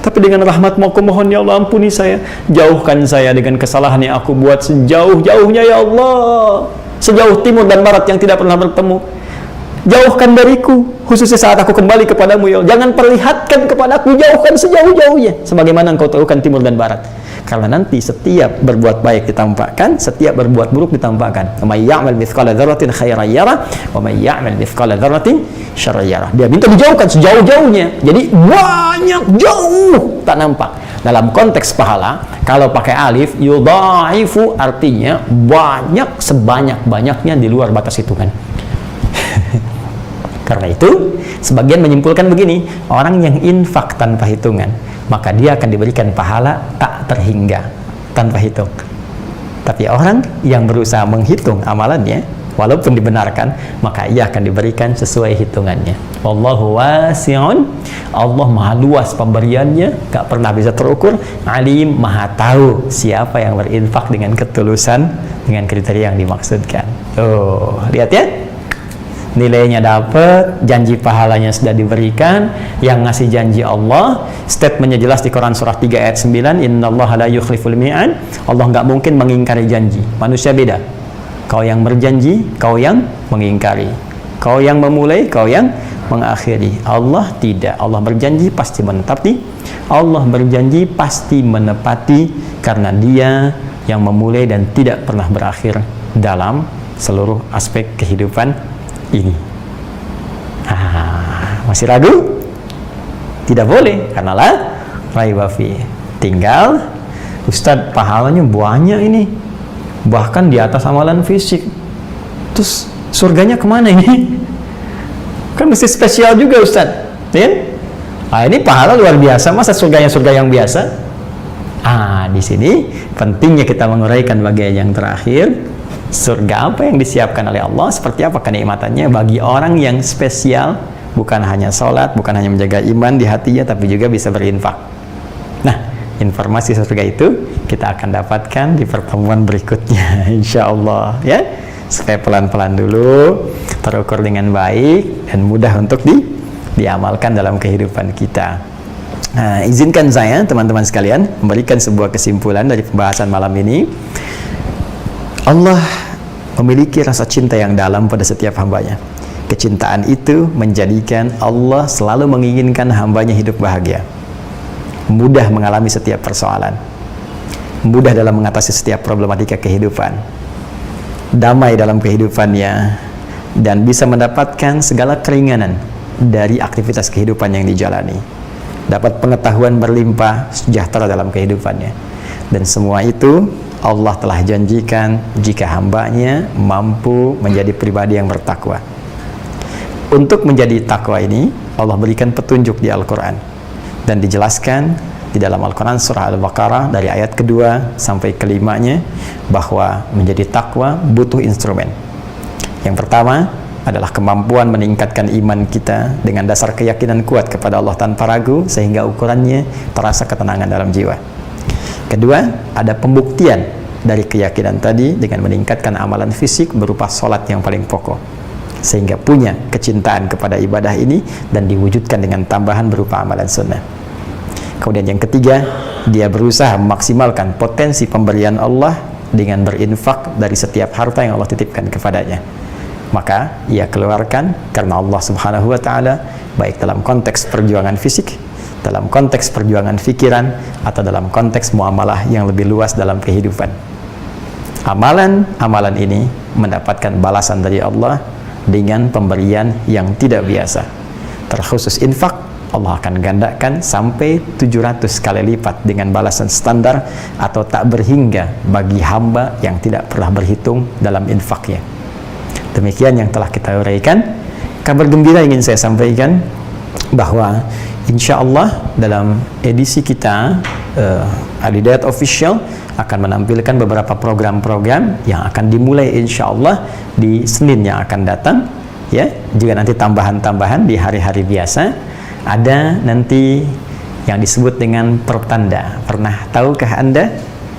Tapi dengan rahmat-Mu aku mohon, ya Allah, ampuni saya. Jauhkan saya dengan kesalahan yang aku buat sejauh-jauhnya, ya Allah. Sejauh timur dan barat yang tidak pernah bertemu. Jauhkan dariku, khususnya saat aku kembali kepadamu, ya Allah. Jangan perlihatkan kepadaku, jauhkan sejauh-jauhnya. Sebagaimana Engkau tahukan timur dan barat. Karena nanti setiap berbuat baik ditampakkan, setiap berbuat buruk ditampakkan. Wa may ya'mal mithqala dzarratin khairan yarah, wa may ya'mal mithqala dzarratin syarran yarah. Dia minta dijauhkan sejauh-jauhnya. Jadi banyak, jauh, tak nampak. Dalam konteks pahala, kalau pakai alif, yudha'ifu artinya banyak, sebanyak-banyaknya di luar batas hitungan. Karena itu, sebagian menyimpulkan begini, orang yang infak tanpa hitungan, maka dia akan diberikan pahala tak terhingga, tanpa hitung. Tapi orang yang berusaha menghitung amalannya, walaupun dibenarkan, maka ia akan diberikan sesuai hitungannya. Wallahu wasi'un, Allah maha luas pemberiannya, gak pernah bisa terukur. Alim, maha tahu siapa yang berinfak dengan ketulusan, dengan kriteria yang dimaksudkan. Tuh, lihat ya, nilainya dapat, janji pahalanya sudah diberikan, yang ngasih janji Allah, statementnya jelas di Quran surah 3 ayat 9, innallaha la yukhliful mi'ad, Allah nggak mungkin mengingkari janji. Manusia beda, kau yang berjanji, kau yang mengingkari, kau yang memulai, kau yang mengakhiri. Allah tidak, Allah berjanji pasti menepati, Allah berjanji pasti menepati, karena Dia yang memulai dan tidak pernah berakhir dalam seluruh aspek kehidupan ini. Masih ragu? Tidak boleh, karena la raiba fi. Tinggal, Ustadz, pahalanya banyak ini, bahkan di atas amalan fisik. Terus surganya kemana ini? Kan mesti spesial juga, Ustadz, ya? Ini pahala luar biasa, masa surganya surga yang biasa? Di sini pentingnya kita menguraikan bagian yang terakhir. Surga apa yang disiapkan oleh Allah, seperti apa kenikmatannya bagi orang yang spesial, bukan hanya sholat, bukan hanya menjaga iman di hatinya, tapi juga bisa berinfak. Nah, informasi surga itu kita akan dapatkan di pertemuan berikutnya, insya Allah, ya. Supaya pelan-pelan dulu, terukur dengan baik, dan mudah untuk diamalkan dalam kehidupan kita. Izinkan saya, teman-teman sekalian, memberikan sebuah kesimpulan dari pembahasan malam ini. Allah memiliki rasa cinta yang dalam pada setiap hambanya. Kecintaan itu menjadikan Allah selalu menginginkan hambanya hidup bahagia, mudah mengalami setiap persoalan, mudah dalam mengatasi setiap problematika kehidupan, damai dalam kehidupannya, dan bisa mendapatkan segala keringanan dari aktivitas kehidupan yang dijalani, dapat pengetahuan berlimpah, sejahtera dalam kehidupannya. Dan semua itu Allah telah janjikan jika hambanya mampu menjadi pribadi yang bertakwa. Untuk menjadi takwa ini, Allah berikan petunjuk di Al-Quran, dan dijelaskan di dalam Al-Quran surah Al-Baqarah dari ayat kedua sampai kelimanya, bahwa menjadi takwa butuh instrumen. Yang pertama adalah kemampuan meningkatkan iman kita dengan dasar keyakinan kuat kepada Allah tanpa ragu, sehingga ukurannya terasa ketenangan dalam jiwa. Kedua, ada pembuktian dari keyakinan tadi dengan meningkatkan amalan fisik berupa sholat yang paling pokok, sehingga punya kecintaan kepada ibadah ini dan diwujudkan dengan tambahan berupa amalan sunnah. Kemudian yang ketiga, dia berusaha memaksimalkan potensi pemberian Allah dengan berinfak dari setiap harta yang Allah titipkan kepadanya. Maka ia keluarkan karena Allah Subhanahu wa Ta'ala, baik dalam konteks perjuangan fisik, dalam konteks perjuangan fikiran, atau dalam konteks muamalah yang lebih luas dalam kehidupan. Amalan-amalan ini mendapatkan balasan dari Allah dengan pemberian yang tidak biasa. Terkhusus infak, Allah akan gandakan sampai 700 kali lipat dengan balasan standar atau tak berhingga bagi hamba yang tidak pernah berhitung dalam infaknya. Demikian yang telah kita uraikan. Kabar gembira ingin saya sampaikan bahwa insya Allah dalam edisi kita Al-Hidayat Official akan menampilkan beberapa program-program yang akan dimulai insya Allah di Senin yang akan datang, ya. Juga nanti tambahan-tambahan di hari-hari biasa. Ada nanti yang disebut dengan pertanda. Pernah tahukah Anda?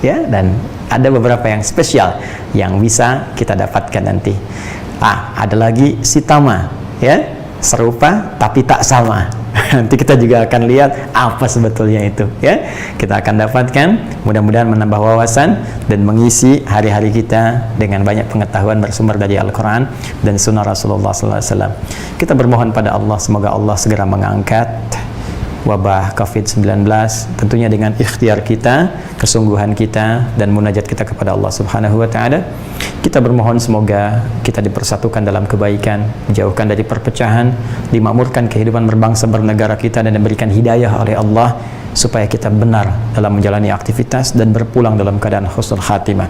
Ya, dan ada beberapa yang spesial yang bisa kita dapatkan nanti. Ada lagi sitama, ya, serupa tapi tak sama. Nanti kita juga akan lihat apa sebetulnya itu, ya. Kita akan dapatkan, mudah-mudahan menambah wawasan dan mengisi hari-hari kita dengan banyak pengetahuan bersumber dari Al-Quran dan Sunnah Rasulullah SAW. Kita bermohon pada Allah, semoga Allah segera mengangkat wabah COVID-19, tentunya dengan ikhtiar kita, kesungguhan kita, dan munajat kita kepada Allah Subhanahu wa Ta'ala. Kita bermohon semoga kita dipersatukan dalam kebaikan, dijauhkan dari perpecahan, dimakmurkan kehidupan berbangsa bernegara kita, dan diberikan hidayah oleh Allah supaya kita benar dalam menjalani aktivitas dan berpulang dalam keadaan husnul khatimah.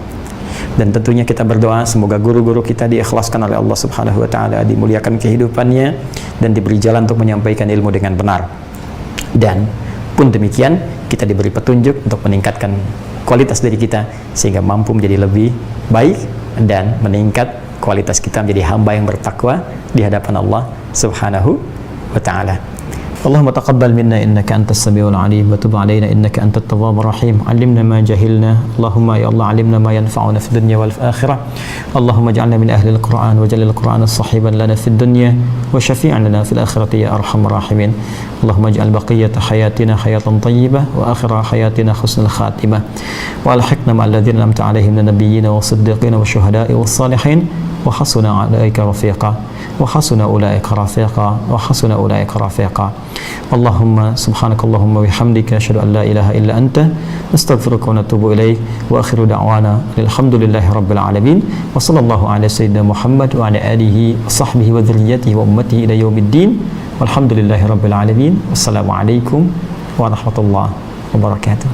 Dan tentunya kita berdoa semoga guru-guru kita diikhlaskan oleh Allah Subhanahu wa Ta'ala, dimuliakan kehidupannya, dan diberi jalan untuk menyampaikan ilmu dengan benar. Dan pun demikian, kita diberi petunjuk untuk meningkatkan kualitas diri kita sehingga mampu menjadi lebih baik dan meningkat kualitas kita menjadi hamba yang bertakwa di hadapan Allah Subhanahu wa ta'ala. اللهم تقبل منا إنك أنت السميع العليم وتب علينا إنك أنت التواب الرحيم. علمنا ما جهلنا اللهم يا الله علمنا ما ينفعنا في الدنيا والآخرة. اللهم اجعلنا من أهل القرآن واجعل القرآن صحيبا لنا في الدنيا وشفيعا لنا في الآخرة يا أرحم الراحمين. اللهم اجعل بقية حياتنا حياة طيبة وآخر حياتنا حسن الخاتمة وألحقنا مع الذين أنعمت عليهم من النبيين والصديقين والشهداء والصالحين وحسن أولئك رفيقا وحسن أولئك رفيقا وحسن أولئك رفيقا. اللهم سبحانك اللهم وبحمدك أشهد أن لا إله إلا أنت نستغفرك ونتوب إليك وآخر دعوانا الحمد لله رب العالمين وصلى الله على سيدنا محمد وعلى آله وصحبه وذريته وأمته إلى يوم الدين والحمد لله رب العالمين والسلام عليكم ورحمة الله وبركاته.